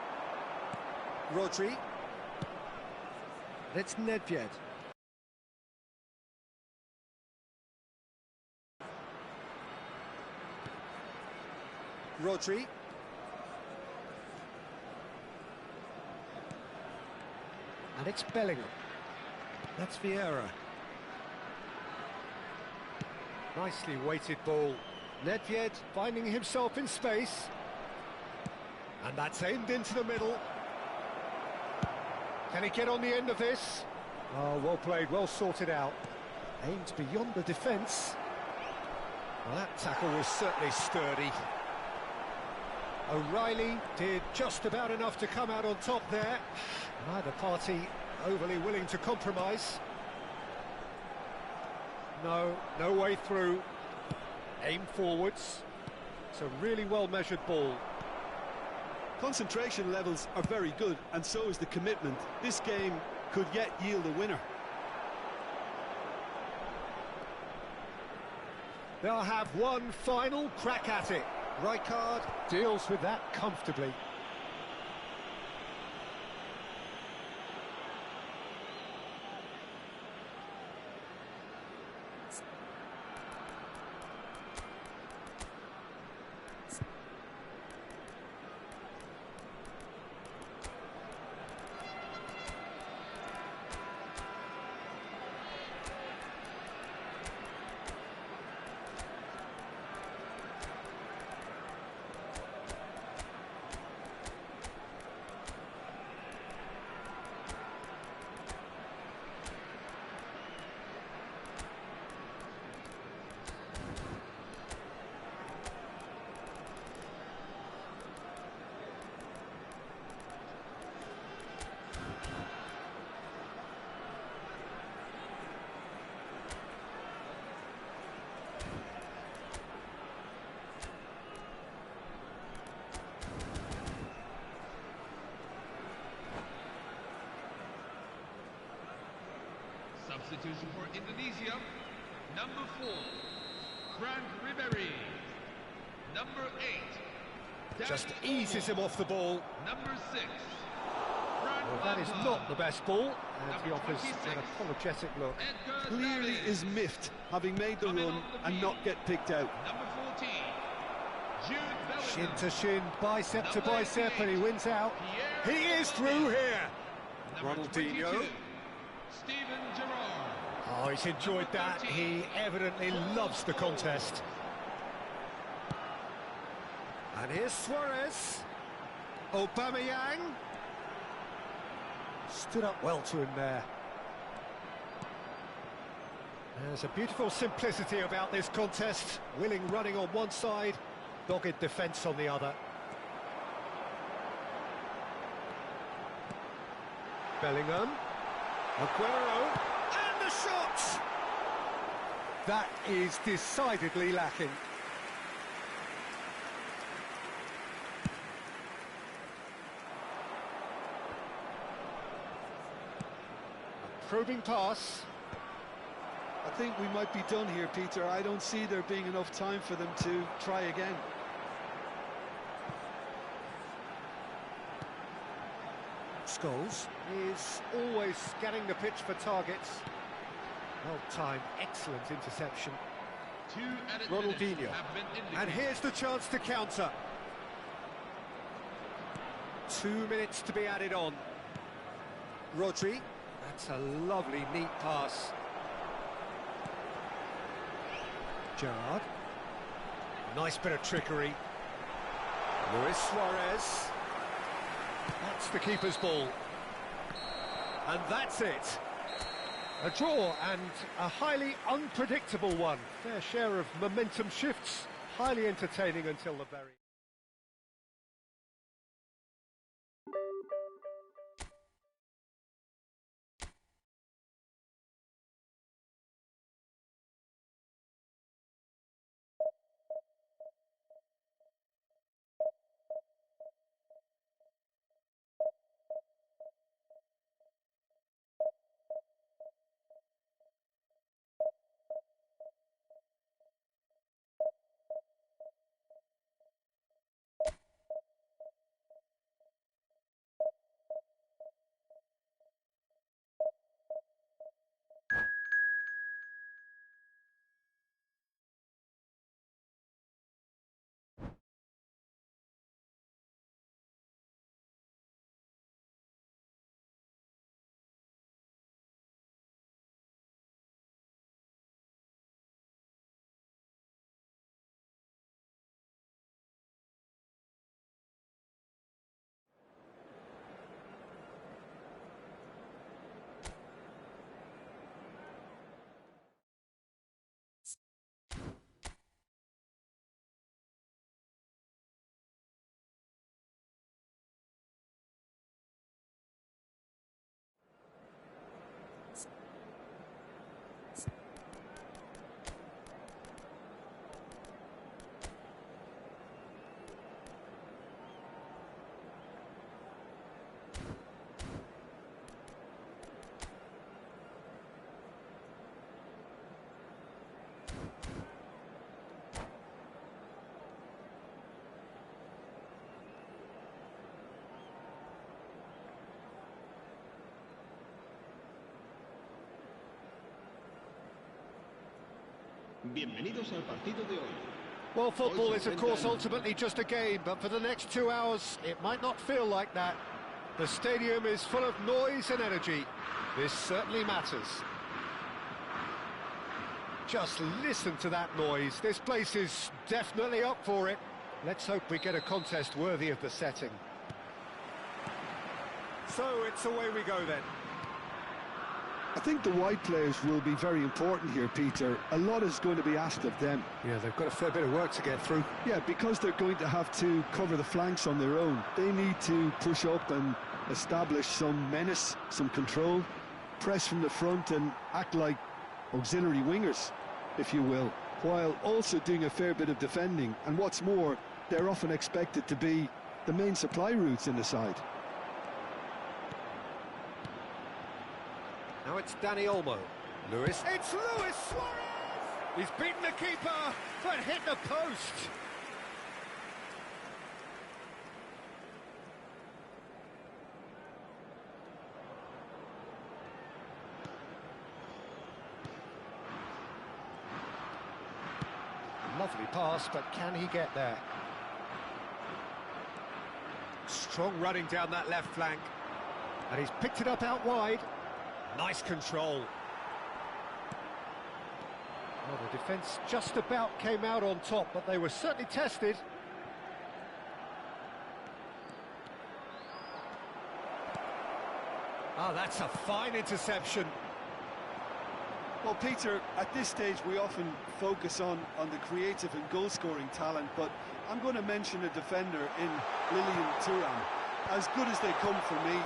Rodri. It's Nedved. Rodri. And it's Bellingham. That's Vieira. Nicely weighted ball. Nedved finding himself in space. And that's aimed into the middle. Can he get on the end of this? Oh, well played, well sorted out. Aimed beyond the defence. Well, that tackle was certainly sturdy. O'Reilly did just about enough to come out on top there. Neither party overly willing to compromise. No way through. Aim forwards. It's a really well-measured ball. Concentration levels are very good, and so is the commitment. This game could yet yield a winner. They'll have one final crack at it. Rijkaard deals with that comfortably. Substitution for Indonesia, number 4, Frank Ribery. Number 8, Just eases him off the ball. Number 6, Well, that is not the best ball, and he offers an apologetic look. Clearly is miffed, having made the run and not get picked out. Number 14, Jude Shin Bellingham. to shin, bicep to bicep, and he wins out. Pierre He is through here. Number Ronaldinho. 22, Steven Gerrard. Oh, he's enjoyed that. He evidently loves the contest. And here's Suarez. Aubameyang. Stood up well to him there. There's a beautiful simplicity about this contest. Willing running on one side, dogged defence on the other. Bellingham. Aguero. And the shot! That is decidedly lacking. A probing pass. I think we might be done here, Peter. I don't see there being enough time for them to try again. Scholes is always scanning the pitch for targets. Well-timed, excellent interception. 2 added minutes Ronaldinho. have been indicated. And here's the chance to counter. 2 minutes to be added on. Rodri. That's a lovely, neat pass. Gerrard. Nice bit of trickery. Luis Suarez. That's the keeper's ball. And that's it. A draw, and a highly unpredictable one. Fair share of momentum shifts. Highly entertaining until the very... Bienvenidos al partido de hoy. Well, football is, of course, ultimately just a game, but for the next 2 hours, it might not feel like that. The stadium is full of noise and energy. This certainly matters. Just listen to that noise. This place is definitely up for it. Let's hope we get a contest worthy of the setting. So it's away we go then. I think the wide players will be very important here, Peter. A lot is going to be asked of them. Yeah, they've got a fair bit of work to get through. Yeah, because they're going to have to cover the flanks on their own. They need to push up and establish some menace, some control, press from the front and act like auxiliary wingers, if you will, while also doing a fair bit of defending. And what's more, they're often expected to be the main supply routes in the side. Now it's Dani Olmo. Lewis. It's Luis Suarez! He's beaten the keeper, but hit the post. Lovely pass, but can he get there? Strong running down that left flank. And he's picked it up out wide. Nice control. Well, the defence just about came out on top, but they were certainly tested. Ah, that's a fine interception. Well, Peter, at this stage we often focus on the creative and goal-scoring talent, but I'm going to mention a defender in Lilian Thuram. As good as they come for me,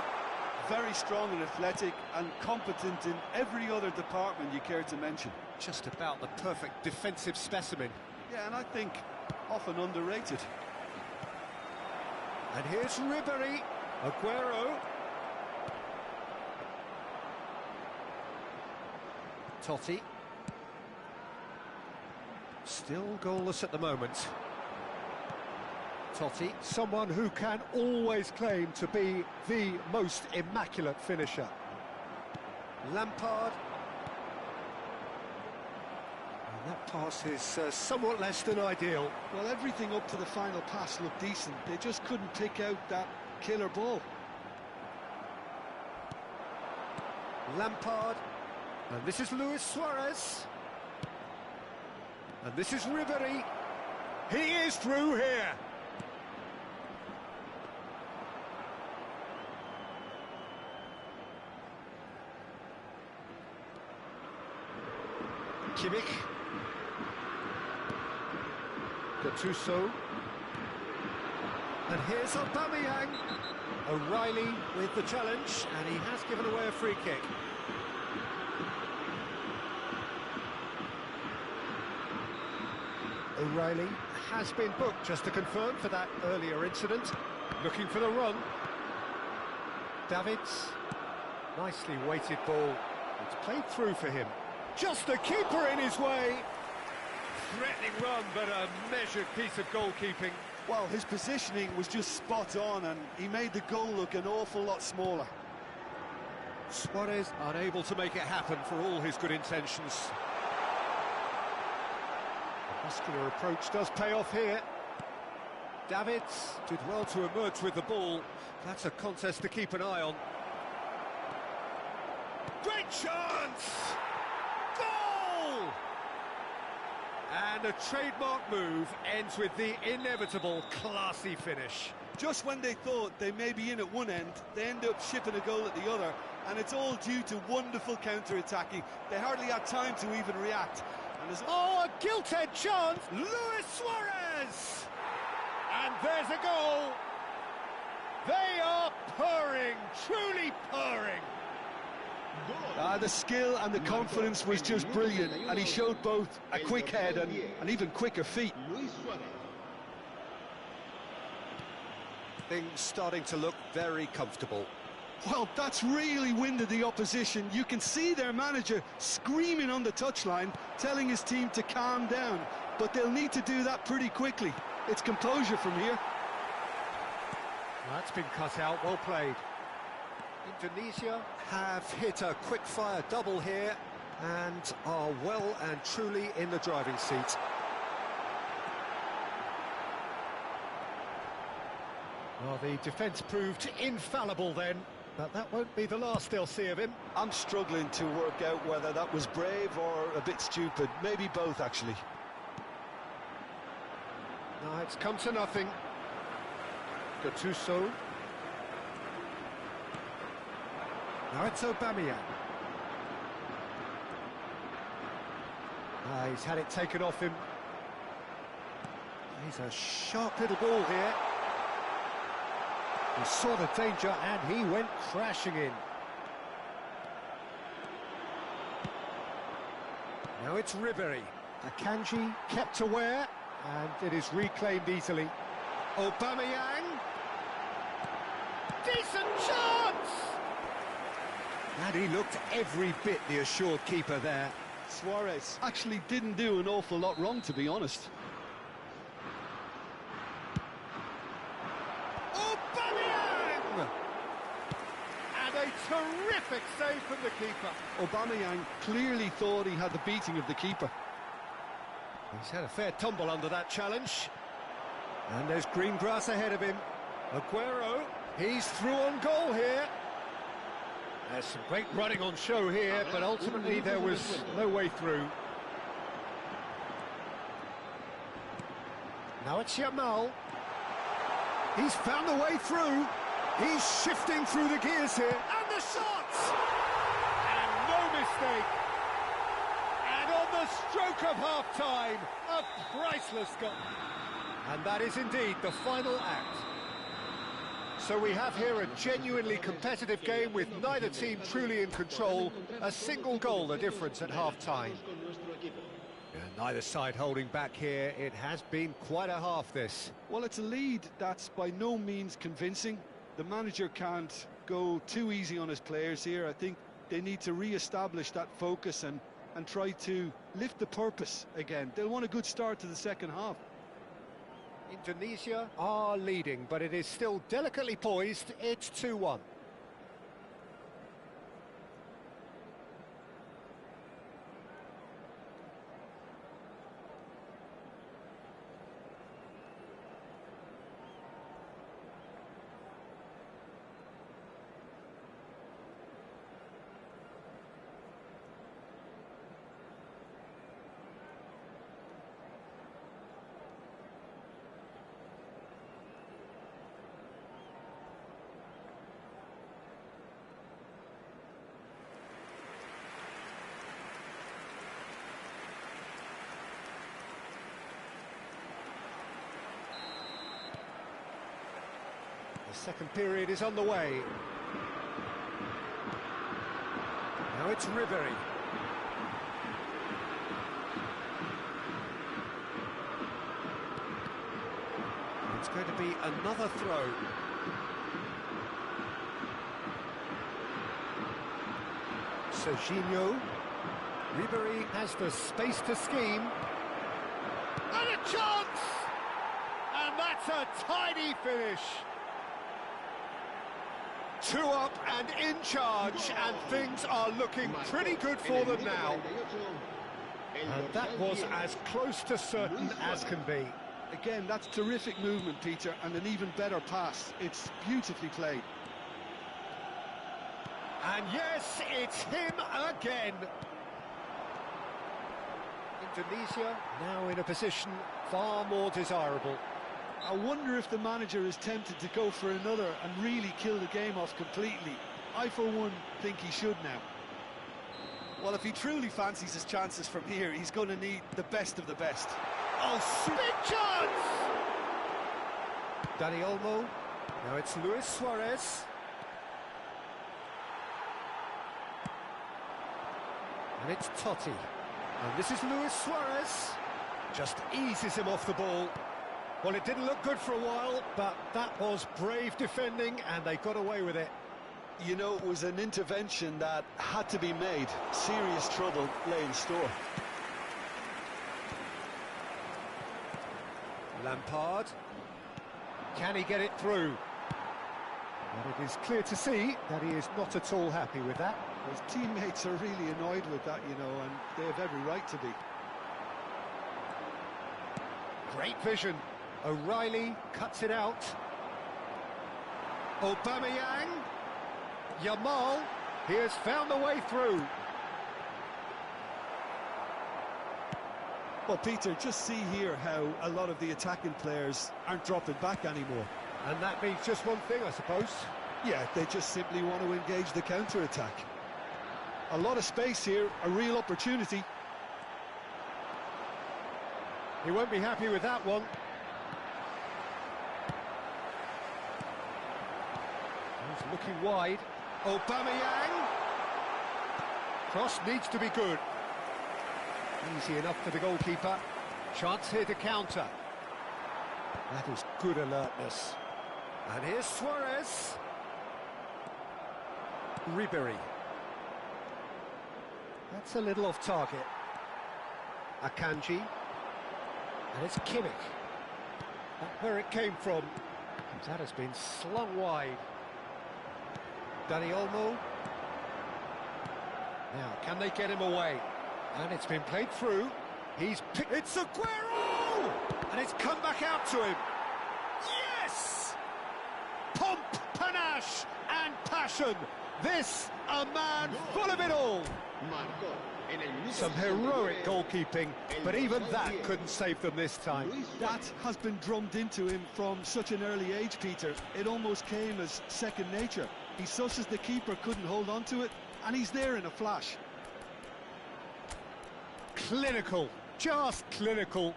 very strong and athletic and competent in every other department you care to mention. Just about the perfect defensive specimen. Yeah, and I think often underrated. And here's Ribery, Aguero. Totti. Still goalless at the moment. Totti, someone who can always claim to be the most immaculate finisher. Lampard. And that pass is somewhat less than ideal. Well, everything up to the final pass looked decent. They just couldn't pick out that killer ball. Lampard. And this is Luis Suarez. And this is Ribery. He is through here. Kimmich. Gattuso. And here's Aubameyang. O'Reilly with the challenge, and he has given away a free kick. O'Reilly has been booked, just to confirm, for that earlier incident. Looking for the run. Davids. Nicely weighted ball. It's played through for him. Just the keeper in his way. Threatening run, but a measured piece of goalkeeping. Well, his positioning was just spot on, and he made the goal look an awful lot smaller. Suarez unable to make it happen for all his good intentions. The muscular approach does pay off here. Davids did well to emerge with the ball. That's a contest to keep an eye on. Great chance! Goal! And a trademark move ends with the inevitable classy finish. Just when they thought they may be in at one end, they end up shipping a goal at the other, and it's all due to wonderful counter-attacking. They hardly had time to even react. And oh, a gilt-edged chance! Luis Suarez! And there's a goal! They are purring, truly purring! The skill and the confidence was just brilliant, and he showed both a quick head and even quicker feet. Things starting to look very comfortable. Well, that's really winded the opposition. You can see their manager screaming on the touchline, telling his team to calm down, but they'll need to do that pretty quickly. It's composure from here. That's been cut out, well played. Indonesia have hit a quick-fire double here. and are well and truly in the driving seat. Well, the defence proved infallible then, but that won't be the last they'll see of him. I'm struggling to work out whether that was brave or a bit stupid. Maybe both, actually. No, it's come to nothing. Gattuso. Now it's Aubameyang. He's had it taken off him. He's a sharp little ball here. He saw the danger and he went crashing in. Now it's Ribery. Akanji kept aware, and it is reclaimed easily. Aubameyang. Decent chance! And he looked every bit the assured keeper there. Suarez actually didn't do an awful lot wrong, to be honest. Aubameyang! And a terrific save from the keeper. Aubameyang clearly thought he had the beating of the keeper. He's had a fair tumble under that challenge. And there's green grass ahead of him. Aguero, he's through on goal here. There's some great running on show here, but ultimately there was no way through. Now it's Yamal. He's found a way through. He's shifting through the gears here. And the shots! And no mistake. And on the stroke of half-time, a priceless goal. And that is indeed the final act. So we have here a genuinely competitive game with neither team truly in control. A single goal the difference at half-time. Neither side holding back here. It has been quite a half, this. Well, it's a lead that's by no means convincing. The manager can't go too easy on his players here. I think they need to re-establish that focus and try to lift the purpose again. They'll want a good start to the second half. Indonesia are leading, but it is still delicately poised. It's 2-1. The second period is on the way. Now it's Ribery. It's going to be another throw. Serginho. Ribery has the space to scheme. And a chance! And that's a tidy finish. 2 up and in charge, and things are looking pretty good for them now. And that was as close to certain as can be. Again, that's terrific movement, Peter, and an even better pass. It's beautifully played. And yes, it's him again. Indonesia now in a position far more desirable. I wonder if the manager is tempted to go for another and really kill the game off completely. I, for one, think he should now. Well, if he truly fancies his chances from here, he's going to need the best of the best. Oh, big chance! Dani Olmo. Now it's Luis Suarez. And it's Totti. And this is Luis Suarez. Just eases him off the ball. Well, it didn't look good for a while, but that was brave defending, and they got away with it. You know, it was an intervention that had to be made. Serious trouble lay in store. Lampard. Can he get it through? But it is clear to see that he is not at all happy with that. His teammates are really annoyed with that, you know, and they have every right to be. Great vision. O'Reilly cuts it out. Aubameyang. Yamal. He has found the way through. Well, Peter, just see here how a lot of the attacking players aren't dropping back anymore. And that means just one thing, I suppose. Yeah, they just simply want to engage the counter-attack. A lot of space here, a real opportunity. He won't be happy with that one. He's looking wide. Aubameyang. Cross needs to be good. Easy enough for the goalkeeper. Chance here to counter. That is good alertness. And here's Suarez. Ribery. That's a little off target. Akanji. And it's Kimmich. That's where it came from. That has been slung wide. Dani Olmo. Now, can they get him away? And it's been played through. He's picked... It's Aguero! And it's come back out to him. Yes! Pomp, panache and passion. This, a man full of it all. Some heroic goalkeeping, but even that couldn't save them this time. That has been drummed into him from such an early age, Peter. It almost came as second nature. He susses the keeper couldn't hold on to it, and he's there in a flash. Clinical, just clinical.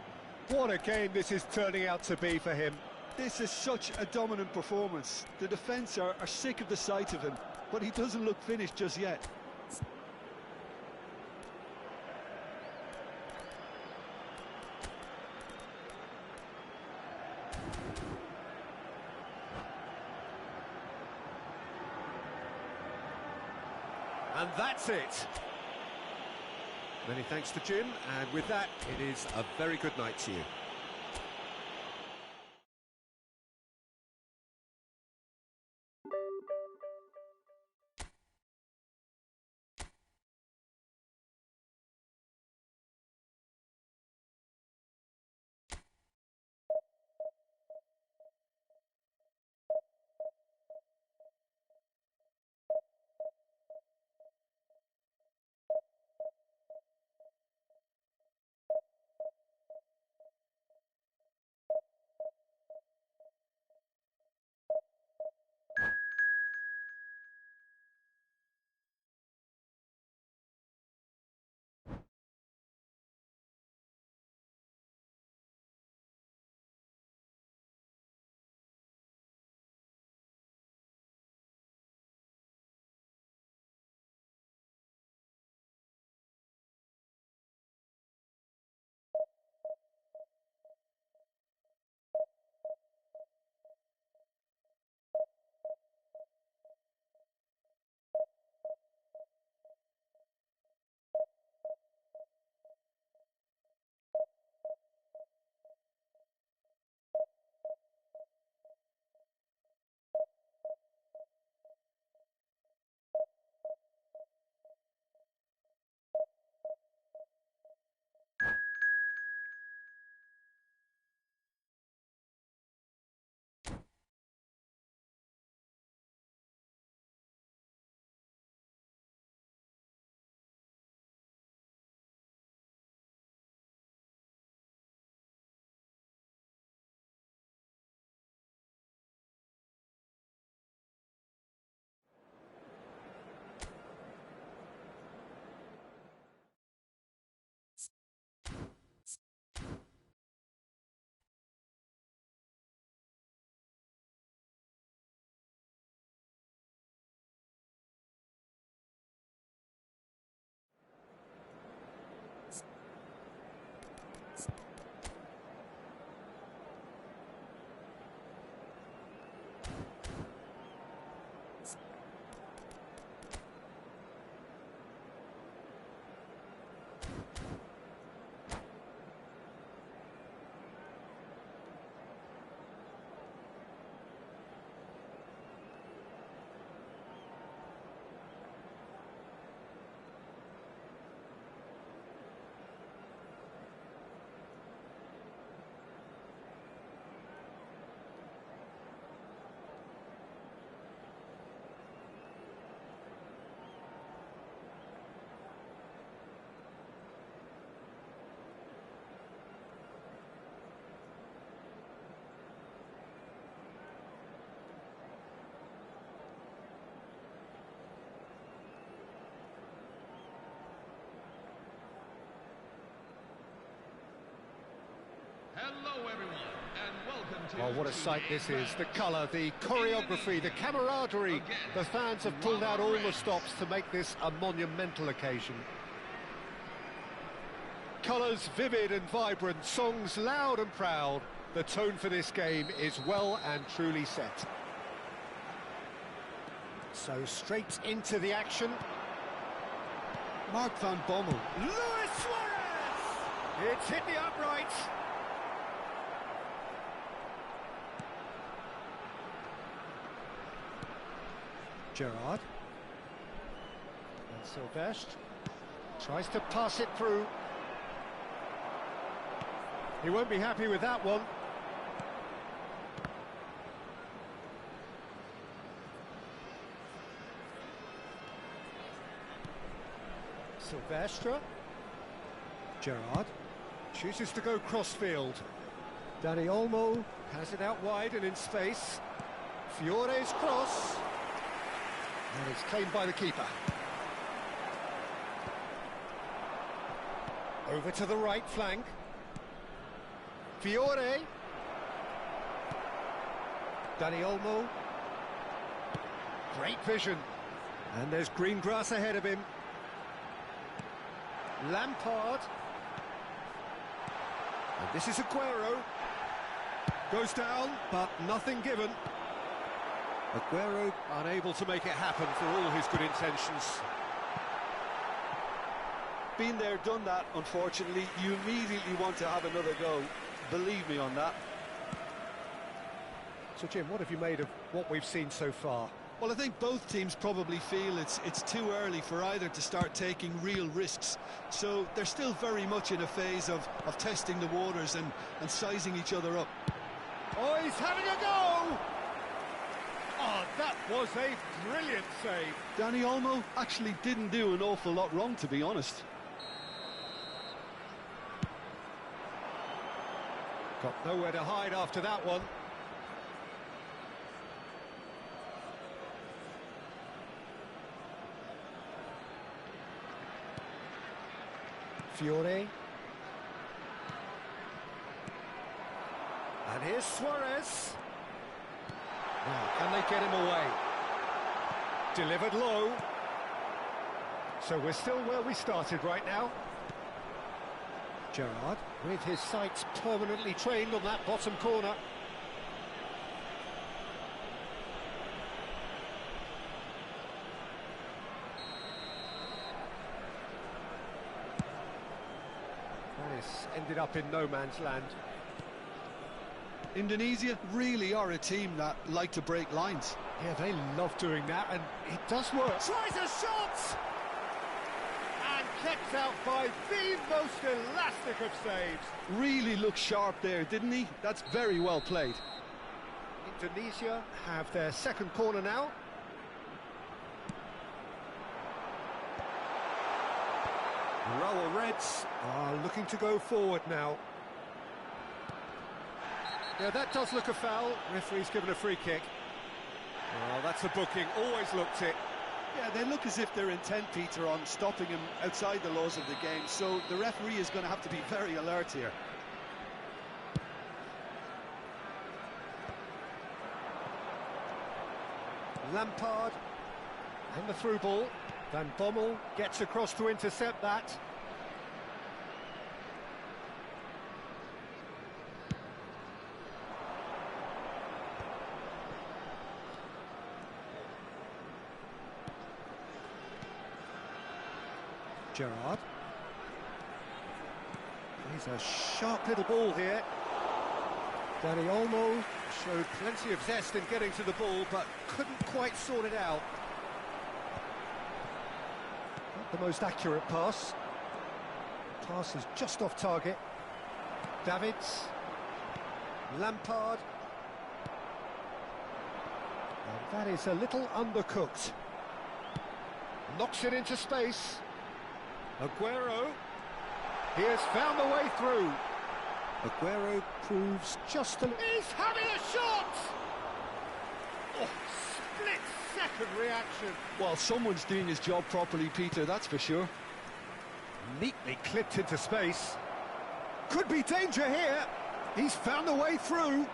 What a game this is turning out to be for him. This is such a dominant performance. The defence are sick of the sight of him, but he doesn't look finished just yet. And that's it. Many thanks to Jim, and with that, it is a very good night to you. Hello everyone, and welcome to... Oh, what a sight this is. The colour, the choreography, the camaraderie. The fans have pulled out all the stops to make this a monumental occasion. Colours vivid and vibrant, songs loud and proud. The tone for this game is well and truly set. So straight into the action. Mark van Bommel. Luis Suarez! It's hit the upright. Gerrard. And Sylvestre tries to pass it through. He won't be happy with that one. Sylvestre. Gerrard chooses to go crossfield. Dani Olmo has it out wide and in space. Fiore's cross. And it's claimed by the keeper. Over to the right flank. Fiore. Dani Olmo. Great vision. And there's green grass ahead of him. Lampard. And this is Aguero. Goes down, but nothing given. Aguero unable to make it happen for all his good intentions. Been there, done that, unfortunately. You immediately want to have another go. Believe me on that. So, Jim, what have you made of what we've seen so far? Well, I think both teams probably feel it's too early for either to start taking real risks. So they're still very much in a phase of testing the waters and sizing each other up. Oh, he's having a go! Oh, that was a brilliant save. Dani Olmo actually didn't do an awful lot wrong, to be honest. Got nowhere to hide after that one. Fiore. And here's Suarez. Now, can they get him away? Delivered low. So we're still where we started right now. Gerrard, with his sights permanently trained on that bottom corner. This ended up in no man's land. Indonesia really are a team that like to break lines. Yeah, they love doing that, and it does work. Tries a shot! And kept out by the most elastic of saves. Really looked sharp there, didn't he? That's very well played. Indonesia have their second corner now. Raul Reds are looking to go forward now. Yeah, that does look a foul. Referee's given a free kick. Oh, that's a booking. Always looked it. Yeah, they look as if they're intent, Peter, on stopping him outside the laws of the game, so the referee is going to have to be very alert here. Lampard and the through ball. Van Bommel gets across to intercept that. Gerrard. He's a sharp little ball here. Dani Olmo showed plenty of zest in getting to the ball, but couldn't quite sort it out. Not the most accurate pass. Pass is just off target. Davids. Lampard. And that is a little undercooked. Knocks it into space. Aguero. He has found the way through. Aguero proves just a... He's having a shot! Oh, split-second reaction. Well, someone's doing his job properly, Peter, that's for sure. Neatly clipped into space. Could be danger here. He's found a way through.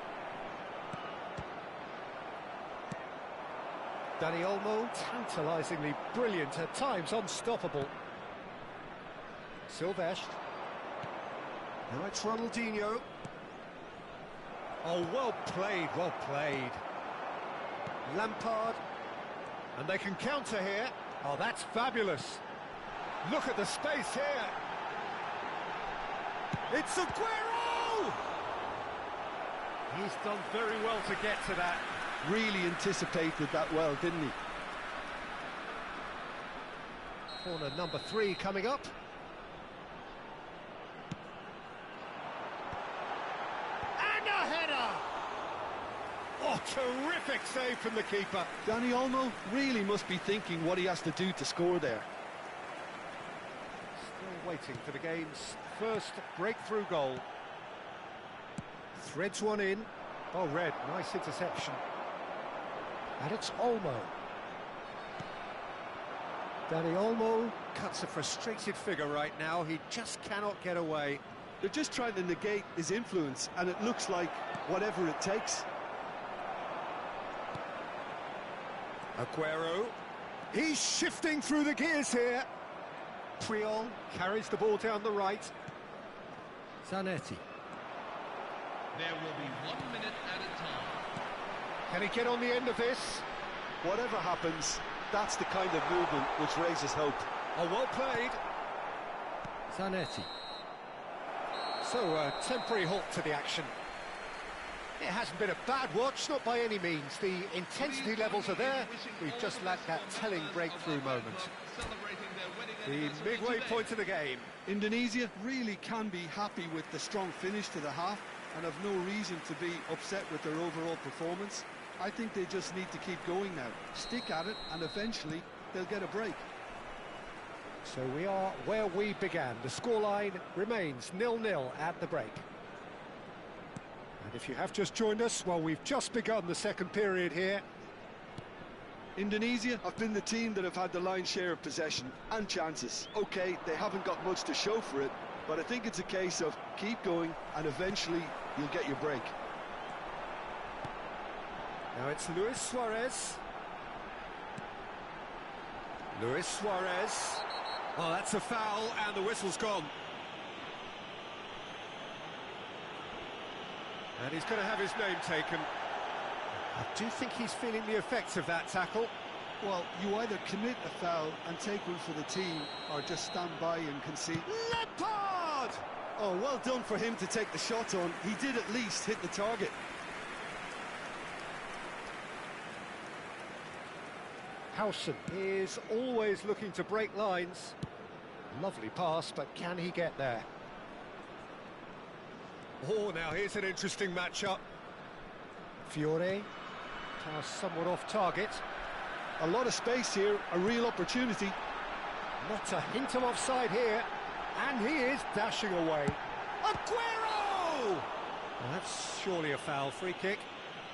Dani Olmo, tantalisingly brilliant, at times unstoppable. Silvestre. Now it's Ronaldinho. Oh, well played, well played. Lampard. And they can counter here. Oh, that's fabulous. Look at the space here. It's Aguero! He's done very well to get to that. Really anticipated that well, didn't he? Corner number 3 coming up. And a header! Oh, terrific save from the keeper. Dani Olmo really must be thinking what he has to do to score there. Still waiting for the game's first breakthrough goal. Threads one in. Oh, Red, nice interception. And it's Olmo. Dani Olmo cuts a frustrated figure right now. He just cannot get away. They're just trying to negate his influence, and it looks like whatever it takes. Aguero. He's shifting through the gears here. Priol carries the ball down the right. Zanetti. There will be 1 minute at a time. Can he get on the end of this? Whatever happens, that's the kind of movement which raises hope. Oh, well played. Zanetti. So, a temporary halt to the action. It hasn't been a bad watch, not by any means. The intensity levels are there. We've just lacked that telling breakthrough moment. The midway point of the game. Indonesia really can be happy with the strong finish to the half and have no reason to be upset with their overall performance. I think they just need to keep going now. Stick at it, and eventually they'll get a break. So we are where we began. The scoreline remains 0-0 at the break. And if you have just joined us, well, we've just begun the second period here. Indonesia have been the team that have had the lion's share of possession and chances. Okay, they haven't got much to show for it, but I think it's a case of keep going and eventually you'll get your break. Now it's Luis Suarez. Luis Suarez. Oh, that's a foul, and the whistle's gone. And he's going to have his name taken. I do think he's feeling the effects of that tackle. Well, you either commit a foul and take one for the team, or just stand by and concede. Lampard! Oh, well done for him to take the shot on. He did at least hit the target. Howson is always looking to break lines. Lovely pass, but can he get there? Oh, now here's an interesting matchup. Fiore, pass somewhat off target. A lot of space here, a real opportunity. Not a hint of offside here, and he is dashing away. Aguero! Well, that's surely a foul. Free kick.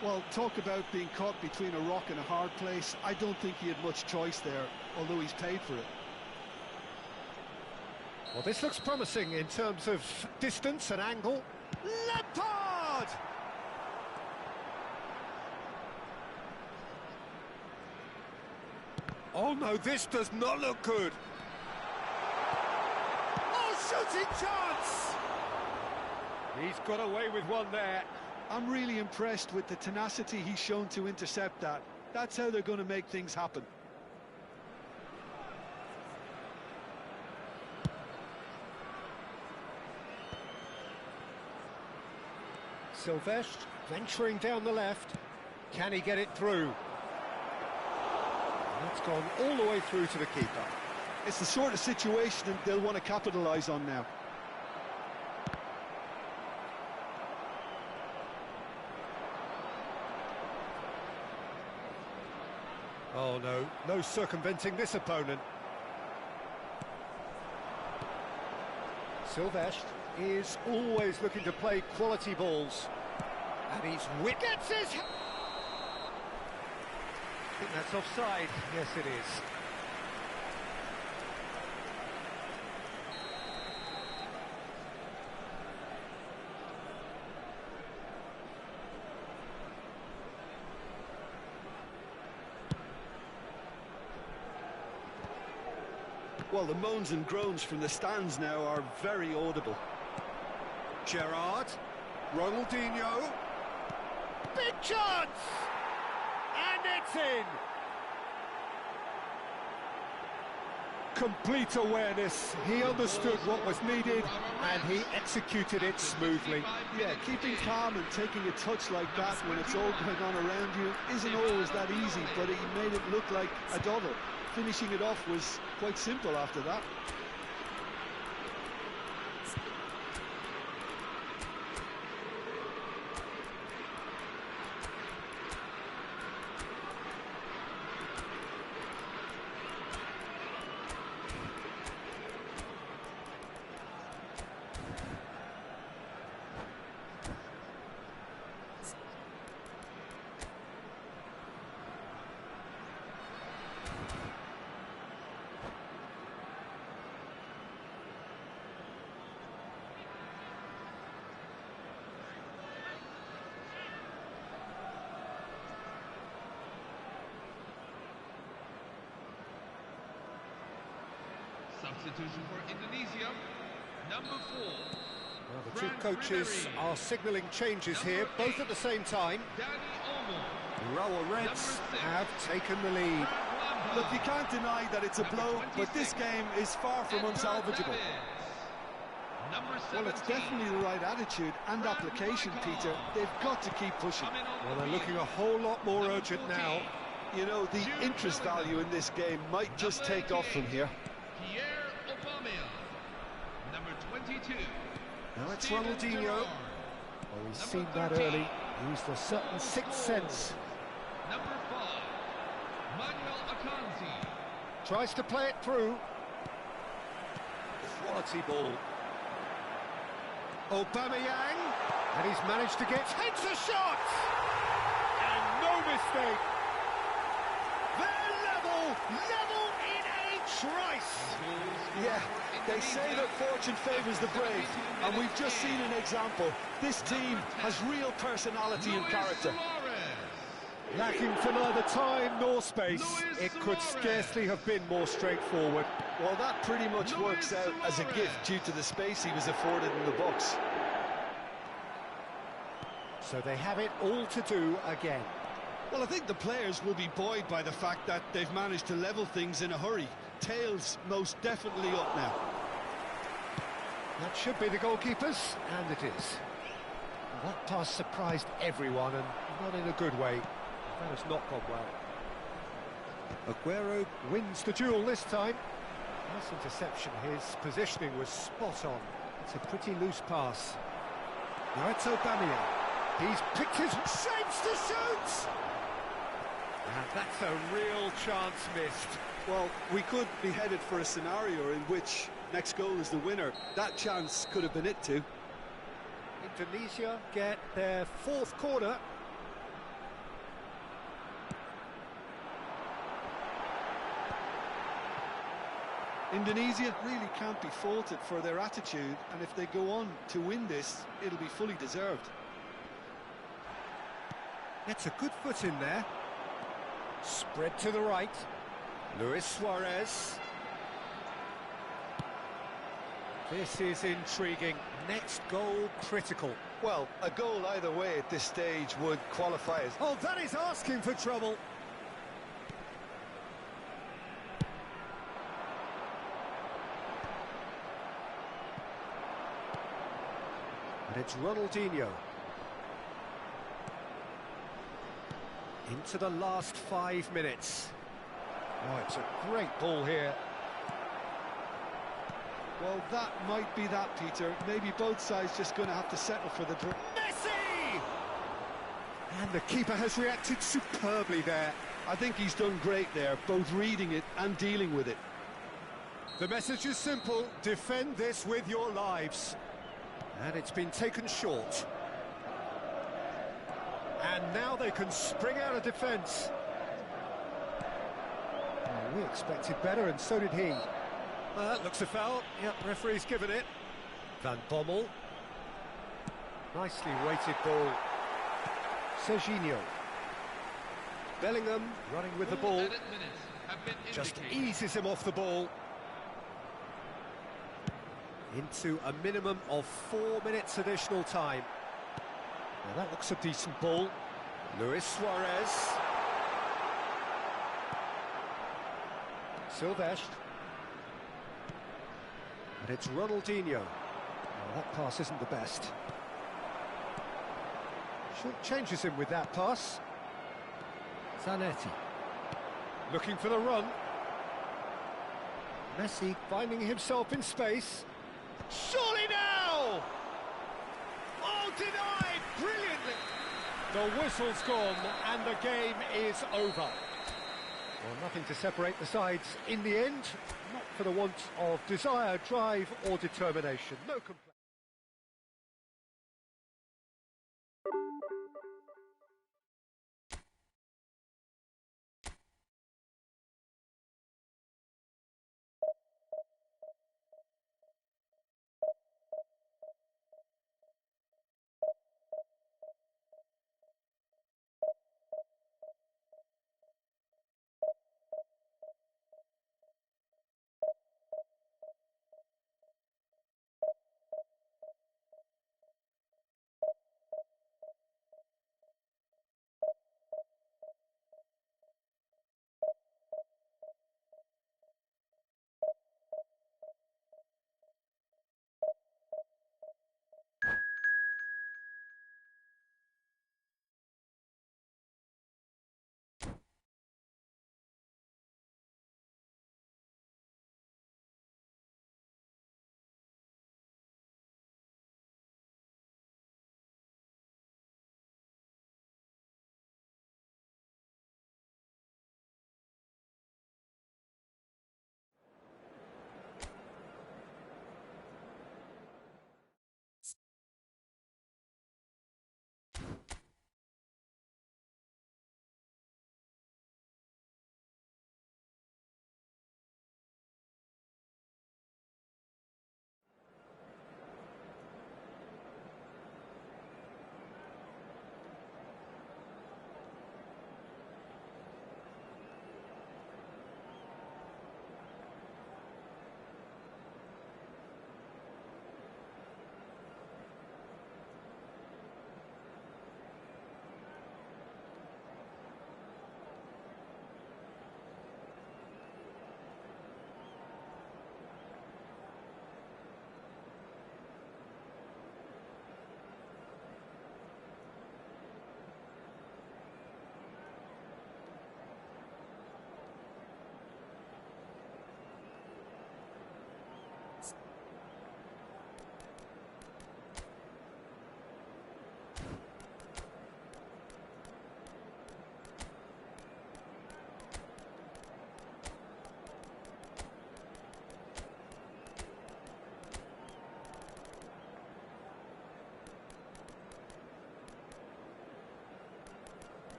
Well, talk about being caught between a rock and a hard place. I don't think he had much choice there, although he's paid for it. Well, this looks promising in terms of distance and angle. Lampard! Oh no, this does not look good. Oh, shooting chance! He's got away with one there. I'm really impressed with the tenacity he's shown to intercept that. That's how they're going to make things happen. Silvestre venturing down the left. Can he get it through? That's gone all the way through to the keeper. It's the sort of situation they'll want to capitalise on now. Oh no, no circumventing this opponent. Silvestre is always looking to play quality balls. And he's gets his... I think that's offside. Yes, it is. Well, the moans and groans from the stands now are very audible. Gerrard, Ronaldinho. Big chance! And it's in! Complete awareness. He understood what was needed and he executed it smoothly. Yeah, keeping calm and taking a touch like that when it's all going on around you isn't always that easy, but he made it look like a doddle. Finishing it off was quite simple after that. Substitution for Indonesia, number 4. Well, the two coaches are signalling changes here, both at the same time. The Royal Reds have taken the lead. Look, you can't deny that it's a blow, but this game is far from unsalvageable. Well, it's definitely the right attitude and application, Peter. They've got to keep pushing. Well, they're looking a whole lot more urgent now. You know, the interest value in this game might just take off from here. Number 22. Now it's Ronaldinho. Well, we've seen that early. Used a certain sixth sense. Number 5. Manuel Akanji. Tries to play it through. Quality ball. Aubameyang. And he's managed to get... Takes a shot! And no mistake! They're level in a trice! Yeah, they say that fortune favours the brave, and we've just seen an example. This team has real personality and character. Lacking for neither time nor space. It could scarcely have been more straightforward. Well, that pretty much works out as a gift due to the space he was afforded in the box. So they have it all to do again. Well, I think the players will be buoyed by the fact that they've managed to level things in a hurry. Tails most definitely up now. That should be the goalkeepers, and it is. That pass surprised everyone, and not in a good way. That has not gone well. Aguero wins the duel this time. Nice interception. His positioning was spot on. It's a pretty loose pass. Now it's Aubameyang. He's picked his... shapes to shoot! And that's a real chance missed. Well, we could be headed for a scenario in which next goal is the winner. That chance could have been it too. Indonesia get their fourth corner. Indonesia really can't be faulted for their attitude, and if they go on to win this, it'll be fully deserved. Gets a good foot in there. Spread to the right. Luis Suarez. This is intriguing. Next goal critical. Well, a goal either way at this stage would qualify as... Oh, that is asking for trouble. And it's Ronaldinho. Into the last 5 minutes. Oh, it's a great ball here. Well, that might be that, Peter. Maybe both sides just going to have to settle for the draw. Messi! And the keeper has reacted superbly there. I think he's done great there, both reading it and dealing with it. The message is simple: defend this with your lives. And it's been taken short. And now they can spring out of defence. Oh, we expected better, and so did he. That looks a foul. Yep, referee's given it. Van Bommel. Nicely weighted ball. Serginho. Bellingham running with the ball. Just eases him off the ball. Into a minimum of 4 minutes additional time. Now that looks a decent ball. Luis Suarez. Silvestre. And it's Ronaldinho. Well, that pass isn't the best. Short changes him with that pass. Zanetti. Looking for the run. Messi finding himself in space. Surely now! Oh, denied brilliantly! The whistle's gone and the game is over. Well, nothing to separate the sides in the end. Not for the want of desire, drive or determination. No complaint.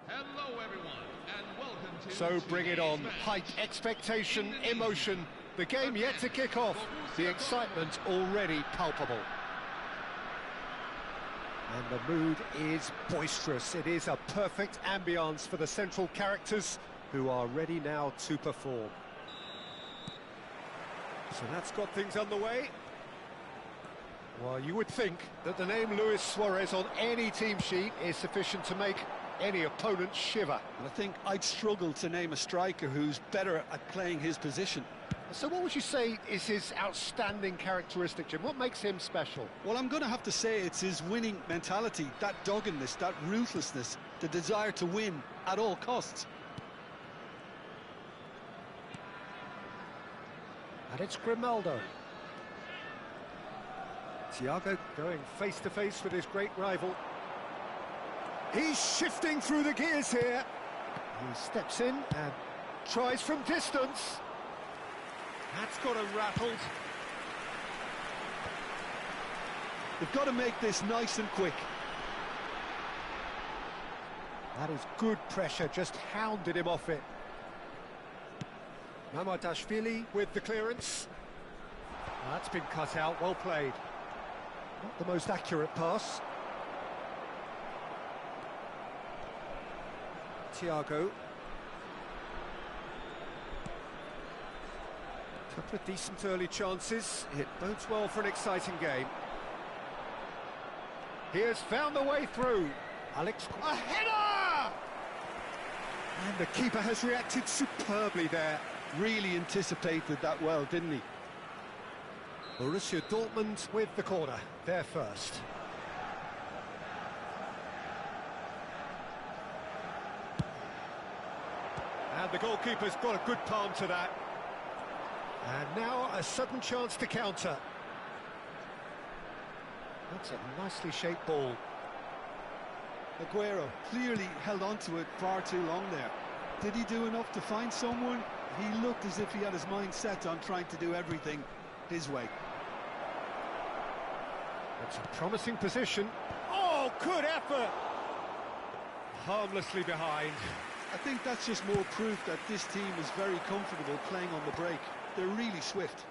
Hello everyone, and welcome to... So bring it on. Height, expectation, emotion. The game yet to kick off. The excitement already palpable. And the mood is boisterous. It is a perfect ambience for the central characters who are ready now to perform. So that's got things underway. Well, you would think that the name Luis Suarez on any team sheet is sufficient to make any opponent shiver. And I think I'd struggle to name a striker who's better at playing his position. So what would you say is his outstanding characteristic, Jim? What makes him special? Well, I'm going to have to say it's his winning mentality, that doggedness, that ruthlessness. the desire to win at all costs. And it's Grimaldo. Thiago going face-to-face with his great rival. He's shifting through the gears here. He steps in and tries from distance. That's got him rattled. They've got to make this nice and quick. That is good pressure, just hounded him off it. Mamadashvili with the clearance. That's been cut out, well played. Not the most accurate pass. Thiago. Couple of decent early chances. It bodes well for an exciting game. He has found the way through. Alex. A header! And the keeper has reacted superbly there. Really anticipated that well, didn't he? Borussia Dortmund with the corner. They're first. And the goalkeeper's got a good palm to that. And now a sudden chance to counter. That's a nicely shaped ball. Aguero clearly held on to it far too long there. Did he do enough to find someone? He looked as if he had his mind set on trying to do everything his way. That's a promising position. Oh, good effort! Harmlessly behind. I think that's just more proof that this team is very comfortable playing on the break. They're really swift.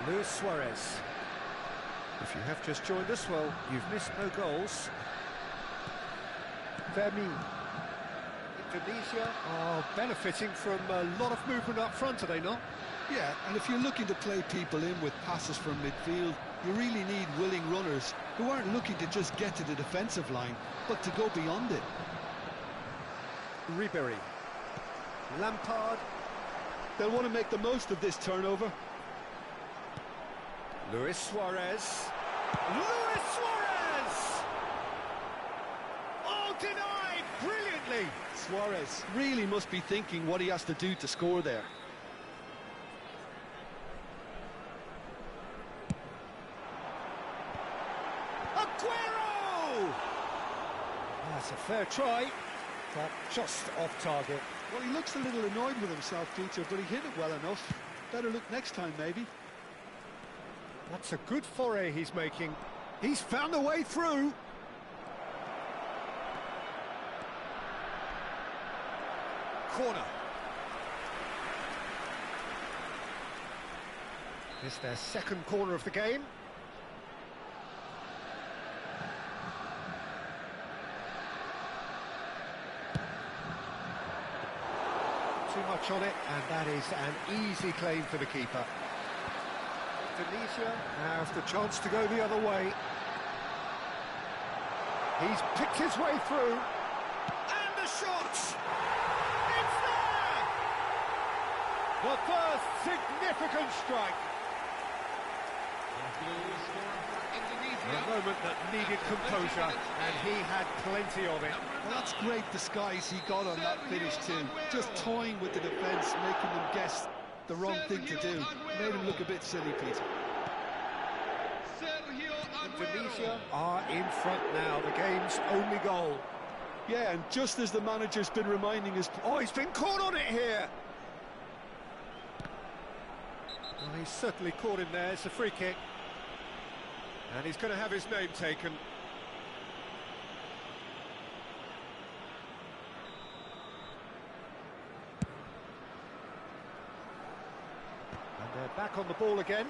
Luis Suarez. If you have just joined us, well, you've missed no goals. Vermin. Indonesia are benefiting from a lot of movement up front, are they not? Yeah, and if you're looking to play people in with passes from midfield, you really need willing runners who aren't looking to just get to the defensive line, but to go beyond it. Ribery. Lampard. They'll want to make the most of this turnover. Luis Suarez. Luis Suarez! Oh, denied brilliantly! Suarez really must be thinking what he has to do to score there. Aguero! That's a fair try, but just off target. Well, he looks a little annoyed with himself, Peter, but he hit it well enough. Better look next time, maybe. That's a good foray he's making. He's found a way through. Corner. It's their second corner of the game. Too much on it, and that is an easy claim for the keeper. Indonesia have the chance to go the other way. He's picked his way through. And the shot! It's there! The first significant strike. A moment that needed composure, and he had plenty of it. Well, that's great disguise he got on that finish too. Just toying with the defence, making them guess the wrong thing to do. Made him look a bit silly, Peter. Indonesia are in front now, the game's only goal. Yeah, and just as the manager's been reminding us... Oh, he's been caught on it here! Well, he's certainly caught him there, it's a free kick. And he's going to have his name taken. And they're back on the ball again.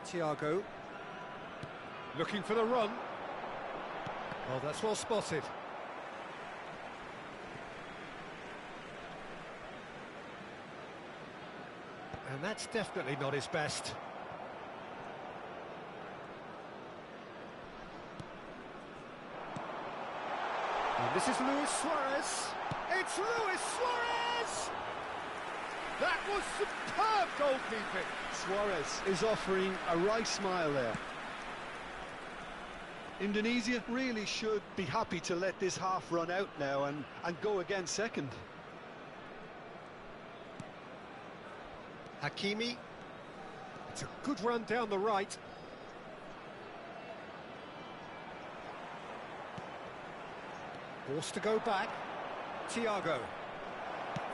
Thiago. Looking for the run. Oh, that's well spotted. And that's definitely not his best. And this is Luis Suarez. It's Luis Suarez! That was superb goalkeeping. Suarez is offering a wry smile there. Indonesia really should be happy to let this half run out now and go again second. Hakimi. It's a good run down the right. Forced to go back. Thiago.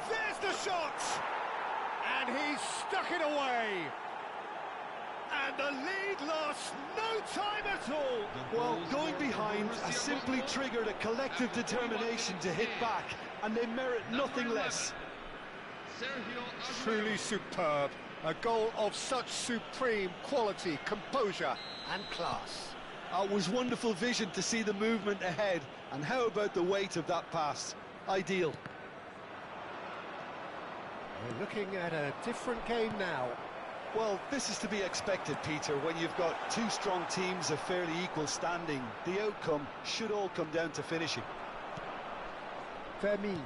There's the shot! And he's stuck it away. And the lead lost no time at all. Well, going behind has simply triggered a collective determination to hit back, and they merit nothing less. Truly superb. A goal of such supreme quality, composure and class. It was wonderful vision to see the movement ahead, and how about the weight of that pass? Ideal. We're looking at a different game now. Well, this is to be expected, Peter, when you've got two strong teams of fairly equal standing. The outcome should all come down to finishing. Fermin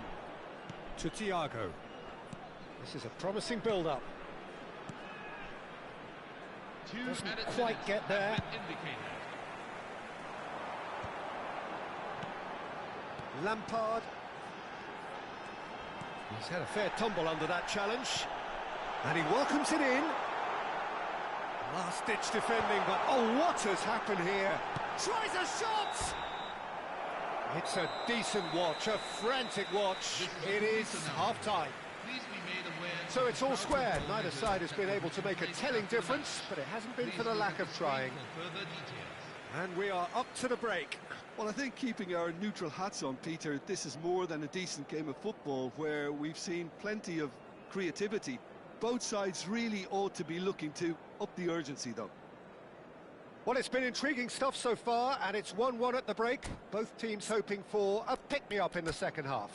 to Thiago. This is a promising build-up. Doesn't quite get there. Lampard. He's had a fair tumble under that challenge. And he welcomes it in. Last-ditch defending, but oh, what has happened here? Tries a shot! It's a decent watch, a frantic watch. It is half-time. So it's all square. Neither side has been able to make a telling difference, but it hasn't been for the lack of trying. And we are up to the break. Well, I think keeping our neutral hats on, Peter, this is more than a decent game of football where we've seen plenty of creativity. Both sides really ought to be looking to up the urgency, though. Well, it's been intriguing stuff so far, and it's 1-1 at the break. Both teams hoping for a pick-me-up in the second half.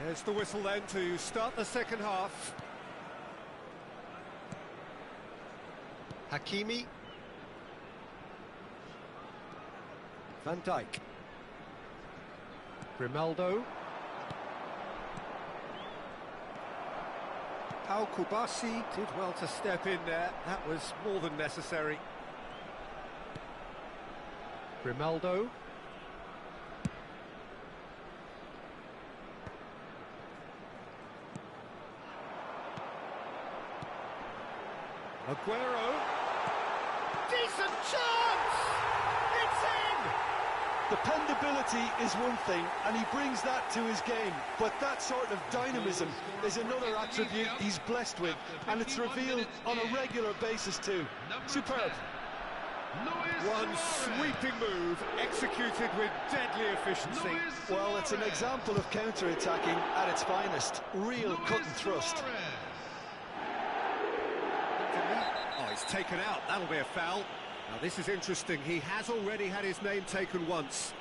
There's the whistle then to start the second half. Hakimi. Van Dijk. Grimaldo. Pau Kubasi did well to step in there. That was more than necessary. Grimaldo. Aguero. Decent chance! It's in! Dependability is one thing, and he brings that to his game. But that sort of dynamism is another attribute he's blessed with, and it's revealed on a regular basis too. Superb. One sweeping move, executed with deadly efficiency. Well, it's an example of counter-attacking at its finest. Real cut and thrust. Oh, he's taken out. That'll be a foul. Now, this is interesting. He has already had his name taken once.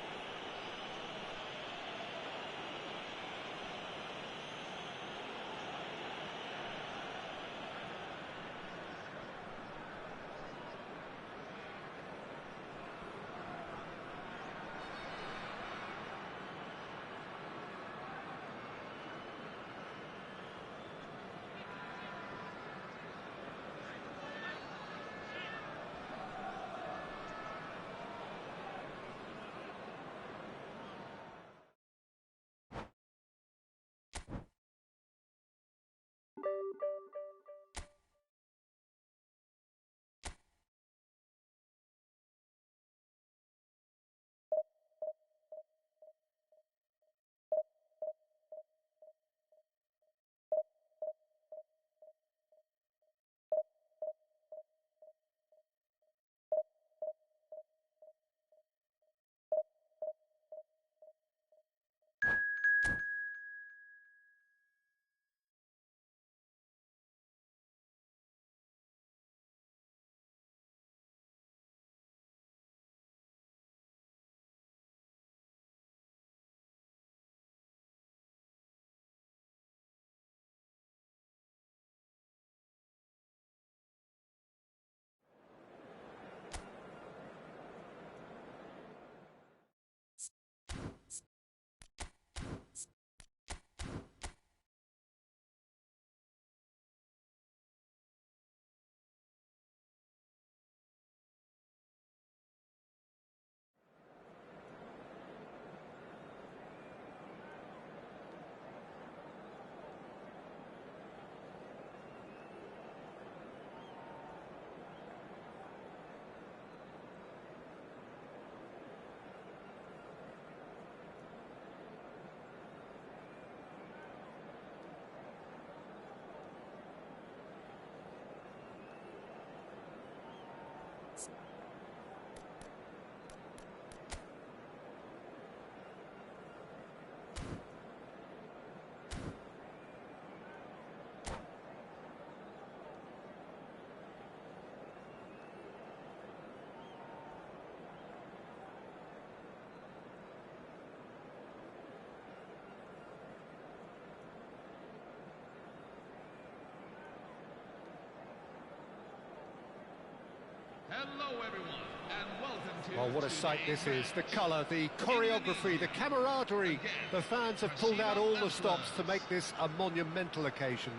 Hello everyone, and welcome to... Well, what a sight this is. The colour, the choreography, the camaraderie. The fans have pulled out all the stops to make this a monumental occasion.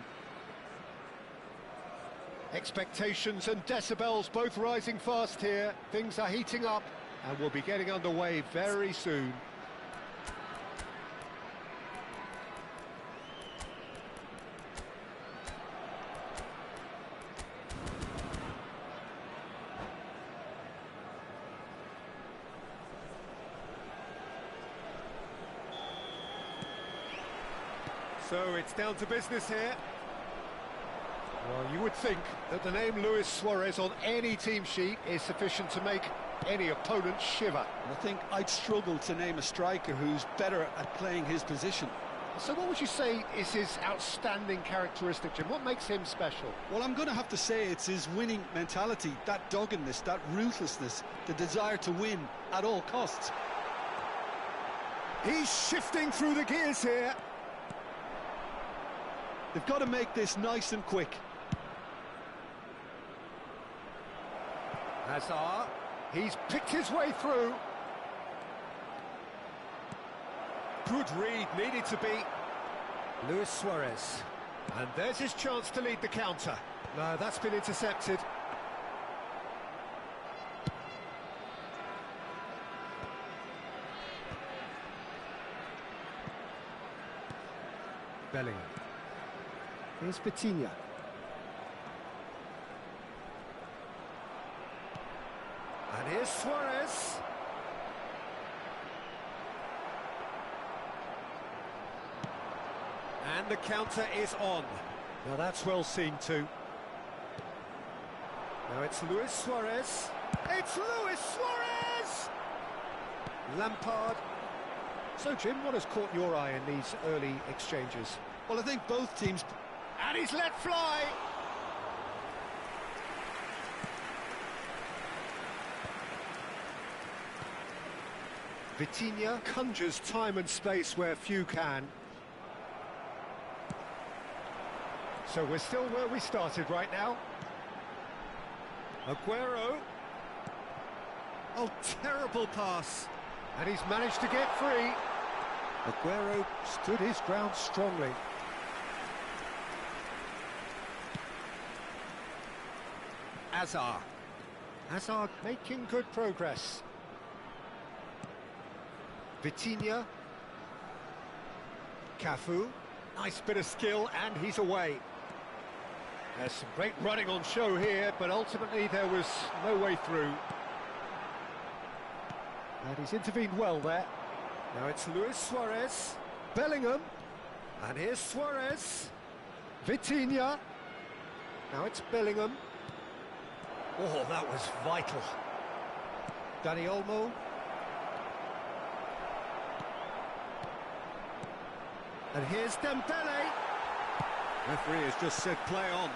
Expectations and decibels both rising fast here. Things are heating up and we'll be getting underway very soon. So it's down to business here. Well, you would think that the name Luis Suarez on any team sheet is sufficient to make any opponent shiver. I think I'd struggle to name a striker who's better at playing his position. So what would you say is his outstanding characteristic, Jim? What makes him special? Well, I'm going to have to say it's his winning mentality, that doggedness, that ruthlessness, the desire to win at all costs. He's shifting through the gears here. They've got to make this nice and quick. Hazard, he's picked his way through. Good read, needed to be. Luis Suarez. And there's his chance to lead the counter. No, that's been intercepted. Bellingham. Here's Vitinha. And here's Suarez. And the counter is on. Now that's well seen too. Now it's Luis Suarez. It's Luis Suarez! Lampard. So Jim, what has caught your eye in these early exchanges? Well, I think both teams... And he's let fly! Vitinha conjures time and space where few can. So we're still where we started right now. Aguero. Oh, terrible pass. And he's managed to get free. Aguero stood his ground strongly. Hazard. Hazard making good progress. Vitinha. Cafu. Nice bit of skill, and he's away. There's some great running on show here, but ultimately there was no way through. And he's intervened well there. Now it's Luis Suarez. Bellingham. And here's Suarez. Vitinha. Now it's Bellingham. Oh, that was vital. Dani Olmo. And here's Dembele. Referee has just said play on.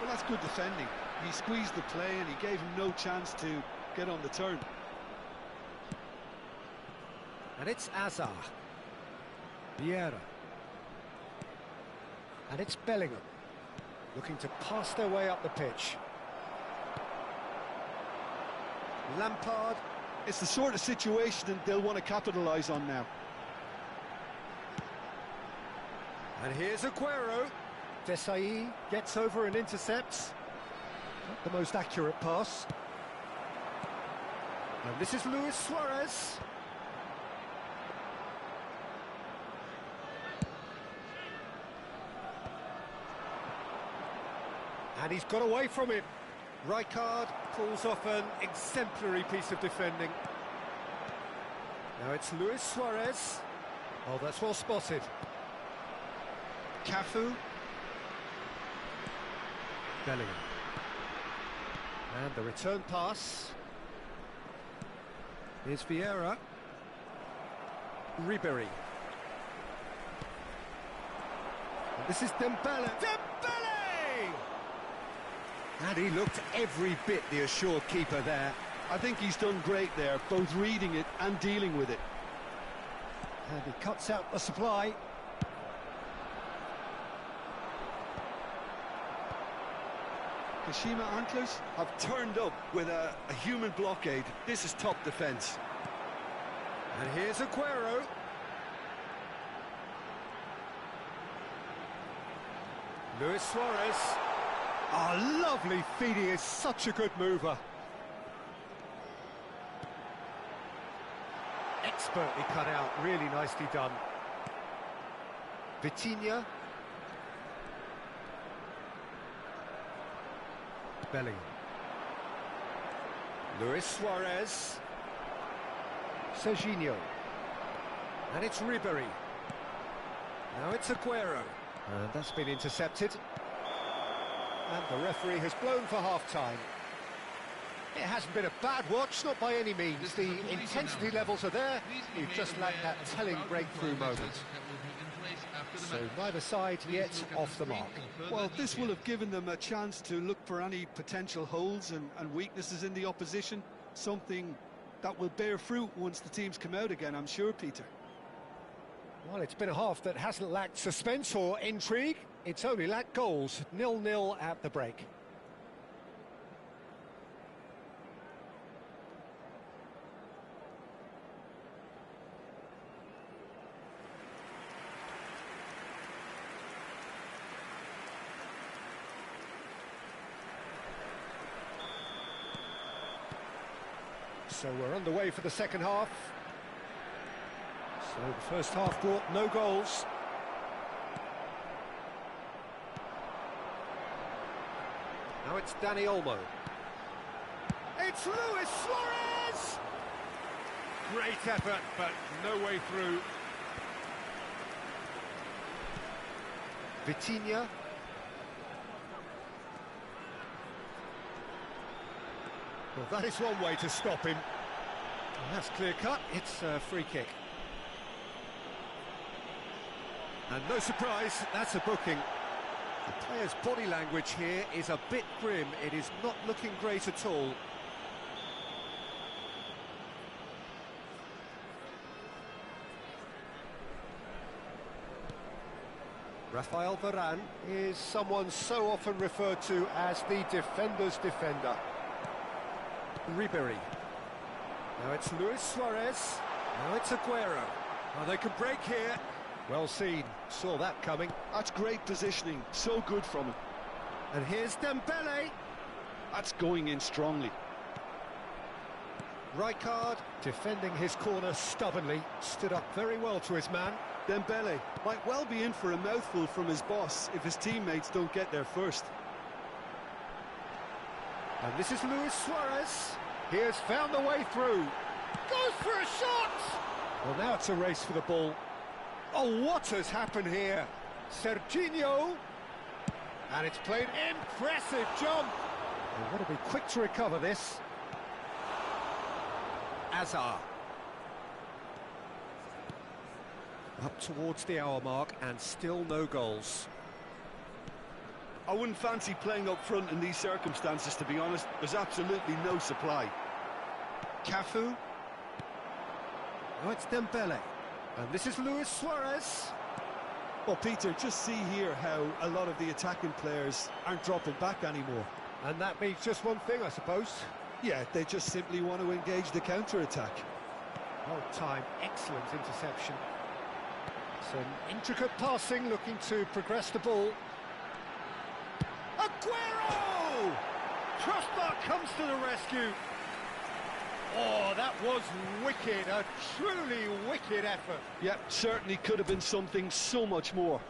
Well, that's good defending. He squeezed the play and he gave him no chance to get on the turn. And it's Hazard. Vieira. And it's Bellingham. Looking to pass their way up the pitch. Lampard. It's the sort of situation that they'll want to capitalise on now. And here's Aguero. Desai gets over and intercepts. Not the most accurate pass. And this is Luis Suarez. And he's got away from him. Rijkaard pulls off an exemplary piece of defending. Now it's Luis Suarez. Oh, that's well spotted. Cafu. Bellingham. And the return pass. Here's Vieira. Ribéry. And this is Dembele. Dembele! And he looked every bit the assured keeper there. I think he's done great there, both reading it and dealing with it. And he cuts out the supply. Kashima Antlers have turned up with a human blockade. This is top defence. And here's Aguero. Luis Suarez. Oh, lovely feed. He is such a good mover. Expertly cut out, really nicely done. Vitinha. Bellingham. Luis Suarez. Serginho. And it's Ribery. Now it's Aguero. And that's been intercepted. And the referee has blown for half-time. It hasn't been a bad watch, not by any means. The intensity levels are there. You've just lacked that telling breakthrough moment. So neither side yet off the mark. Well, this will have given them a chance to look for any potential holes and weaknesses in the opposition. Something that will bear fruit once the teams come out again, I'm sure, Peter. Well, it's been a half that hasn't lacked suspense or intrigue. It's only lacked goals. 0-0 at the break. So we're underway for the second half. So the first half brought no goals. Now it's Dani Olmo. It's Luis Suarez! Great effort, but no way through. Vitinha. Well, that is one way to stop him. And that's clear cut. It's a free kick. And no surprise, that's a booking. The player's body language here is a bit grim. It is not looking great at all. Rafael Varane is someone so often referred to as the defender's defender. Ribery. Now it's Luis Suarez. Now it's Aguero. Now they can break here. Well seen. Saw that coming. That's great positioning. So good from him. And here's Dembele. That's going in strongly. Rijkaard defending his corner stubbornly. Stood up very well to his man. Dembele might well be in for a mouthful from his boss if his teammates don't get there first. And this is Luis Suarez. He has found the way through. Goes for a shot! Well, now it's a race for the ball. Oh, what has happened here? Serginho. And it's played. Impressive jump. They've got to be quick to recover this. Azar. Up towards the hour mark and still no goals. I wouldn't fancy playing up front in these circumstances, to be honest. There's absolutely no supply. Cafu. Oh, it's Dembele. And this is Luis Suarez. Well, Peter, just see here how a lot of the attacking players aren't dropping back anymore. And that means just one thing, I suppose. Yeah, they just simply want to engage the counter-attack. Well timed, excellent interception. Some intricate passing, looking to progress the ball. Aguero! Crossbar comes to the rescue. Oh, that was wicked, a truly wicked effort. Yep, certainly could have been something so much more.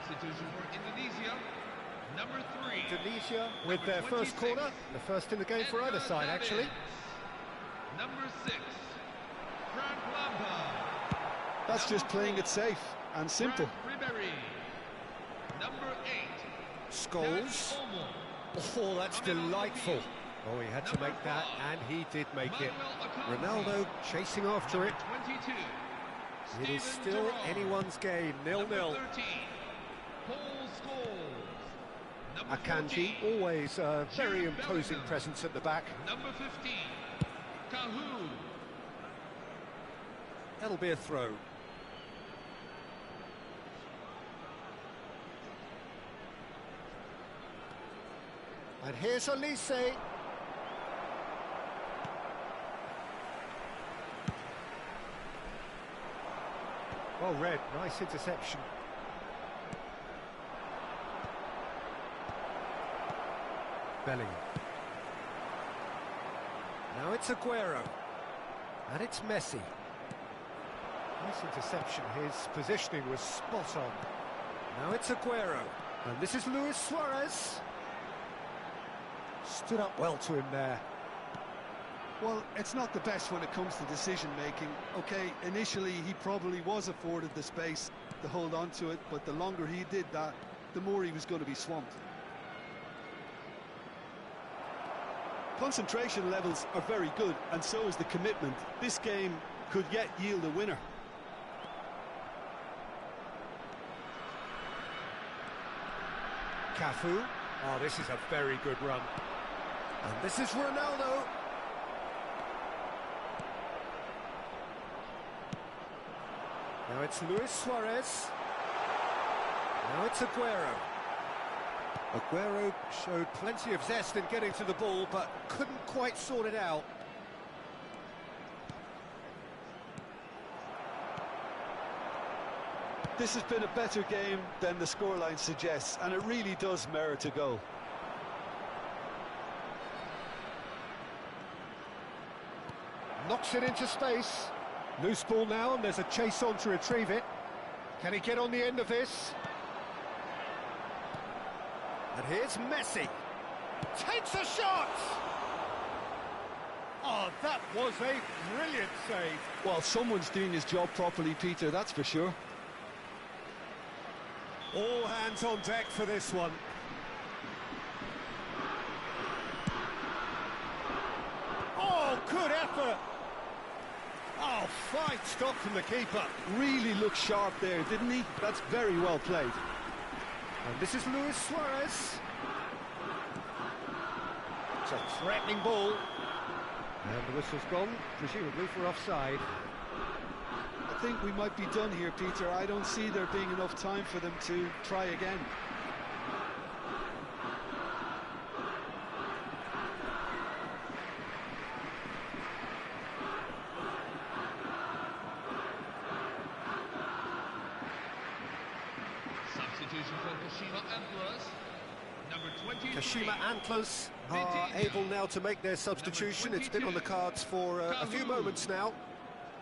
Substitution for Indonesia, number 3. Indonesia with their Number first 26. corner, the first in the game for either side, actually. Number 6, Frank Lampard. That's just playing it safe and simple. Frank Ribery. Number 8, Scholes. Olmo. Oh, that's delightful. Oh, he had to make that, and he did make it. Ronaldo chasing after it. 22. It is Steven still Gerrard. anyone's game, 0-0. Number 13, Paul Scholes. Number Akanji, 14, always a very Jude imposing Bellingham. presence at the back. Number 15, Cahu. That'll be a throw. And here's Elise. Well read, nice interception. Bellingham. Now it's Aguero. And it's Messi. Nice interception, his positioning was spot on. Now it's Aguero. And this is Luis Suarez. Stood up well to him there. Well, it's not the best when it comes to decision-making. Okay, initially he probably was afforded the space to hold on to it, but the longer he did that, the more he was going to be swamped. Concentration levels are very good, and so is the commitment. This game could yet yield a winner. Cafu. Oh, this is a very good run. And this is Ronaldo. Now it's Luis Suarez. Now it's Aguero. Aguero showed plenty of zest in getting to the ball, but couldn't quite sort it out. This has been a better game than the scoreline suggests, and it really does merit a goal. Knocks it into space. Loose ball now, and there's a chase on to retrieve it. Can he get on the end of this? And here's Messi. Takes a shot! Oh, that was a brilliant save. Well, someone's doing his job properly, Peter, that's for sure. All hands on deck for this one. Oh, good effort. Oh, fine stop from the keeper. Really looked sharp there, didn't he? That's very well played. And this is Luis Suarez. It's a threatening ball. And the whistle's gone, presumably for offside. I think we might be done here, Peter. I don't see there being enough time for them to try again. Substitution for Kashima Antlers, number 23. Kashima Antlers are able now to make their substitution. It's been on the cards for a few moments now.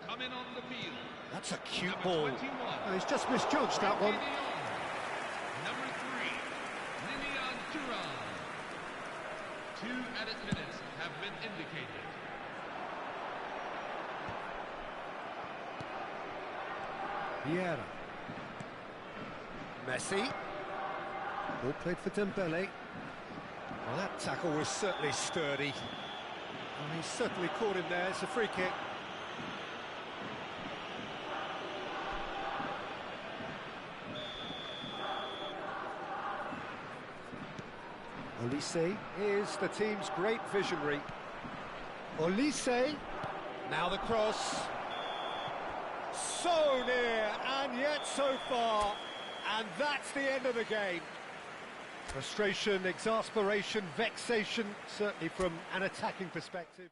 Coming on the field. That's a cute Number ball. 21. Oh, he's just misjudged that one. Number 3, Lilian Thuram. 2 added minutes have been indicated. Vieira. Messi. Ball played for Dembele. Well, that tackle was certainly sturdy. And he's certainly caught him there. It's a free kick. Olise is the team's great visionary. Olise. Now the cross. So near, and yet so far. And that's the end of the game. Frustration, exasperation, vexation, certainly from an attacking perspective.